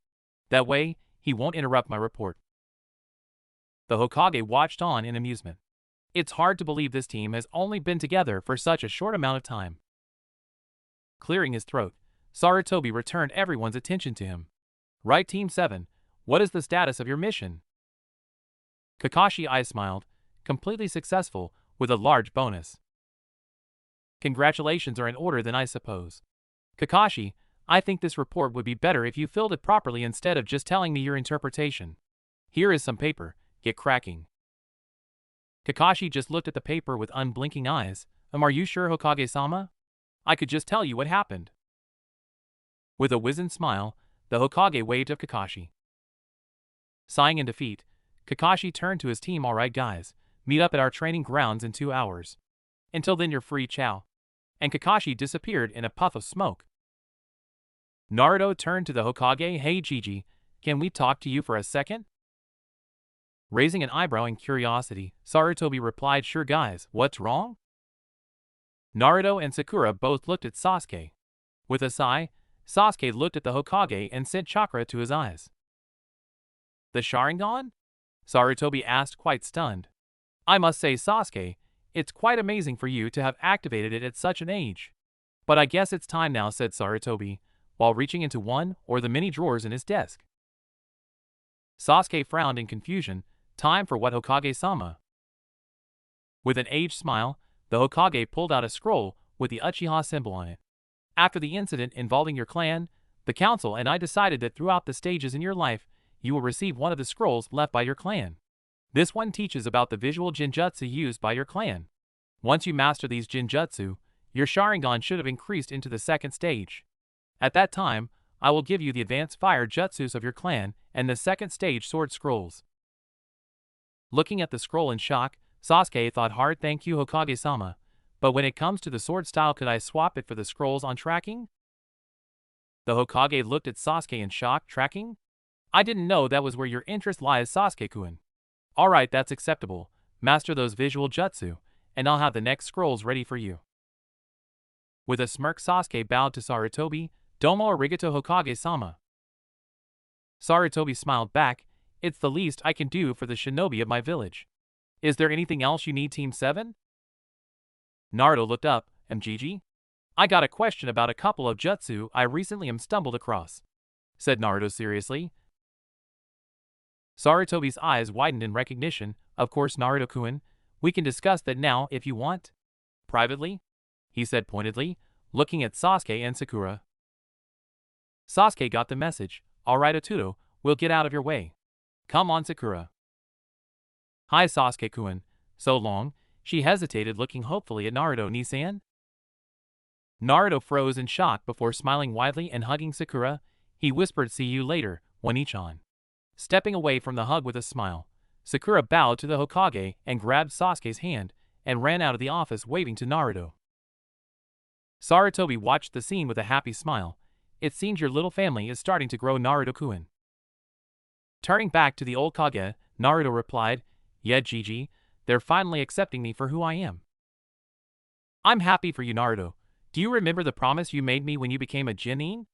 [SPEAKER 1] That way, he won't interrupt my report." The Hokage watched on in amusement. It's hard to believe this team has only been together for such a short amount of time. Clearing his throat, Sarutobi returned everyone's attention to him. "Right, Team 7, what is the status of your mission?" Kakashi I smiled, completely successful, with a large bonus. "Congratulations are in order then, I suppose." "Kakashi, I think this report would be better if you filled it properly instead of just telling me your interpretation. Here is some paper, get cracking." Kakashi just looked at the paper with unblinking eyes. Are you sure, Hokage-sama? I could just tell you what happened." With a wizened smile, the Hokage waved at Kakashi. Sighing in defeat, Kakashi turned to his team. "Alright guys, meet up at our training grounds in 2 hours. Until then you're free, ciao." And Kakashi disappeared in a puff of smoke. Naruto turned to the Hokage. "Hey Gigi, can we talk to you for a second?" Raising an eyebrow in curiosity, Sarutobi replied, "Sure guys, what's wrong?" Naruto and Sakura both looked at Sasuke. With a sigh, Sasuke looked at the Hokage and sent chakra to his eyes. "The Sharingan?" Sarutobi asked, quite stunned. "I must say, Sasuke, it's quite amazing for you to have activated it at such an age. But I guess it's time now," said Sarutobi, while reaching into one or the many drawers in his desk. Sasuke frowned in confusion. "Time for what, Hokage-sama?" With an aged smile, the Hokage pulled out a scroll with the Uchiha symbol on it. "After the incident involving your clan, the council and I decided that throughout the stages in your life, you will receive one of the scrolls left by your clan. This one teaches about the visual jinjutsu used by your clan. Once you master these jinjutsu, your Sharingan should have increased into the 2nd stage. At that time, I will give you the advanced fire jutsus of your clan and the 2nd stage sword scrolls." Looking at the scroll in shock, Sasuke thought hard. "Thank you, Hokage-sama, but when it comes to the sword style, could I swap it for the scrolls on tracking?" The Hokage looked at Sasuke in shock. "Tracking? I didn't know that was where your interest lies, Sasuke-kun. Alright, that's acceptable. Master those visual jutsu, and I'll have the next scrolls ready for you." With a smirk, Sasuke bowed to Sarutobi. "Domo arigato, Hokage-sama." Sarutobi smiled back. "It's the least I can do for the shinobi of my village. Is there anything else you need, Team 7? Naruto looked up. "Gigi? I got a question about a couple of jutsu I recently stumbled across," said Naruto seriously. Sarutobi's eyes widened in recognition. "Of course, Naruto-kun, we can discuss that now if you want. Privately?" he said pointedly, looking at Sasuke and Sakura. Sasuke got the message. "Alright, Atuto, we'll get out of your way. Come on, Sakura." "Hi, Sasuke-kun. So long." She hesitated, looking hopefully at Naruto. "Nisan?" Naruto froze in shock before smiling widely and hugging Sakura. He whispered, "See you later, One-chan." Stepping away from the hug with a smile, Sakura bowed to the Hokage and grabbed Sasuke's hand and ran out of the office, waving to Naruto. Sarutobi watched the scene with a happy smile. "It seems your little family is starting to grow, Naruto-kun." Turning back to the old Kage, Naruto replied, "Yeah, Gigi, they're finally accepting me for who I am." "I'm happy for you, Naruto. Do you remember the promise you made me when you became a Genin?"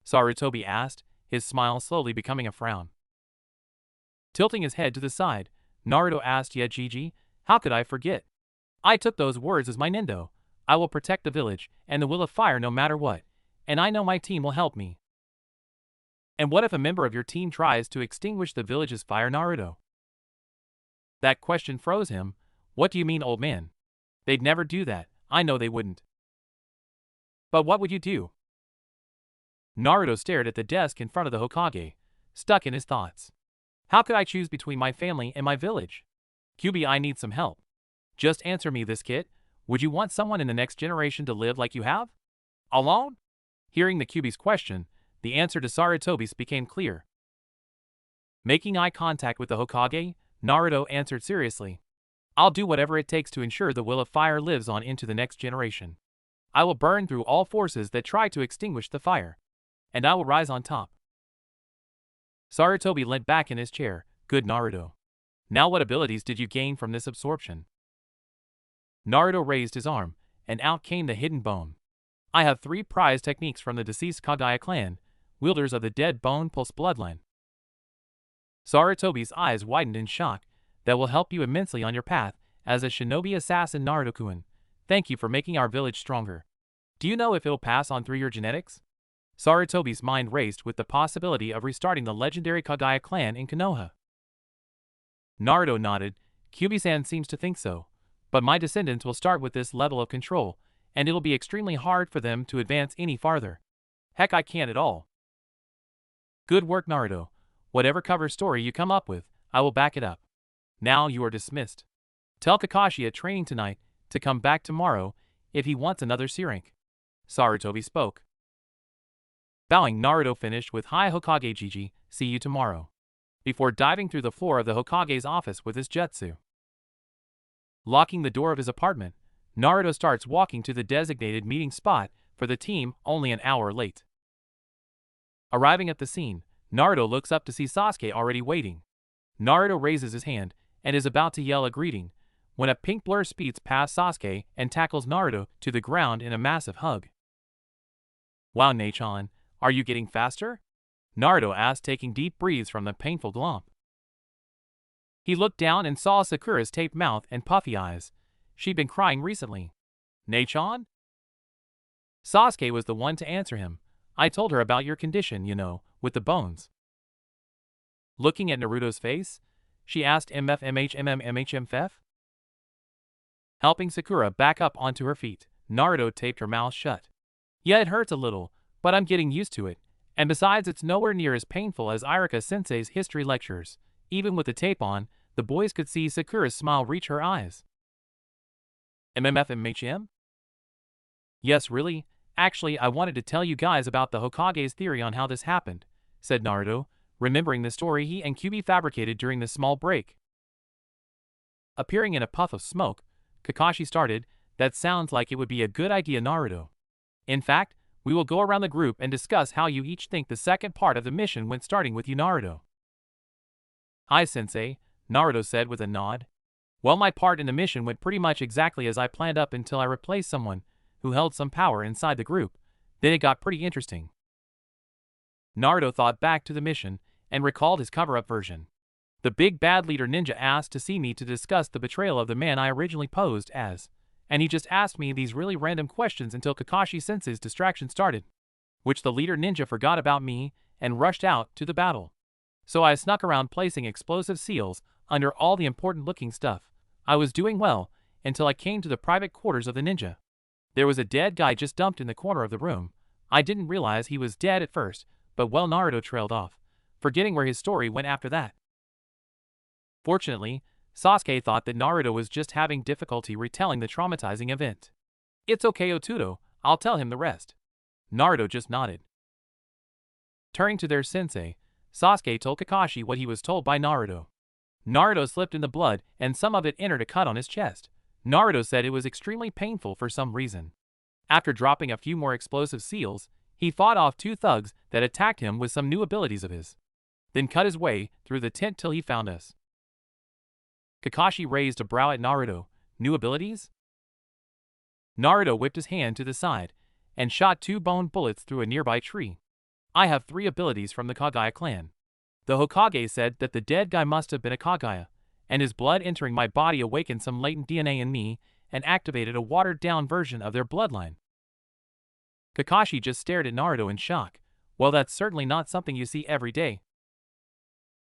[SPEAKER 1] Sarutobi asked, his smile slowly becoming a frown. Tilting his head to the side, Naruto asked, "Yeah, Gigi, how could I forget? I took those words as my Nendo. I will protect the village and the will of fire no matter what, and I know my team will help me." "And what if a member of your team tries to extinguish the village's fire, Naruto?" That question froze him. "What do you mean, old man?" They'd never do that. I know they wouldn't. But what would you do? Naruto stared at the desk in front of the Hokage, stuck in his thoughts. How could I choose between my family and my village? Kyuubi, I need some help. Just answer me this, kid. Would you want someone in the next generation to live like you have? Alone? Hearing the Kyuubi's question, the answer to Sarutobi's became clear. Making eye contact with the Hokage, Naruto answered seriously. I'll do whatever it takes to ensure the will of fire lives on into the next generation. I will burn through all forces that try to extinguish the fire. And I will rise on top. Sarutobi leant back in his chair. Good, Naruto. Now what abilities did you gain from this absorption? Naruto raised his arm, and out came the hidden bone. I have 3 prized techniques from the deceased Kagaya clan, wielders of the dead bone pulse bloodline. Sarutobi's eyes widened in shock. That will help you immensely on your path as a shinobi assassin, Naruto-kun. Thank you for making our village stronger. Do you know if it'll pass on through your genetics? Sarutobi's mind raced with the possibility of restarting the legendary Kagaya clan in Konoha. Naruto nodded. Kyuubi-san seems to think so. But my descendants will start with this level of control, and it'll be extremely hard for them to advance any farther. Heck, I can't at all. Good work, Naruto. Whatever cover story you come up with, I will back it up. Now you are dismissed. Tell Kakashi at training tonight to come back tomorrow if he wants another C rank. Sarutobi spoke. Bowing, Naruto finished with Hi Hokage Gigi, see you tomorrow. Before diving through the floor of the Hokage's office with his jutsu. Locking the door of his apartment, Naruto starts walking to the designated meeting spot for the team only an hour late. Arriving at the scene, Naruto looks up to see Sasuke already waiting. Naruto raises his hand and is about to yell a greeting when a pink blur speeds past Sasuke and tackles Naruto to the ground in a massive hug. Wow, Nae-chan, are you getting faster? Naruto asked, taking deep breaths from the painful glomp. He looked down and saw Sakura's taped mouth and puffy eyes. She'd been crying recently. Nae-chan? Sasuke was the one to answer him. I told her about your condition, you know, with the bones. Looking at Naruto's face, she asked MFMHMMMHMFF? Helping Sakura back up onto her feet, Naruto taped her mouth shut. Yeah, it hurts a little, but I'm getting used to it. And besides, it's nowhere near as painful as Irika-sensei's history lectures. Even with the tape on, the boys could see Sakura's smile reach her eyes. MMFMHM? Yes, really? Actually, I wanted to tell you guys about the Hokage's theory on how this happened, said Naruto, remembering the story he and Kyuubi fabricated during the small break. Appearing in a puff of smoke, Kakashi started, that sounds like it would be a good idea, Naruto. In fact, we will go around the group and discuss how you each think the second part of the mission went, starting with you, Naruto. Hi, Sensei, Naruto said with a nod. Well, my part in the mission went pretty much exactly as I planned up until I replaced someone who held some power inside the group. Then it got pretty interesting. Naruto thought back to the mission and recalled his cover-up version. The big bad leader ninja asked to see me to discuss the betrayal of the man I originally posed as, and he just asked me these really random questions until Kakashi-sensei's distraction started, which the leader ninja forgot about me and rushed out to the battle. So I snuck around placing explosive seals under all the important-looking stuff. I was doing well until I came to the private quarters of the ninja. There was a dead guy just dumped in the corner of the room. I didn't realize he was dead at first, but well, Naruto trailed off, forgetting where his story went after that. Fortunately, Sasuke thought that Naruto was just having difficulty retelling the traumatizing event. It's okay, Otudo, I'll tell him the rest. Naruto just nodded. Turning to their sensei, Sasuke told Kakashi what he was told by Naruto. Naruto slipped in the blood and some of it entered a cut on his chest. Naruto said it was extremely painful for some reason. After dropping a few more explosive seals, he fought off 2 thugs that attacked him with some new abilities of his. Then cut his way through the tent till he found us. Kakashi raised a brow at Naruto. New abilities? Naruto whipped his hand to the side and shot 2 bone bullets through a nearby tree. I have 3 abilities from the Kagaya clan. The Hokage said that the dead guy must have been a Kagaya, and his blood entering my body awakened some latent DNA in me and activated a watered-down version of their bloodline. Kakashi just stared at Naruto in shock. Well, that's certainly not something you see every day.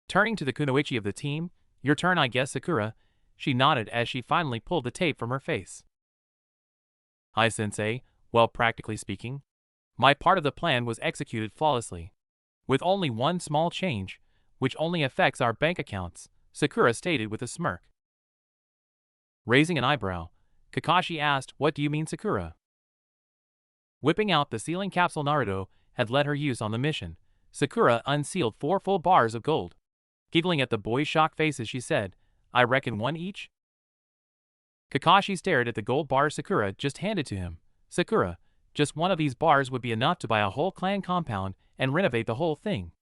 [SPEAKER 1] Turning to the kunoichi of the team, your turn, I guess, Sakura. She nodded as she finally pulled the tape from her face. Hi, Sensei. Well, practically speaking, my part of the plan was executed flawlessly. With only one small change, which only affects our bank accounts, Sakura stated with a smirk. Raising an eyebrow, Kakashi asked, "What do you mean, Sakura?" Whipping out the sealing capsule Naruto had let her use on the mission, Sakura unsealed 4 full bars of gold. Giggling at the boys' shocked faces, she said, "I reckon one each?" Kakashi stared at the gold bars Sakura just handed to him. "Sakura, just one of these bars would be enough to buy a whole clan compound and renovate the whole thing."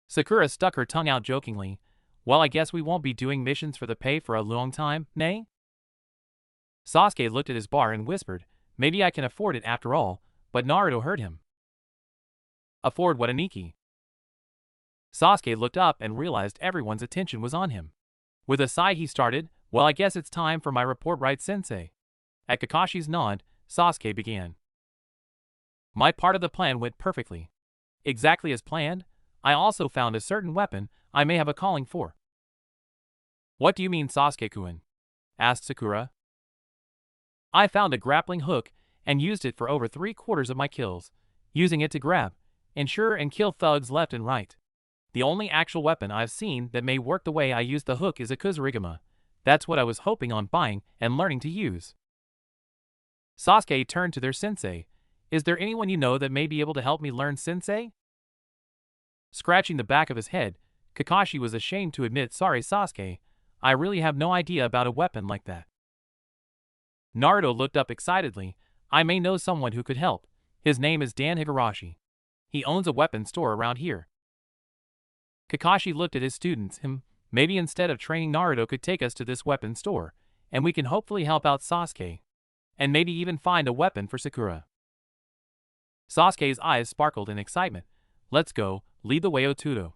[SPEAKER 1] Sakura stuck her tongue out jokingly. "Well, I guess we won't be doing missions for the pay for a long time, nay?" Sasuke looked at his bar and whispered, "Maybe I can afford it after all," but Naruto heard him. "Afford what, Aniki?" Sasuke looked up and realized everyone's attention was on him. With a sigh he started, "Well, I guess it's time for my report, right, Sensei?" At Kakashi's nod, Sasuke began. "My part of the plan went perfectly. Exactly as planned. I also found a certain weapon I may have a calling for." "What do you mean, Sasuke-kun?" asked Sakura. "I found a grappling hook and used it for over 3/4 of my kills, using it to grab, ensure and kill thugs left and right. The only actual weapon I've seen that may work the way I used the hook is a Kuzurigama. That's what I was hoping on buying and learning to use." Sasuke turned to their sensei. "Is there anyone you know that may be able to help me learn, Sensei?" Scratching the back of his head, Kakashi was ashamed to admit, "Sorry, Sasuke, I really have no idea about a weapon like that." Naruto looked up excitedly. "I may know someone who could help. His name is Dan Higurashi. He owns a weapons store around here." Kakashi looked at his students. Maybe instead of training, Naruto could take us to this weapons store, and we can hopefully help out Sasuke. And maybe even find a weapon for Sakura." Sasuke's eyes sparkled in excitement. "Let's go, lead the way, Otudo."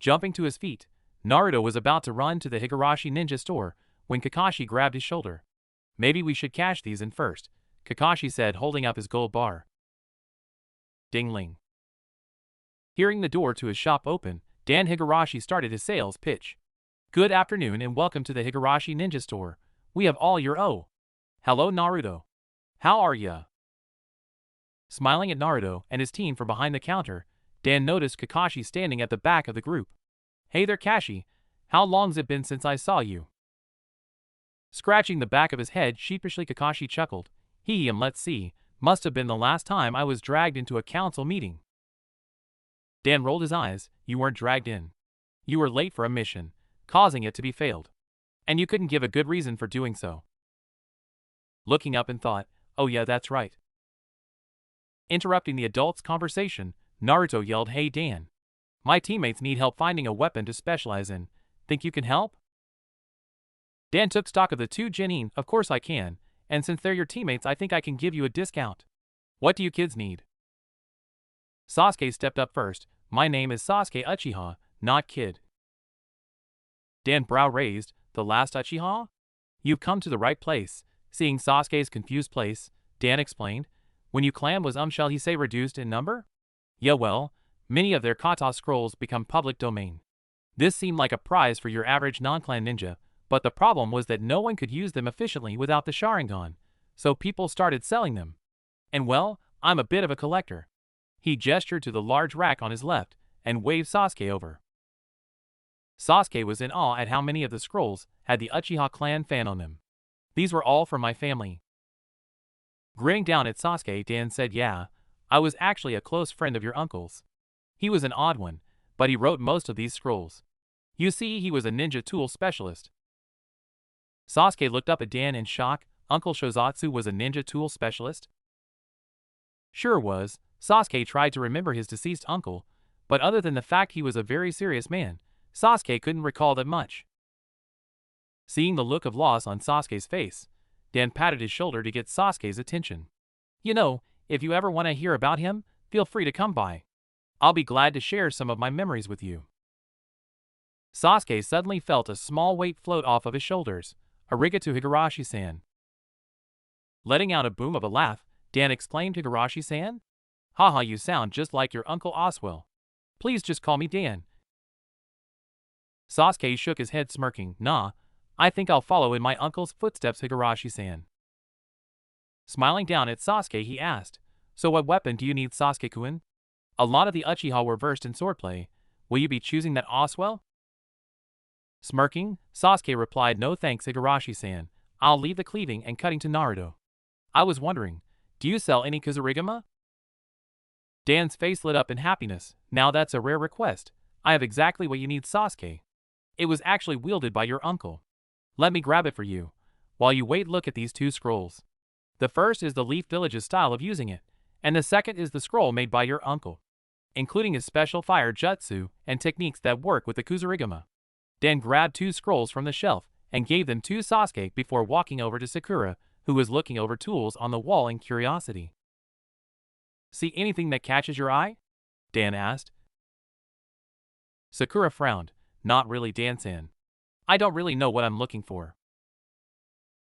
[SPEAKER 1] Jumping to his feet, Naruto was about to run to the Higurashi ninja store when Kakashi grabbed his shoulder. "Maybe we should cash these in first," Kakashi said, holding up his gold bar. Ding-ling. Hearing the door to his shop open, Dan Higurashi started his sales pitch. "Good afternoon and welcome to the Higurashi ninja store. We have all your Hello, Naruto. How are ya?" Smiling at Naruto and his team from behind the counter, Dan noticed Kakashi standing at the back of the group. "Hey there, Kashi. How long's it been since I saw you?" Scratching the back of his head sheepishly, Kakashi chuckled. Let's see, must have been the last time I was dragged into a council meeting." Dan rolled his eyes. "You weren't dragged in. You were late for a mission, causing it to be failed. And you couldn't give a good reason for doing so." Looking up and thought, "Oh yeah, that's right." Interrupting the adults' conversation, Naruto yelled, "Hey Dan. My teammates need help finding a weapon to specialize in. Think you can help?" Dan took stock of the two genin. "Of course I can, and since they're your teammates I think I can give you a discount. What do you kids need?" Sasuke stepped up first. "My name is Sasuke Uchiha, not Kid." Dan brow raised. "The last Uchiha? You've come to the right place." Seeing Sasuke's confused place, Dan explained, "When you clan was shall he say reduced in number? Yeah, well, many of their kata scrolls become public domain. This seemed like a prize for your average non-clan ninja, but the problem was that no one could use them efficiently without the Sharingan, so people started selling them. And well, I'm a bit of a collector." He gestured to the large rack on his left and waved Sasuke over. Sasuke was in awe at how many of the scrolls had the Uchiha clan fan on them. "These were all from my family." Grinning down at Sasuke, Dan said, "Yeah, I was actually a close friend of your uncle's. He was an odd one, but he wrote most of these scrolls. You see, he was a ninja tool specialist." Sasuke looked up at Dan in shock. "Uncle Shozatsu was a ninja tool specialist?" "Sure was." Sasuke tried to remember his deceased uncle, but other than the fact he was a very serious man, Sasuke couldn't recall that much. Seeing the look of loss on Sasuke's face, Dan patted his shoulder to get Sasuke's attention. "You know, if you ever want to hear about him, feel free to come by. I'll be glad to share some of my memories with you." Sasuke suddenly felt a small weight float off of his shoulders. "Arigato, Higurashi-san." Letting out a boom of a laugh, Dan exclaimed, "Higurashi-san? Haha, you sound just like your Uncle Oswell. Please just call me Dan." Sasuke shook his head, smirking. "Nah, I think I'll follow in my uncle's footsteps, Higurashi-san." Smiling down at Sasuke, he asked, "So what weapon do you need, Sasuke-kun? A lot of the Uchiha were versed in swordplay. Will you be choosing that Oswell?" Smirking, Sasuke replied, "No thanks, Igarashi-san. I'll leave the cleaving and cutting to Naruto. I was wondering, do you sell any Kuzurigama?" Dan's face lit up in happiness. "Now that's a rare request. I have exactly what you need, Sasuke. It was actually wielded by your uncle. Let me grab it for you. While you wait, look at these two scrolls. The first is the Leaf Village's style of using it, and the second is the scroll made by your uncle, including his special fire jutsu and techniques that work with the Kuzurigama." Dan grabbed two scrolls from the shelf and gave them to Sasuke before walking over to Sakura, who was looking over tools on the wall in curiosity. "See anything that catches your eye?" Dan asked. Sakura frowned. "Not really, Dan-san. I don't really know what I'm looking for."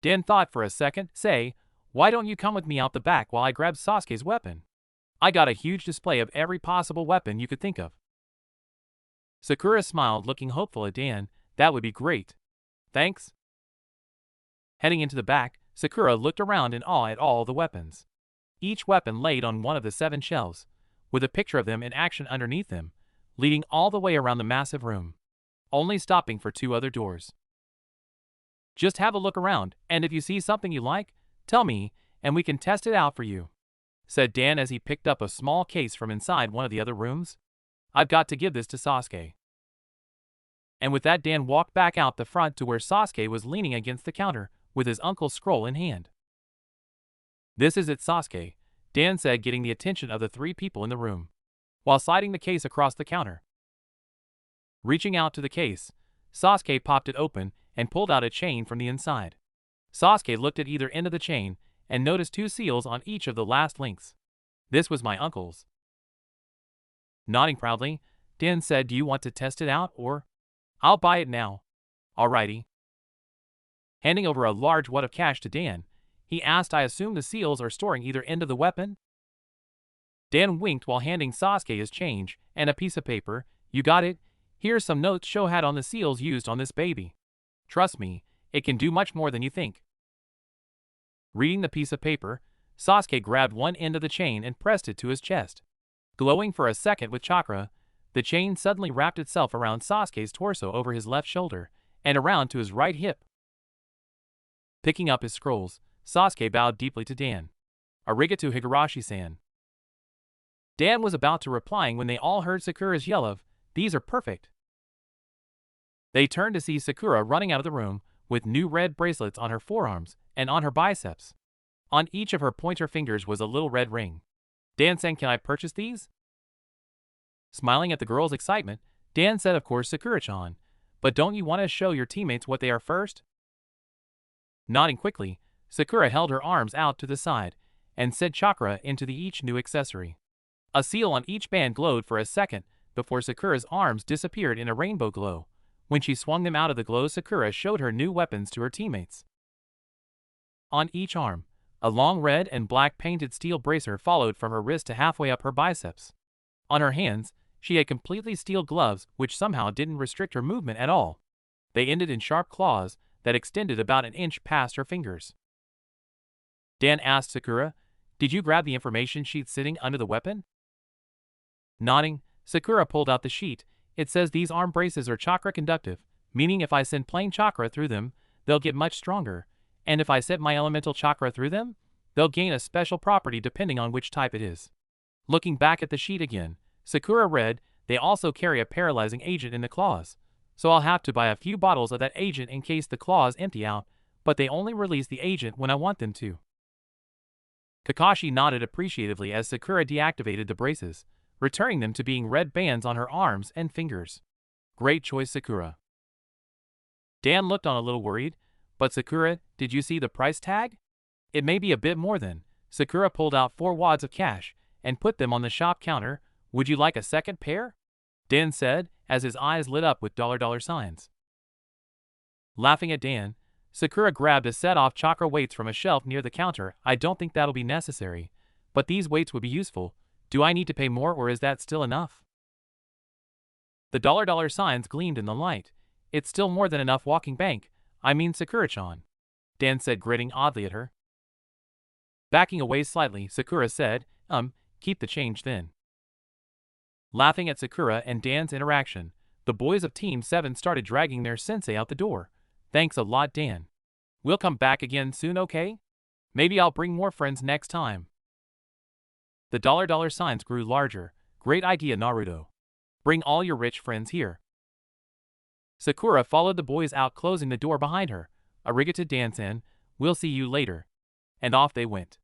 [SPEAKER 1] Dan thought for a second. "Say, why don't you come with me out the back while I grab Sasuke's weapon? I got a huge display of every possible weapon you could think of." Sakura smiled, looking hopeful at Dan. "That would be great. Thanks." Heading into the back, Sakura looked around in awe at all the weapons. Each weapon laid on one of the 7 shelves, with a picture of them in action underneath them, leading all the way around the massive room, only stopping for 2 other doors. "Just have a look around, and if you see something you like, tell me, and we can test it out for you," said Dan as he picked up a small case from inside one of the other rooms. "I've got to give this to Sasuke." And with that, Dan walked back out the front to where Sasuke was leaning against the counter with his uncle's scroll in hand. "This is it, Sasuke," Dan said, getting the attention of the 3 people in the room, while sliding the case across the counter. Reaching out to the case, Sasuke popped it open and pulled out a chain from the inside. Sasuke looked at either end of the chain and noticed 2 seals on each of the last links. "This was my uncle's." Nodding proudly, Dan said, "Do you want to test it out, or?" "I'll buy it now." "Alrighty." Handing over a large wad of cash to Dan, he asked, "I assume the seals are storing either end of the weapon?" Dan winked while handing Sasuke his change and a piece of paper. "You got it. Here's some notes show had on the seals used on this baby. Trust me, it can do much more than you think." Reading the piece of paper, Sasuke grabbed one end of the chain and pressed it to his chest. Glowing for a second with chakra, the chain suddenly wrapped itself around Sasuke's torso over his left shoulder and around to his right hip. Picking up his scrolls, Sasuke bowed deeply to Dan. "Arigato, Higurashi-san." Dan was about to reply when they all heard Sakura's yell of, "These are perfect." They turned to see Sakura running out of the room with new red bracelets on her forearms and on her biceps. On each of her pointer fingers was a little red ring. "Dan-san, can I purchase these?" Smiling at the girl's excitement, Dan said, "Of course, Sakura-chan, but don't you want to show your teammates what they are first?" Nodding quickly, Sakura held her arms out to the side and set chakra into each new accessory. A seal on each band glowed for a second before Sakura's arms disappeared in a rainbow glow. When she swung them out of the glow, Sakura showed her new weapons to her teammates. On each arm, a long red and black painted steel bracer followed from her wrist to halfway up her biceps. On her hands, she had completely steel gloves which somehow didn't restrict her movement at all. They ended in sharp claws that extended about an inch past her fingers. Dan asked Sakura, "Did you grab the information sheet sitting under the weapon?" Nodding, Sakura pulled out the sheet. "It says these arm braces are chakra conductive, meaning if I send plain chakra through them, they'll get much stronger, and if I set my elemental chakra through them, they'll gain a special property depending on which type it is." Looking back at the sheet again, Sakura read, "They also carry a paralyzing agent in the claws, so I'll have to buy a few bottles of that agent in case the claws empty out, but they only release the agent when I want them to." Kakashi nodded appreciatively as Sakura deactivated the braces, returning them to being red bands on her arms and fingers. "Great choice, Sakura." Dan looked on a little worried, "But Sakura, did you see the price tag? It may be a bit more than." Sakura pulled out 4 wads of cash and put them on the shop counter. "Would you like a second pair?" Dan said, as his eyes lit up with dollar signs. Laughing at Dan, Sakura grabbed a set of chakra weights from a shelf near the counter. "I don't think that'll be necessary, but these weights would be useful. Do I need to pay more, or is that still enough?" The dollar signs gleamed in the light. "It's still more than enough, walking bank. I mean, Sakura-chan," Dan said, grinning oddly at her. Backing away slightly, Sakura said, keep the change then. Laughing at Sakura and Dan's interaction, the boys of Team 7 started dragging their sensei out the door. Thanks a lot, Dan. We'll come back again soon, okay? Maybe I'll bring more friends next time. The dollar signs grew larger. Great idea, Naruto. Bring all your rich friends here. Sakura followed the boys out, closing the door behind her. Arigato, Dan-san. We'll see you later. And off they went.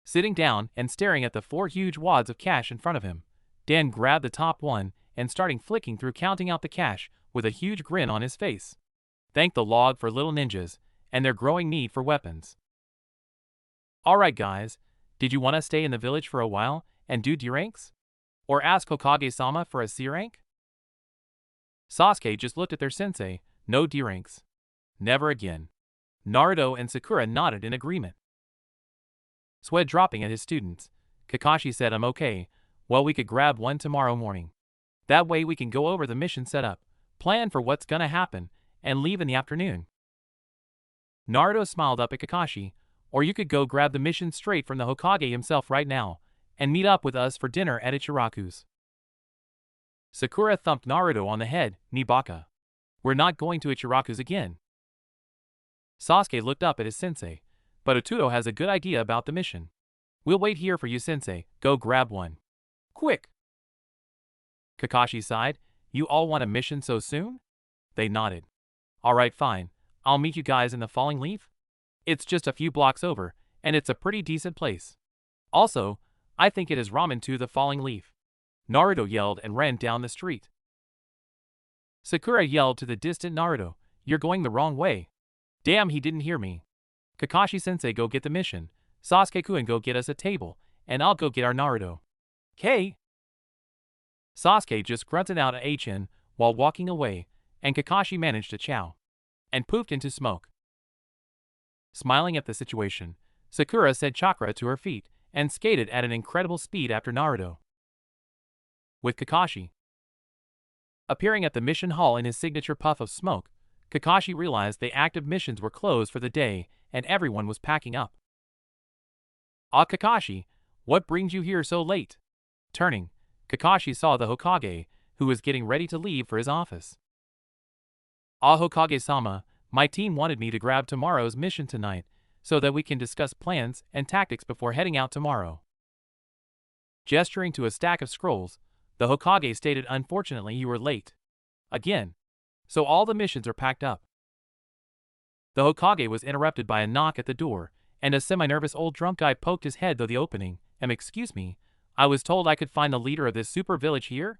[SPEAKER 1] Sitting down and staring at the 4 huge wads of cash in front of him, Dan grabbed the top one and started flicking through, counting out the cash with a huge grin on his face. Thank the Lord for little ninjas and their growing need for weapons. Alright guys, did you want to stay in the village for a while and do D ranks? Or ask Hokage-sama for a C rank? Sasuke just looked at their sensei. No D ranks. Never again. Naruto and Sakura nodded in agreement. Sweat dropping at his students, Kakashi said, I'm okay. Well, we could grab one tomorrow morning. That way we can go over the mission setup, plan for what's gonna happen, and leave in the afternoon. Naruto smiled up at Kakashi. Or you could go grab the mission straight from the Hokage himself right now, and meet up with us for dinner at Ichiraku's. Sakura thumped Naruto on the head. Nibaka. We're not going to Ichiraku's again. Sasuke looked up at his sensei. But Otuto has a good idea about the mission. We'll wait here for you, sensei. Go grab one. Quick! Kakashi sighed. You all want a mission so soon? They nodded. Alright, fine. I'll meet you guys in the Falling Leaf. It's just a few blocks over, and it's a pretty decent place. Also, I think it is ramen to the Falling Leaf. Naruto yelled and ran down the street. Sakura yelled to the distant Naruto, You're going the wrong way. Damn, he didn't hear me. Kakashi-sensei, go get the mission. Sasuke-kun, go get us a table, and I'll go get our Naruto. K. Sasuke just grunted out a HN while walking away, and Kakashi managed to chow and poofed into smoke. Smiling at the situation, Sakura said chakra to her feet and skated at an incredible speed after Naruto. With Kakashi appearing at the mission hall in his signature puff of smoke, Kakashi realized the active missions were closed for the day and everyone was packing up. Ah, Kakashi, what brings you here so late? Turning, Kakashi saw the Hokage, who was getting ready to leave for his office. Ah, Hokage-sama, my team wanted me to grab tomorrow's mission tonight, so that we can discuss plans and tactics before heading out tomorrow. Gesturing to a stack of scrolls, the Hokage stated, unfortunately you were late. Again. So all the missions are packed up. The Hokage was interrupted by a knock at the door, and a semi-nervous old drunk guy poked his head through the opening. Excuse me, I was told I could find the leader of this super village here?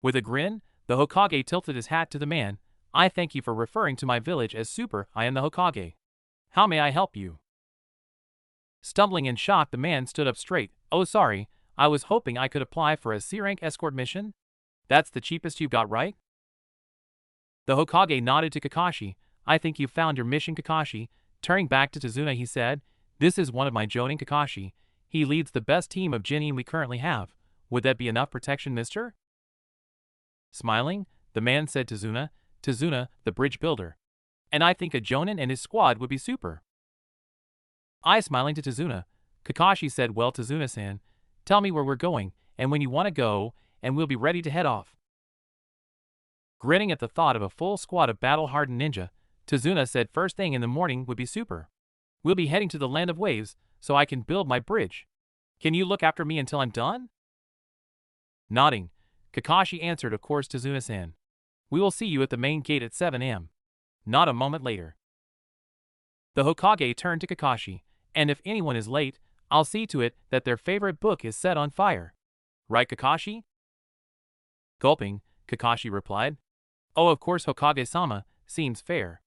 [SPEAKER 1] With a grin, the Hokage tilted his hat to the man. I thank you for referring to my village as super. I am the Hokage. How may I help you? Stumbling in shock, the man stood up straight. Oh, sorry, I was hoping I could apply for a C-rank escort mission. That's the cheapest you've got, right? The Hokage nodded to Kakashi. I think you found your mission, Kakashi. Turning back to Tazuna, he said, This is one of my Jonin, Kakashi. He leads the best team of Genin we currently have. Would that be enough protection, mister? Smiling, the man said to Tazuna, the bridge builder. And I think a Jonin and his squad would be super. I smiling to Tazuna, Kakashi said, well, Tazuna-san, tell me where we're going, and when you want to go, and we'll be ready to head off. Grinning at the thought of a full squad of battle-hardened ninja, Tazuna said first thing in the morning would be super. We'll be heading to the land of waves, so I can build my bridge. Can you look after me until I'm done? Nodding, Kakashi answered, of course, Tazuna-san. We will see you at the main gate at 7 a.m. Not a moment later. The Hokage turned to Kakashi, and if anyone is late, I'll see to it that their favorite book is set on fire. Right, Kakashi? Gulping, Kakashi replied. Oh, of course, Hokage-sama, seems fair.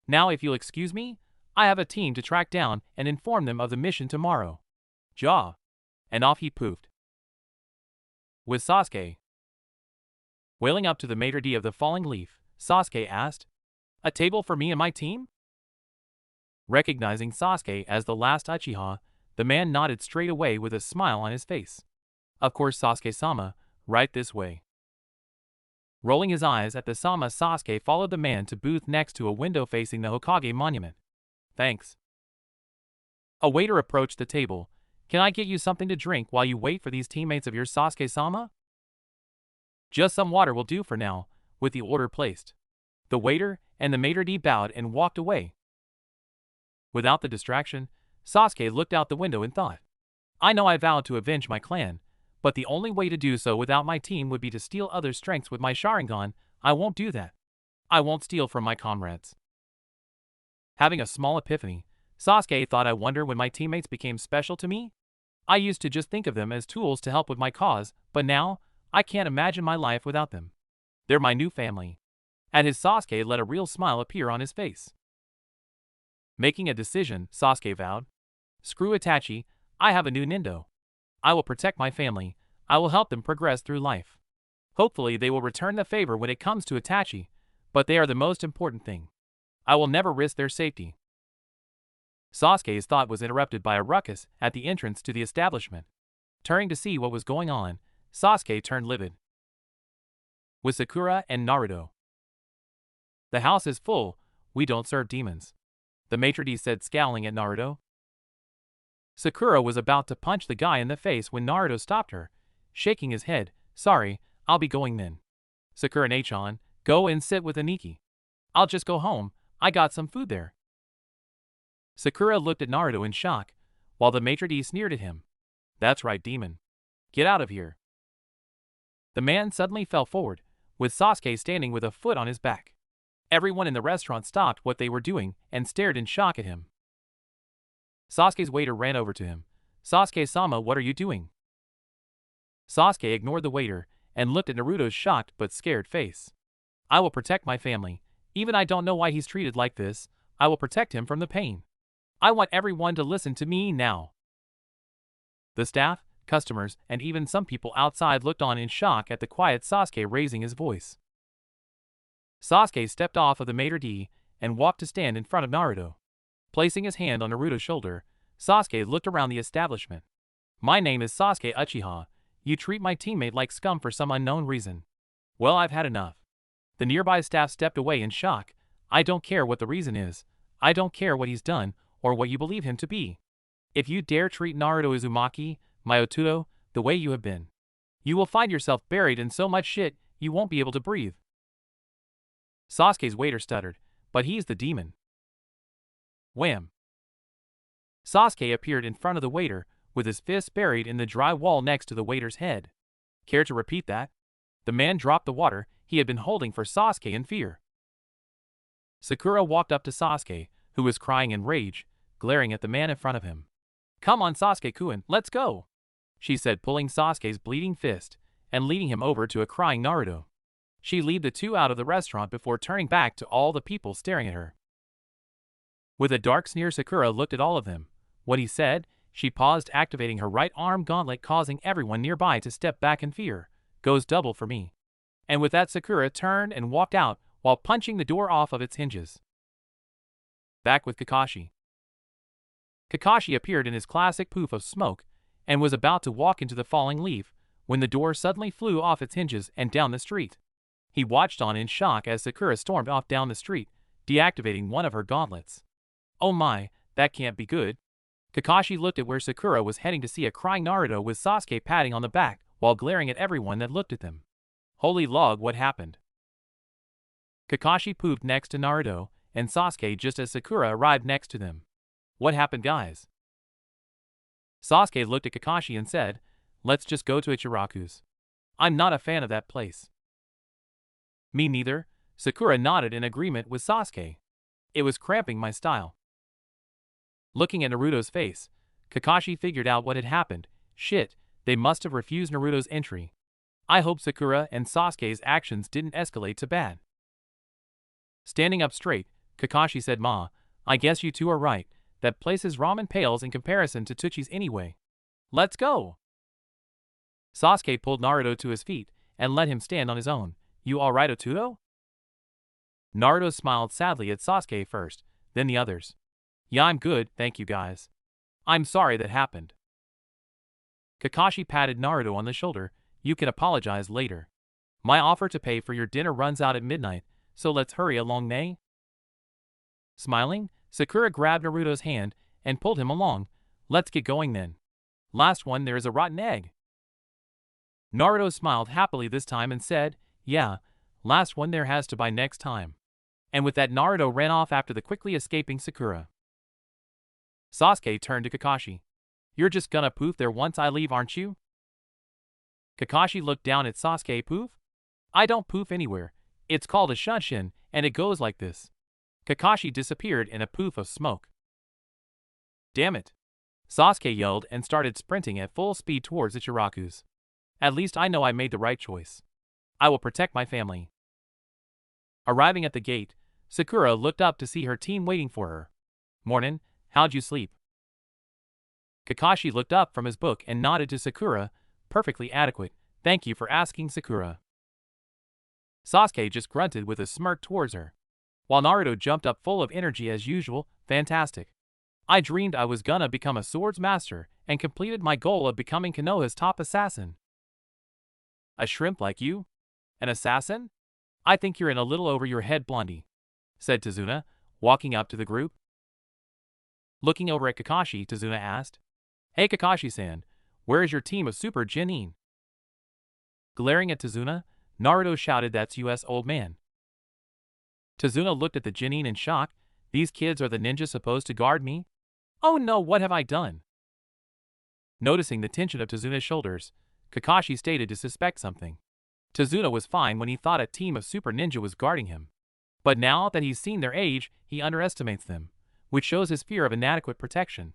[SPEAKER 1] Now if you'll excuse me, I have a team to track down and inform them of the mission tomorrow. Jaw. And off he poofed. With Sasuke wailing up to the maitre d' of the Falling Leaf, Sasuke asked, A table for me and my team? Recognizing Sasuke as the last Uchiha, the man nodded straight away with a smile on his face. Of course, Sasuke-sama, right this way. Rolling his eyes at the Sama, Sasuke followed the man to booth next to a window facing the Hokage monument. Thanks. A waiter approached the table. Can I get you something to drink while you wait for these teammates of yours, Sasuke-sama? Just some water will do for now, with the order placed. The waiter and the maitre d' bowed and walked away. Without the distraction, Sasuke looked out the window and thought, I know I vowed to avenge my clan, but the only way to do so without my team would be to steal others' strengths with my Sharingan. I won't do that. I won't steal from my comrades. Having a small epiphany, Sasuke thought, I wonder when my teammates became special to me? I used to just think of them as tools to help with my cause, but now, I can't imagine my life without them. They're my new family. At his Sasuke let a real smile appear on his face. Making a decision, Sasuke vowed. Screw Itachi, I have a new Nindo. I will protect my family. I will help them progress through life. Hopefully they will return the favor when it comes to Itachi, but they are the most important thing. I will never risk their safety. Sasuke's thought was interrupted by a ruckus at the entrance to the establishment. Turning to see what was going on, Sasuke turned livid. With Sakura and Naruto. The house is full, we don't serve demons. The maitre d' said, scowling at Naruto. Sakura was about to punch the guy in the face when Naruto stopped her, shaking his head. Sorry, I'll be going then. Sakura Nachon, go and sit with Aniki. I'll just go home, I got some food there. Sakura looked at Naruto in shock, while the maitre d' sneered at him. That's right, demon. Get out of here. The man suddenly fell forward, with Sasuke standing with a foot on his back. Everyone in the restaurant stopped what they were doing and stared in shock at him. Sasuke's waiter ran over to him. Sasuke-sama, what are you doing? Sasuke ignored the waiter and looked at Naruto's shocked but scared face. I will protect my family. Even I don't know why he's treated like this. I will protect him from the pain. I want everyone to listen to me now. The staff, customers, and even some people outside looked on in shock at the quiet Sasuke raising his voice. Sasuke stepped off of the maitre d' and walked to stand in front of Naruto. Placing his hand on Naruto's shoulder, Sasuke looked around the establishment. My name is Sasuke Uchiha. You treat my teammate like scum for some unknown reason. Well, I've had enough. The nearby staff stepped away in shock. I don't care what the reason is. I don't care what he's done or what you believe him to be. If you dare treat Naruto Uzumaki, my Otuto, the way you have been, you will find yourself buried in so much shit you won't be able to breathe. Sasuke's waiter stuttered, but he's the demon. Wham! Sasuke appeared in front of the waiter, with his fist buried in the dry wall next to the waiter's head. Care to repeat that? The man dropped the water he had been holding for Sasuke in fear. Sakura walked up to Sasuke, who was crying in rage, glaring at the man in front of him. Come on, Sasuke-kun, let's go, she said, pulling Sasuke's bleeding fist and leading him over to a crying Naruto. She led the two out of the restaurant before turning back to all the people staring at her. With a dark sneer, Sakura looked at all of them. What he said, she paused, activating her right arm gauntlet, causing everyone nearby to step back in fear. Goes double for me. And with that, Sakura turned and walked out while punching the door off of its hinges. Back with Kakashi. Kakashi appeared in his classic poof of smoke and was about to walk into the falling leaf when the door suddenly flew off its hinges and down the street. He watched on in shock as Sakura stormed off down the street, deactivating one of her gauntlets. Oh my, that can't be good. Kakashi looked at where Sakura was heading to see a crying Naruto with Sasuke patting on the back while glaring at everyone that looked at them. Holy log, what happened? Kakashi pooped next to Naruto and Sasuke just as Sakura arrived next to them. What happened, guys? Sasuke looked at Kakashi and said, let's just go to Ichiraku's. I'm not a fan of that place. Me neither, Sakura nodded in agreement with Sasuke. It was cramping my style. Looking at Naruto's face, Kakashi figured out what had happened. Shit, they must have refused Naruto's entry. I hope Sakura and Sasuke's actions didn't escalate to bad. Standing up straight, Kakashi said, Ma, I guess you two are right. That place's ramen pales in comparison to Tsuchi's anyway. Let's go! Sasuke pulled Naruto to his feet and let him stand on his own. You alright, Otuto? Naruto smiled sadly at Sasuke first, then the others. Yeah, I'm good, thank you guys. I'm sorry that happened. Kakashi patted Naruto on the shoulder. You can apologize later. My offer to pay for your dinner runs out at midnight, so let's hurry along, nay? Smiling, Sakura grabbed Naruto's hand and pulled him along, Let's get going then. Last one, there is a rotten egg. Naruto smiled happily this time and said, yeah, last one there has to buy next time. And with that Naruto ran off after the quickly escaping Sakura. Sasuke turned to Kakashi. You're just gonna poof there once I leave, aren't you? Kakashi looked down at Sasuke. Poof? I don't poof anywhere. It's called a shunshin, and it goes like this. Kakashi disappeared in a poof of smoke. Damn it. Sasuke yelled and started sprinting at full speed towards the Chirakus. At least I know I made the right choice. I will protect my family. Arriving at the gate, Sakura looked up to see her team waiting for her. Mornin', how'd you sleep? Kakashi looked up from his book and nodded to Sakura. Perfectly adequate, thank you for asking, Sakura. Sasuke just grunted with a smirk towards her. While Naruto jumped up full of energy as usual. Fantastic. I dreamed I was gonna become a swords master and completed my goal of becoming Konoha's top assassin. A shrimp like you? An assassin? I think you're in a little over your head, Blondie, said Tazuna, walking up to the group. Looking over at Kakashi, Tazuna asked, Hey Kakashi-san, where is your team of Super Genin? Glaring at Tazuna, Naruto shouted, That's us, old man. Tazuna looked at the Genin in shock. These kids are the ninjas supposed to guard me? Oh no, what have I done? Noticing the tension of Tazuna's shoulders, Kakashi stated to suspect something. Tazuna was fine when he thought a team of super ninja was guarding him. But now that he's seen their age, he underestimates them, which shows his fear of inadequate protection.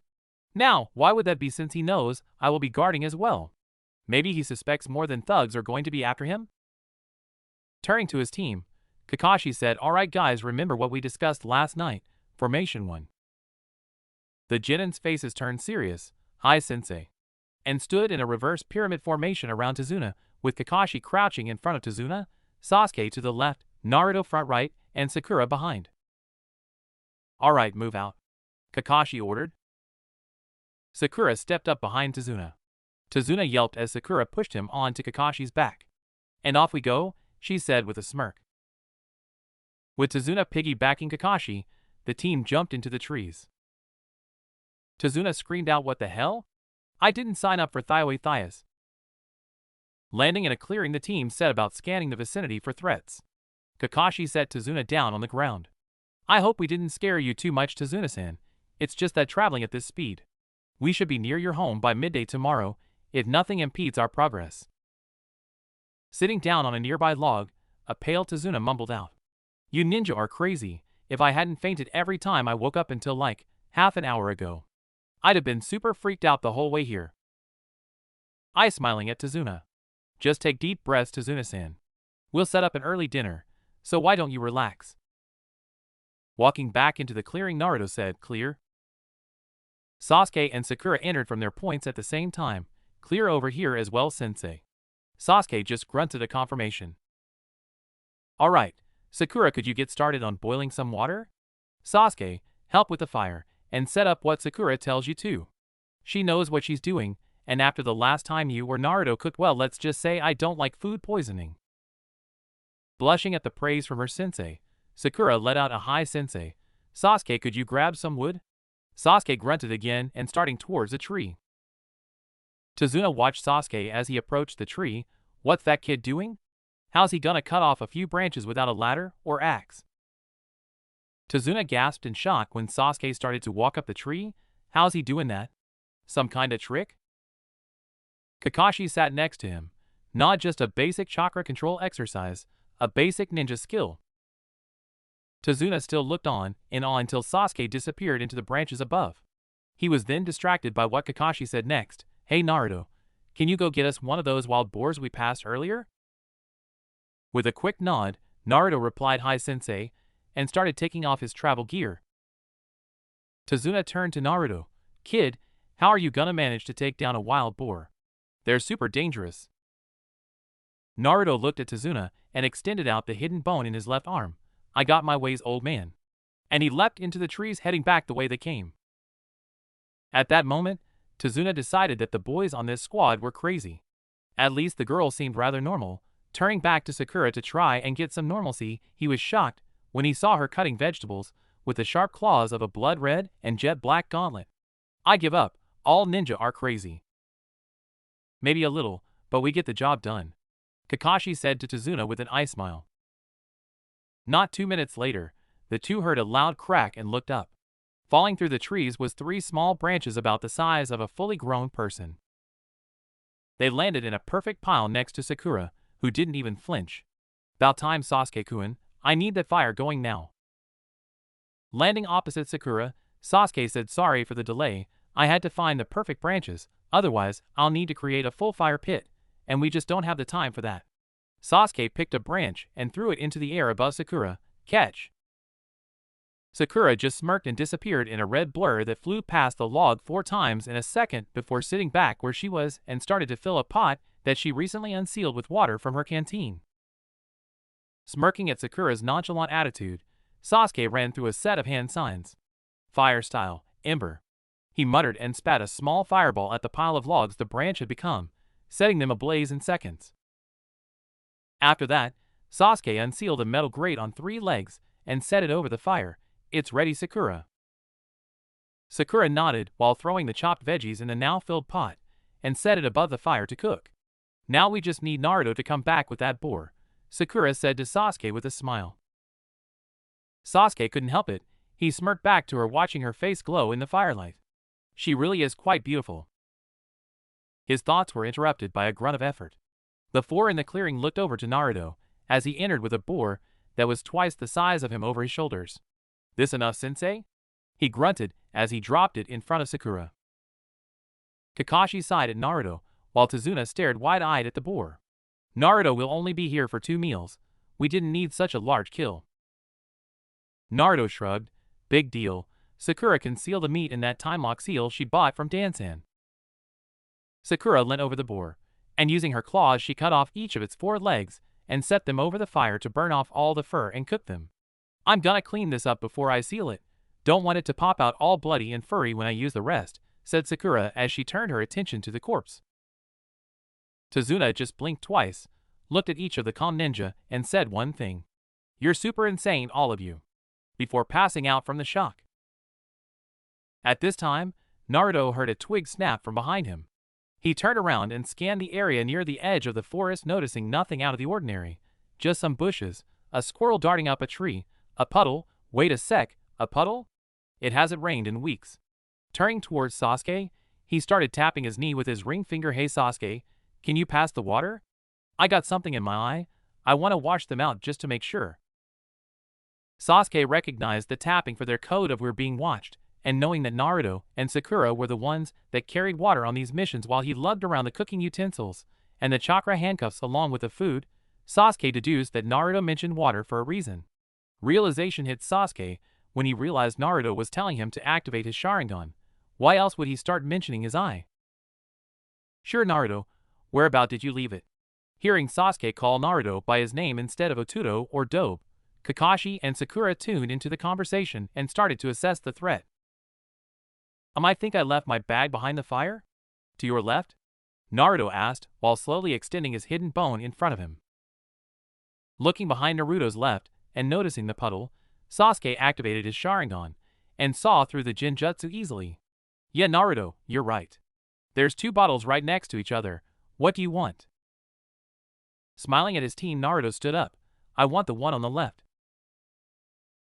[SPEAKER 1] Now, why would that be since he knows I will be guarding as well? Maybe he suspects more than thugs are going to be after him? Turning to his team, Kakashi said, Alright guys, remember what we discussed last night, Formation 1. The Genin's faces turned serious, Hi Sensei, and stood in a reverse pyramid formation around Tazuna, with Kakashi crouching in front of Tazuna, Sasuke to the left, Naruto front right, and Sakura behind. Alright, move out, Kakashi ordered. Sakura stepped up behind Tazuna. Tazuna yelped as Sakura pushed him onto Kakashi's back. And off we go, she said with a smirk. With Tazuna piggybacking Kakashi, the team jumped into the trees. Tazuna screamed out, What the hell? I didn't sign up for Thias. Landing in a clearing, the team set about scanning the vicinity for threats. Kakashi set Tazuna down on the ground. I hope we didn't scare you too much, Tazuna-san. It's just that traveling at this speed. We should be near your home by midday tomorrow, if nothing impedes our progress. Sitting down on a nearby log, a pale Tazuna mumbled out. You ninja are crazy. If I hadn't fainted every time I woke up until like half an hour ago, I'd have been super freaked out the whole way here. I smiling at Tazuna. Just take deep breaths, Tazuna-san. We'll set up an early dinner, so why don't you relax? Walking back into the clearing, Naruto said, Clear. Sasuke and Sakura entered from their points at the same time. Clear over here as well, Sensei. Sasuke just grunted a confirmation. Alright, Sakura, could you get started on boiling some water? Sasuke, help with the fire, and set up what Sakura tells you to. She knows what she's doing, and after the last time you or Naruto cooked well, let's just say I don't like food poisoning. Blushing at the praise from her sensei, Sakura let out a Hi Sensei. Sasuke, could you grab some wood? Sasuke grunted again and starting towards the tree. Tazuna watched Sasuke as he approached the tree. What's that kid doing? How's he gonna cut off a few branches without a ladder or axe? Tazuna gasped in shock when Sasuke started to walk up the tree. How's he doing that? Some kinda trick? Kakashi sat next to him. Not just a basic chakra control exercise, a basic ninja skill. Tazuna still looked on in awe until Sasuke disappeared into the branches above. He was then distracted by what Kakashi said next. Hey Naruto, can you go get us one of those wild boars we passed earlier? With a quick nod, Naruto replied Hi Sensei, and started taking off his travel gear. Tazuna turned to Naruto. Kid, how are you gonna manage to take down a wild boar? They're super dangerous. Naruto looked at Tazuna and extended out the hidden bone in his left arm. I got my ways, old man. And he leapt into the trees, heading back the way they came. At that moment, Tazuna decided that the boys on this squad were crazy. At least the girl seemed rather normal. Turning back to Sakura to try and get some normalcy, he was shocked when he saw her cutting vegetables with the sharp claws of a blood red and jet black gauntlet. I give up. All ninja are crazy. Maybe a little, but we get the job done, Kakashi said to Tazuna with an ice smile. Not 2 minutes later, the two heard a loud crack and looked up. Falling through the trees was 3 small branches about the size of a fully grown person. They landed in a perfect pile next to Sakura, who didn't even flinch. About time, Sasuke-kun, I need that fire going now. Landing opposite Sakura, Sasuke said, sorry for the delay, I had to find the perfect branches, otherwise I'll need to create a full fire pit, and we just don't have the time for that. Sasuke picked a branch and threw it into the air above Sakura. Catch! Sakura just smirked and disappeared in a red blur that flew past the log 4 times in a second before sitting back where she was and started to fill a pot that she recently unsealed with water from her canteen. Smirking at Sakura's nonchalant attitude, Sasuke ran through a set of hand signs. Fire style, ember. He muttered and spat a small fireball at the pile of logs the branch had become, setting them ablaze in seconds. After that, Sasuke unsealed a metal grate on 3 legs and set it over the fire. It's ready, Sakura. Sakura nodded while throwing the chopped veggies in the now filled pot and set it above the fire to cook. Now we just need Naruto to come back with that boar, Sakura said to Sasuke with a smile. Sasuke couldn't help it. He smirked back to her, watching her face glow in the firelight. She really is quite beautiful. His thoughts were interrupted by a grunt of effort. The 4 in the clearing looked over to Naruto as he entered with a boar that was twice the size of him over his shoulders. This enough, sensei? He grunted as he dropped it in front of Sakura. Kakashi sighed at Naruto, while Tazuna stared wide-eyed at the boar. Naruto will only be here for 2 meals. We didn't need such a large kill. Naruto shrugged. Big deal. Sakura can seal the meat in that time-lock seal she bought from Dansan. Sakura leant over the boar, and using her claws she cut off each of its 4 legs and set them over the fire to burn off all the fur and cook them. I'm gonna clean this up before I seal it. Don't want it to pop out all bloody and furry when I use the rest, said Sakura as she turned her attention to the corpse. Tazuna just blinked twice, looked at each of the calm ninja, and said one thing. You're super insane, all of you. Before passing out from the shock. At this time, Naruto heard a twig snap from behind him. He turned around and scanned the area near the edge of the forest, noticing nothing out of the ordinary. Just some bushes, a squirrel darting up a tree, a puddle. Wait a sec, a puddle? It hasn't rained in weeks. Turning towards Sasuke, he started tapping his knee with his ring finger. Hey Sasuke, can you pass the water? I got something in my eye. I want to wash them out just to make sure. Sasuke recognized the tapping for their code of we're being watched, and knowing that Naruto and Sakura were the ones that carried water on these missions while he lugged around the cooking utensils and the chakra handcuffs along with the food, Sasuke deduced that Naruto mentioned water for a reason. Realization hit Sasuke when he realized Naruto was telling him to activate his Sharingan. Why else would he start mentioning his eye? Sure, Naruto, whereabout did you leave it? Hearing Sasuke call Naruto by his name instead of Otuto or Dobe, Kakashi and Sakura tuned into the conversation and started to assess the threat. I think I left my bag behind the fire? To your left? Naruto asked while slowly extending his hidden bone in front of him. Looking behind Naruto's left and noticing the puddle, Sasuke activated his Sharingan and saw through the Jinjutsu easily. Yeah, Naruto, you're right. There's 2 bottles right next to each other. What do you want? Smiling at his team, Naruto stood up. I want the one on the left.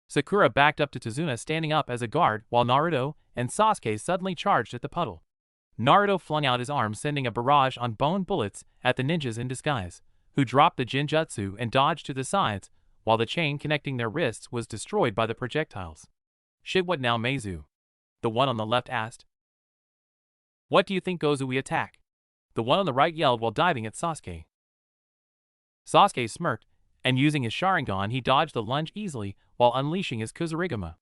[SPEAKER 1] Sakura backed up to Tazuna, standing up as a guard, while Naruto and Sasuke suddenly charged at the puddle. Naruto flung out his arms, sending a barrage on bone bullets at the ninjas in disguise, who dropped the Jinjutsu and dodged to the sides, while the chain connecting their wrists was destroyed by the projectiles. Shit, what now, Meizu? The one on the left asked. What do you think, Gozu, we attack? The one on the right yelled while diving at Sasuke. Sasuke smirked, and using his Sharingan he dodged the lunge easily while unleashing his Kuzurigama.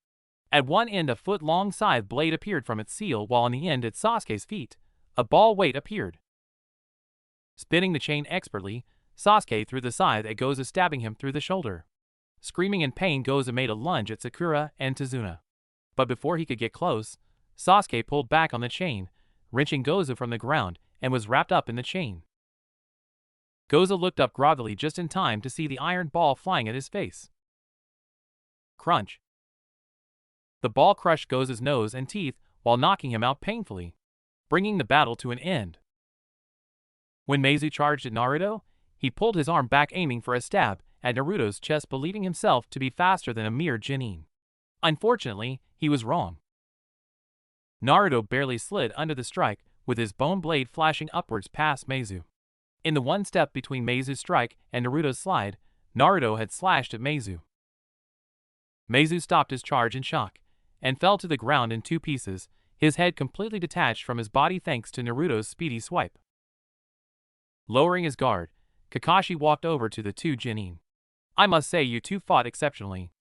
[SPEAKER 1] At one end a foot-long scythe blade appeared from its seal, while on the end at Sasuke's feet, a ball weight appeared. Spinning the chain expertly, Sasuke threw the scythe at Gozu, stabbing him through the shoulder. Screaming in pain, Gozu made a lunge at Sakura and Tazuna. But before he could get close, Sasuke pulled back on the chain, wrenching Gozu from the ground, and was wrapped up in the chain. Gozu looked up groggily just in time to see the iron ball flying at his face. Crunch. The ball crushed Gozu's nose and teeth while knocking him out painfully. bringing the battle to an end. When Meizu charged at Naruto, he pulled his arm back, aiming for a stab at Naruto's chest, believing himself to be faster than a mere genin. Unfortunately, he was wrong. Naruto barely slid under the strike, with his bone blade flashing upwards past Meizu. In the one step between Meizu's strike and Naruto's slide, Naruto had slashed at Meizu. Meizu stopped his charge in shock, and fell to the ground in 2 pieces, his head completely detached from his body thanks to Naruto's speedy swipe. Lowering his guard, Kakashi walked over to the 2 genin. I must say you two fought exceptionally.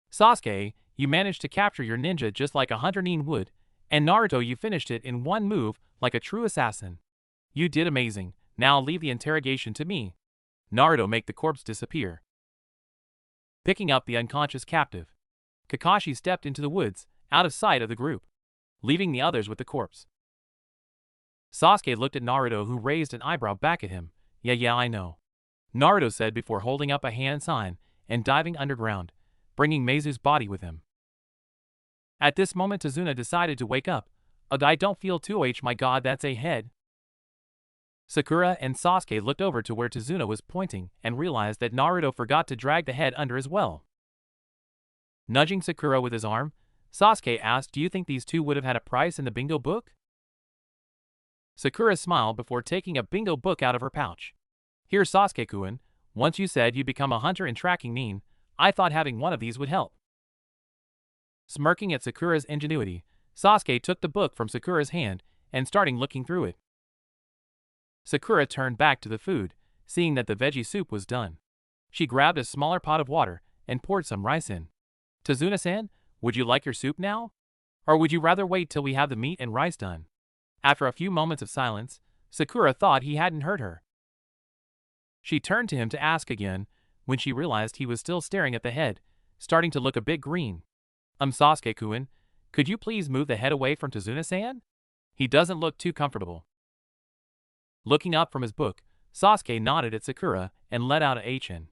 [SPEAKER 1] Sasuke, you managed to capture your ninja just like a hunter nin would, and Naruto, you finished it in one move like a true assassin. You did amazing. Now leave the interrogation to me. Naruto, make the corpse disappear. Picking up the unconscious captive, Kakashi stepped into the woods, out of sight of the group, leaving the others with the corpse. Sasuke looked at Naruto, who raised an eyebrow back at him. Yeah, I know, Naruto said before holding up a hand sign and diving underground, bringing Meizu's body with him. At this moment, Tazuna decided to wake up. I don't feel too my god, that's a head. Sakura and Sasuke looked over to where Tazuna was pointing and realized that Naruto forgot to drag the head under as well. Nudging Sakura with his arm, Sasuke asked, do you think these 2 would have had a price in the bingo book? Sakura smiled before taking a bingo book out of her pouch. Here, Sasuke-kun, once you said you'd become a hunter and tracking nin, I thought having one of these would help. Smirking at Sakura's ingenuity, Sasuke took the book from Sakura's hand and started looking through it. Sakura turned back to the food, seeing that the veggie soup was done. She grabbed a smaller pot of water and poured some rice in. Tazuna-san, would you like your soup now? Or would you rather wait till we have the meat and rice done? After a few moments of silence, Sakura thought he hadn't heard her. She turned to him to ask again, when she realized he was still staring at the head, starting to look a bit green. Sasuke-kun, could you please move the head away from Tazuna-san? He doesn't look too comfortable. Looking up from his book, Sasuke nodded at Sakura and let out a H-in.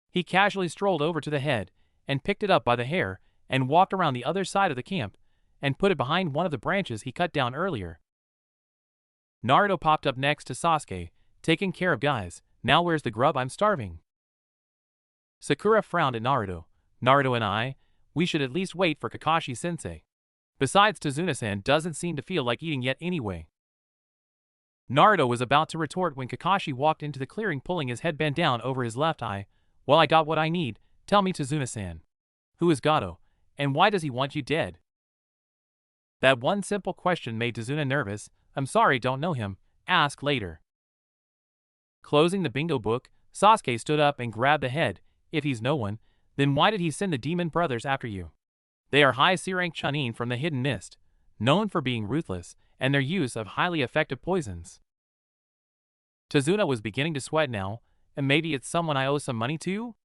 [SPEAKER 1] He casually strolled over to the head and picked it up by the hair and walked around the other side of the camp and put it behind one of the branches he cut down earlier. Naruto popped up next to Sasuke, taking care of guys. Now where's the grub? I'm starving. Sakura frowned at Naruto. Naruto and we should at least wait for Kakashi-sensei. Besides, Tazuna-san doesn't seem to feel like eating yet anyway. Naruto was about to retort when Kakashi walked into the clearing, pulling his headband down over his left eye. Well, I got what I need. Tell me, Tazuna-san. Who is Gato, and why does he want you dead? That one simple question made Tazuna nervous. I'm sorry, don't know him. Ask later. Closing the bingo book, Sasuke stood up and grabbed the head. If he's no one, then why did he send the demon brothers after you? They are high C-rank chunin from the Hidden Mist, known for being ruthless and their use of highly effective poisons. Tazuna was beginning to sweat now, and maybe it's someone I owe some money to?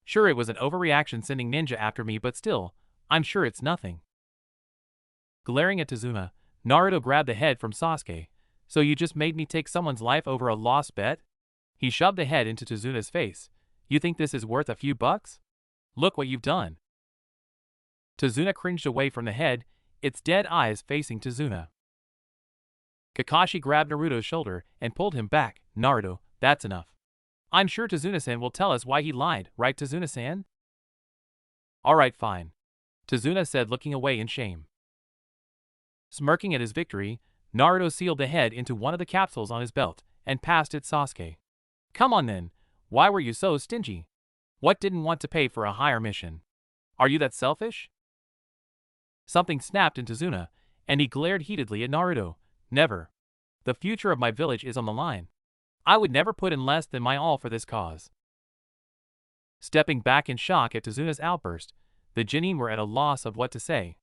[SPEAKER 1] Sure, it was an overreaction sending ninja after me, but still, I'm sure it's nothing. Glaring at Tazuna, Naruto grabbed the head from Sasuke. So you just made me take someone's life over a lost bet? He shoved the head into Tazuna's face. You think this is worth a few bucks? Look what you've done. Tazuna cringed away from the head, its dead eyes facing Tazuna. Kakashi grabbed Naruto's shoulder and pulled him back. Naruto, that's enough. I'm sure Tazuna-san will tell us why he lied, right, Tazuna-san? Alright, fine, Tazuna said, looking away in shame. Smirking at his victory, Naruto sealed the head into one of the capsules on his belt and passed it Sasuke. Come on then, why were you so stingy? What didn't want to pay for a higher mission? Are you that selfish? Something snapped in Tazuna, and he glared heatedly at Naruto. Never. The future of my village is on the line. I would never put in less than my all for this cause. Stepping back in shock at Tazuna's outburst, the genin were at a loss of what to say.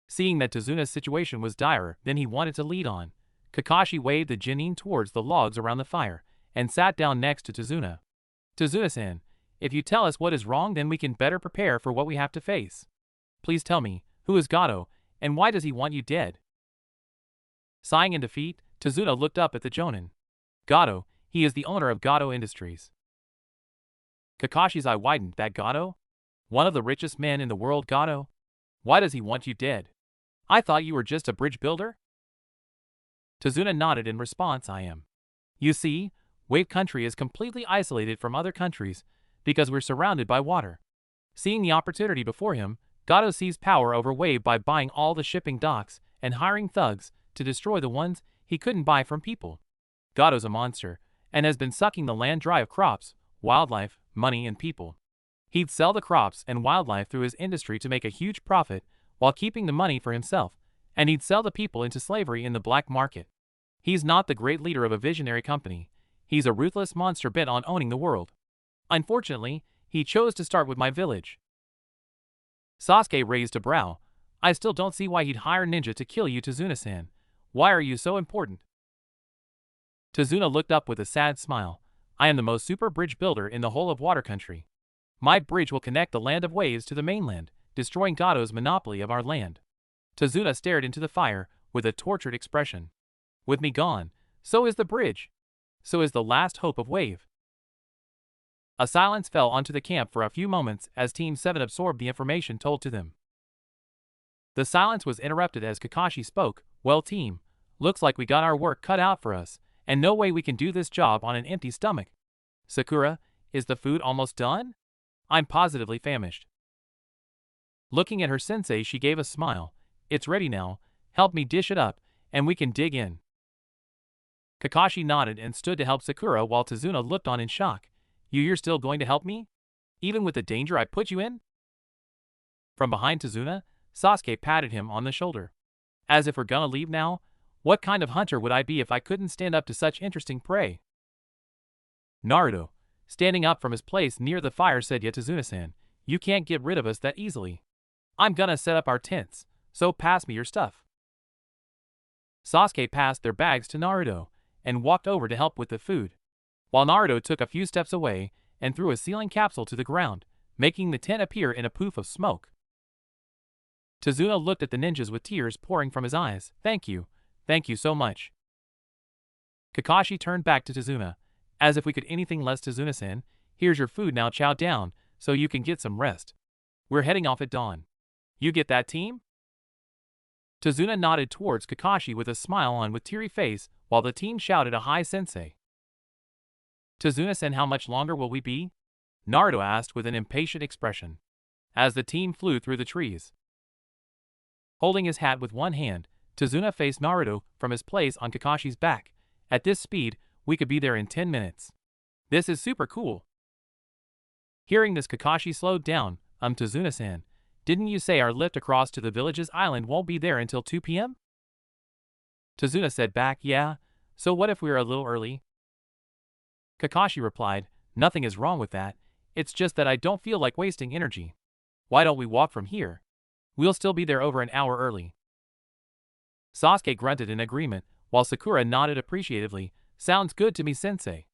[SPEAKER 1] Seeing that Tazuna's situation was dire, then he wanted to lead on. Kakashi waved the genin towards the logs around the fire and sat down next to Tazuna. Tazuna-san, if you tell us what is wrong, then we can better prepare for what we have to face. Please tell me, who is Gato, and why does he want you dead? Sighing in defeat, Tazuna looked up at the jonin. Gato, he is the owner of Gato Industries. Kakashi's eye widened. That Gato? One of the richest men in the world, Gato? Why does he want you dead? I thought you were just a bridge builder? Tazuna nodded in response. I am. You see, Wave Country is completely isolated from other countries because we're surrounded by water. Seeing the opportunity before him, Gato seized power over Wave by buying all the shipping docks and hiring thugs to destroy the ones he couldn't buy from people. Gato's a monster and has been sucking the land dry of crops, wildlife, money, and people. He'd sell the crops and wildlife through his industry to make a huge profit while keeping the money for himself, and he'd sell the people into slavery in the black market. He's not the great leader of a visionary company. He's a ruthless monster bent on owning the world. Unfortunately, he chose to start with my village. Sasuke raised a brow. I still don't see why he'd hire ninja to kill you, Tazuna-san. Why are you so important? Tazuna looked up with a sad smile. I am the most super bridge builder in the whole of Water Country. My bridge will connect the land of waves to the mainland, destroying Gato's monopoly of our land. Tazuna stared into the fire with a tortured expression. With me gone, so is the bridge. So is the last hope of Wave. A silence fell onto the camp for a few moments as Team 7 absorbed the information told to them. The silence was interrupted as Kakashi spoke. Well, team, looks like we got our work cut out for us, and no way we can do this job on an empty stomach. Sakura, is the food almost done? I'm positively famished. Looking at her sensei, she gave a smile. It's ready now, help me dish it up, and we can dig in. Kakashi nodded and stood to help Sakura while Tazuna looked on in shock. You're still going to help me? Even with the danger I put you in? From behind Tazuna, Sasuke patted him on the shoulder. As if we're gonna leave now? What kind of hunter would I be if I couldn't stand up to such interesting prey? Naruto, standing up from his place near the fire, said, Yeah, Tazuna-san, you can't get rid of us that easily. I'm gonna set up our tents, so pass me your stuff. Sasuke passed their bags to Naruto and walked over to help with the food, while Naruto took a few steps away and threw a sealing capsule to the ground, making the tent appear in a poof of smoke. Tazuna looked at the ninjas with tears pouring from his eyes. Thank you so much. Kakashi turned back to Tazuna. As if we could anything less, Tazuna-san, here's your food, now chow down so you can get some rest. We're heading off at dawn. You get that, team? Tazuna nodded towards Kakashi with a smile on with teary face while the team shouted a hi sensei. Tazuna-san, how much longer will we be? Naruto asked with an impatient expression, as the team flew through the trees. Holding his hat with one hand, Tazuna faced Naruto from his place on Kakashi's back. At this speed, we could be there in 10 minutes. This is super cool. Hearing this, Kakashi slowed down. Tazuna-san, didn't you say our lift across to the village's island won't be there until 2 p.m.? Tazuna said back, yeah, so what if we're a little early? Kakashi replied, nothing is wrong with that, it's just that I don't feel like wasting energy. Why don't we walk from here? We'll still be there over an hour early. Sasuke grunted in agreement, while Sakura nodded appreciatively. Sounds good to me, sensei.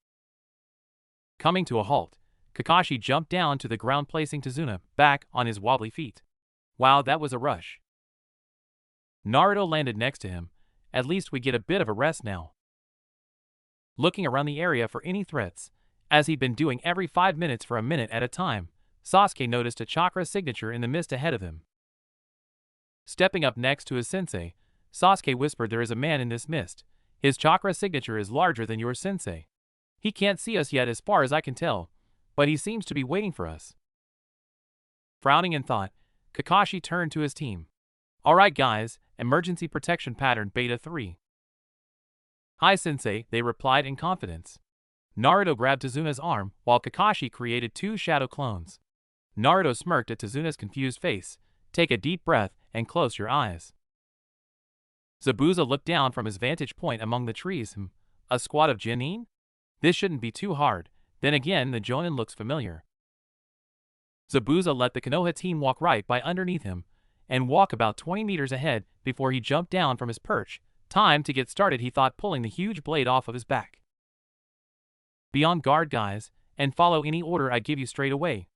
[SPEAKER 1] Coming to a halt, Kakashi jumped down to the ground, placing Tazuna back on his wobbly feet. Wow, that was a rush. Naruto landed next to him. At least we get a bit of a rest now. Looking around the area for any threats, as he'd been doing every 5 minutes for a minute at a time, Sasuke noticed a chakra signature in the mist ahead of him. Stepping up next to his sensei, Sasuke whispered, there is a man in this mist. His chakra signature is larger than your sensei. He can't see us yet as far as I can tell, but he seems to be waiting for us. Frowning in thought, Kakashi turned to his team. Alright guys, emergency protection pattern beta 3. Hi sensei, they replied in confidence. Naruto grabbed Tazuna's arm while Kakashi created 2 shadow clones. Naruto smirked at Tazuna's confused face. Take a deep breath and close your eyes. Zabuza looked down from his vantage point among the trees. A squad of Genin? This shouldn't be too hard. Then again, the Jonin looks familiar. Zabuza let the Konoha team walk right by underneath him and walk about 20 meters ahead before he jumped down from his perch. Time to get started, he thought, pulling the huge blade off of his back. Be on guard, guys, and follow any order I give you straight away.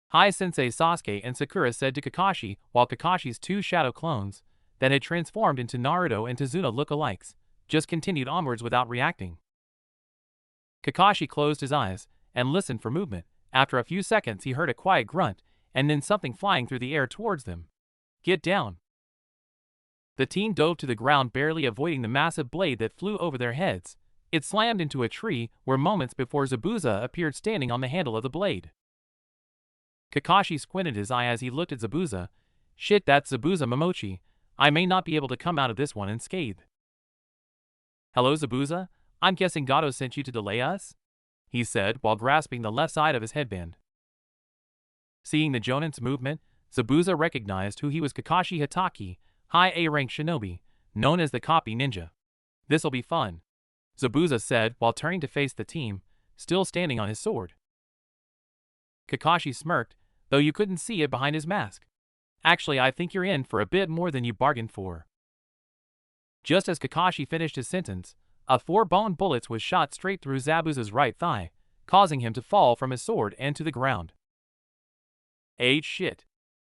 [SPEAKER 1] Hi Sensei, Sasuke and Sakura said to Kakashi, while Kakashi's 2 shadow clones that had transformed into Naruto and Tazuna look-alikes just continued onwards without reacting. Kakashi closed his eyes and listened for movement. After a few seconds, he heard a quiet grunt and then something flying through the air towards them. Get down. The team dove to the ground, barely avoiding the massive blade that flew over their heads. It slammed into a tree where moments before Zabuza appeared standing on the handle of the blade. Kakashi squinted his eye as he looked at Zabuza. Shit, that's Zabuza Momochi. I may not be able to come out of this one unscathed. Hello Zabuza, I'm guessing Gato sent you to delay us? He said while grasping the left side of his headband. Seeing the Jonin's movement, Zabuza recognized who he was: Kakashi Hatake, high A-rank shinobi, known as the Copy Ninja. This'll be fun, Zabuza said while turning to face the team, still standing on his sword. Kakashi smirked, though you couldn't see it behind his mask. Actually, I think you're in for a bit more than you bargained for. Just as Kakashi finished his sentence, a 4-bone bullet was shot straight through Zabuza's right thigh, causing him to fall from his sword and to the ground. Shit,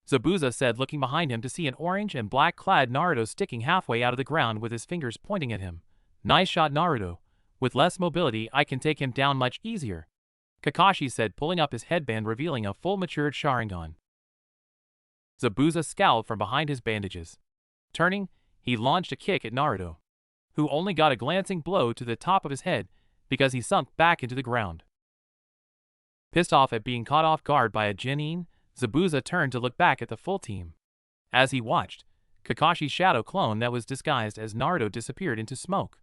[SPEAKER 1] Zabuza said, looking behind him to see an orange and black-clad Naruto sticking halfway out of the ground with his fingers pointing at him. Nice shot, Naruto. With less mobility, I can take him down much easier, Kakashi said, pulling up his headband, revealing a full-matured Sharingan. Zabuza scowled from behind his bandages. Turning, he launched a kick at Naruto, who only got a glancing blow to the top of his head because he sunk back into the ground. Pissed off at being caught off guard by a Genin, Zabuza turned to look back at the full team. As he watched, Kakashi's shadow clone that was disguised as Naruto disappeared into smoke.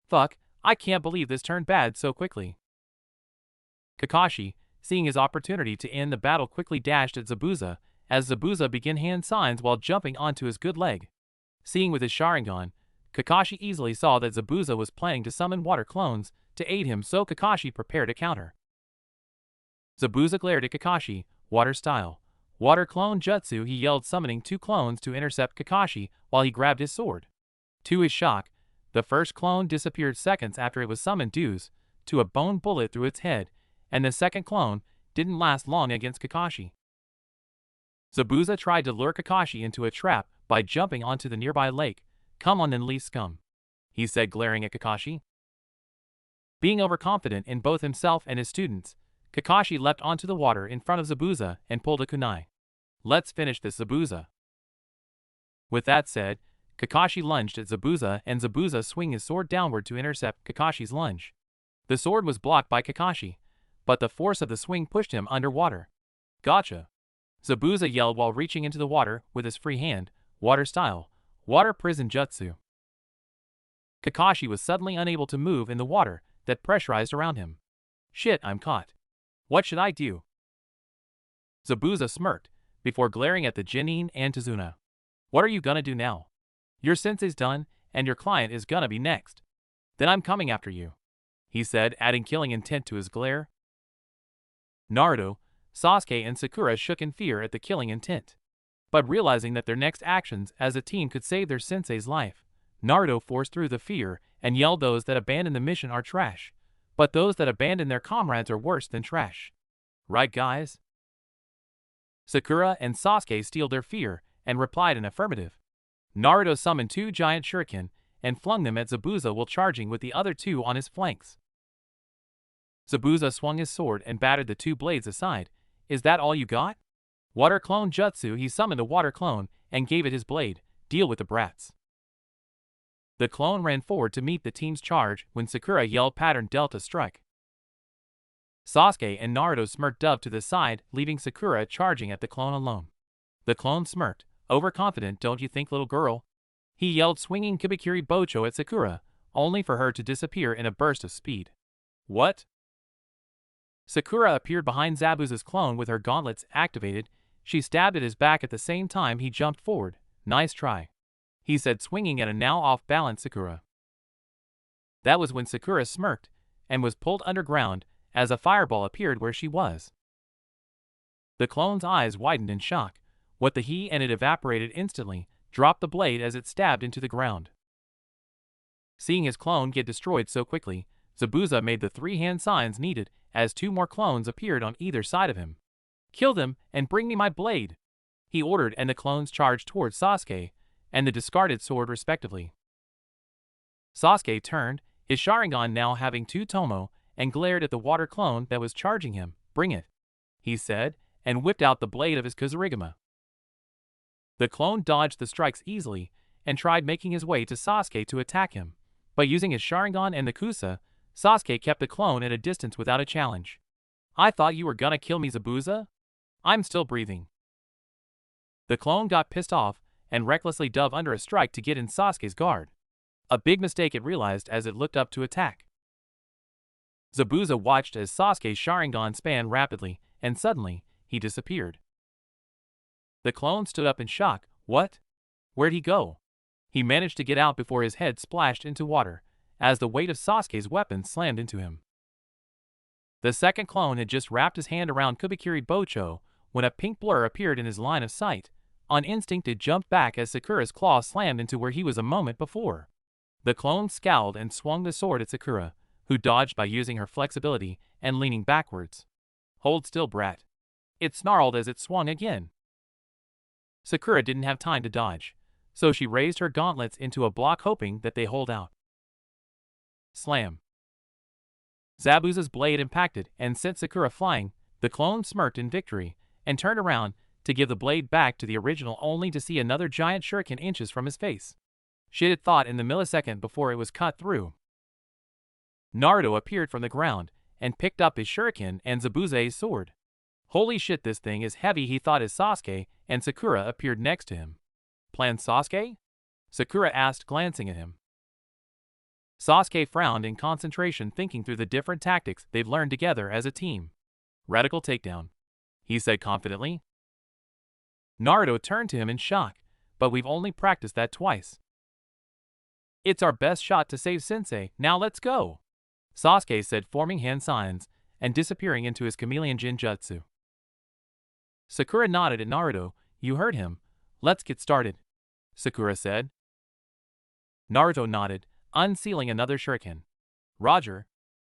[SPEAKER 1] Fuck, I can't believe this turned bad so quickly. Kakashi, seeing his opportunity to end the battle, quickly dashed at Zabuza as Zabuza began hand signs while jumping onto his good leg. Seeing with his Sharingan, Kakashi easily saw that Zabuza was planning to summon water clones to aid him, so Kakashi prepared a counter. Zabuza glared at Kakashi, water style. Water clone jutsu, he yelled, summoning 2 clones to intercept Kakashi while he grabbed his sword. To his shock, the first clone disappeared seconds after it was summoned due to a bone bullet through its head, and the second clone didn't last long against Kakashi. Zabuza tried to lure Kakashi into a trap by jumping onto the nearby lake. Come on then, Lee scum, he said, glaring at Kakashi. Being overconfident in both himself and his students, Kakashi leapt onto the water in front of Zabuza and pulled a kunai. Let's finish this, Zabuza. With that said, Kakashi lunged at Zabuza and Zabuza swung his sword downward to intercept Kakashi's lunge. The sword was blocked by Kakashi, but the force of the swing pushed him underwater. Gotcha, Zabuza yelled while reaching into the water with his free hand, water style, water prison jutsu. Kakashi was suddenly unable to move in the water that pressurized around him. Shit, I'm caught. What should I do? Zabuza smirked before glaring at the Genin and Tazuna. What are you gonna do now? Your sensei's done, and your client is gonna be next. Then I'm coming after you, he said, adding killing intent to his glare. Naruto, Sasuke and Sakura shook in fear at the killing intent. But realizing that their next actions as a team could save their sensei's life, Naruto forced through the fear and yelled, those that abandon the mission are trash, but those that abandon their comrades are worse than trash. Right, guys? Sakura and Sasuke steeled their fear and replied in affirmative. Naruto summoned 2 giant shuriken and flung them at Zabuza while charging with the other 2 on his flanks. Zabuza swung his sword and battered the 2 blades aside. Is that all you got? Water clone jutsu, he summoned a water clone and gave it his blade. Deal with the brats. The clone ran forward to meet the team's charge when Sakura yelled pattern delta strike. Sasuke and Naruto smirked dove to the side, leaving Sakura charging at the clone alone. The clone smirked, overconfident, don't you think, little girl? He yelled, swinging Kibikiri Bocho at Sakura, only for her to disappear in a burst of speed. What? Sakura appeared behind Zabuza's clone with her gauntlets activated. She stabbed at his back at the same time he jumped forward. Nice try, he said, swinging at a now off-balance Sakura. That was when Sakura smirked and was pulled underground as a fireball appeared where she was. The clone's eyes widened in shock. What the he, and it evaporated instantly, dropped the blade as it stabbed into the ground. Seeing his clone get destroyed so quickly, Zabuza made the 3 hand signs needed as 2 more clones appeared on either side of him. Kill them and bring me my blade, he ordered, and the clones charged towards Sasuke and the discarded sword respectively. Sasuke turned, his Sharingan now having 2 tomo, and glared at the water clone that was charging him. Bring it, he said, and whipped out the blade of his Kuzurigama. The clone dodged the strikes easily and tried making his way to Sasuke to attack him. But using his Sharingan and the Kusa, Sasuke kept the clone at a distance without a challenge. "I thought you were gonna kill me, Zabuza? I'm still breathing." The clone got pissed off and recklessly dove under a strike to get in Sasuke's guard. A big mistake it realized as it looked up to attack. Zabuza watched as Sasuke's Sharingan span rapidly, and suddenly, he disappeared. The clone stood up in shock. What? Where'd he go? He managed to get out before his head splashed into water, as the weight of Sasuke's weapon slammed into him. The second clone had just wrapped his hand around Kubikiri Bocho when a pink blur appeared in his line of sight. On instinct it jumped back as Sakura's claw slammed into where he was a moment before. The clone scowled and swung the sword at Sakura, who dodged by using her flexibility and leaning backwards. "Hold still, brat." It snarled as it swung again. Sakura didn't have time to dodge, so she raised her gauntlets into a block hoping that they hold out. Slam. Zabuza's blade impacted and sent Sakura flying. The clone smirked in victory and turned around to give the blade back to the original only to see another giant shuriken inches from his face. She had thought in the millisecond before it was cut through. Naruto appeared from the ground and picked up his shuriken and Zabuza's sword. "Holy shit, this thing is heavy," he thought as Sasuke and Sakura appeared next to him. "Plan Sasuke?" Sakura asked, glancing at him. Sasuke frowned in concentration, thinking through the different tactics they've learned together as a team. "Radical takedown," he said confidently. Naruto turned to him in shock, "But we've only practiced that twice." "It's our best shot to save Sensei, now let's go," Sasuke said, forming hand signs and disappearing into his chameleon Jinjutsu. Sakura nodded at Naruto. "You heard him. Let's get started," Sakura said. Naruto nodded, unsealing another shuriken. "Roger,"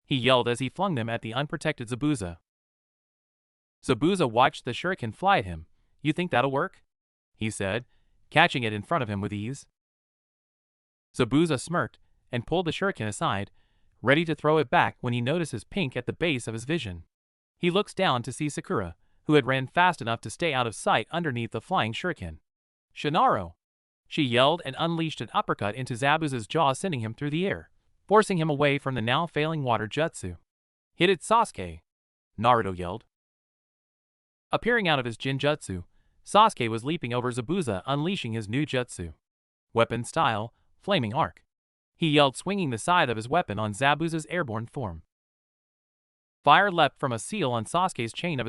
[SPEAKER 1] he yelled as he flung them at the unprotected Zabuza. Zabuza watched the shuriken fly at him. "You think that'll work?" he said, catching it in front of him with ease. Zabuza smirked and pulled the shuriken aside, ready to throw it back when he notices pink at the base of his vision. He looks down to see Sakura, who had ran fast enough to stay out of sight underneath the flying shuriken. "Shinaro!" she yelled and unleashed an uppercut into Zabuza's jaw, sending him through the air, forcing him away from the now failing water jutsu. "Hit it, Sasuke!" Naruto yelled. Appearing out of his Jinjutsu, Sasuke was leaping over Zabuza, unleashing his new jutsu. Weapon style, Flaming Arc, he yelled, swinging the side of his weapon on Zabuza's airborne form. Fire leapt from a seal on Sasuke's chain of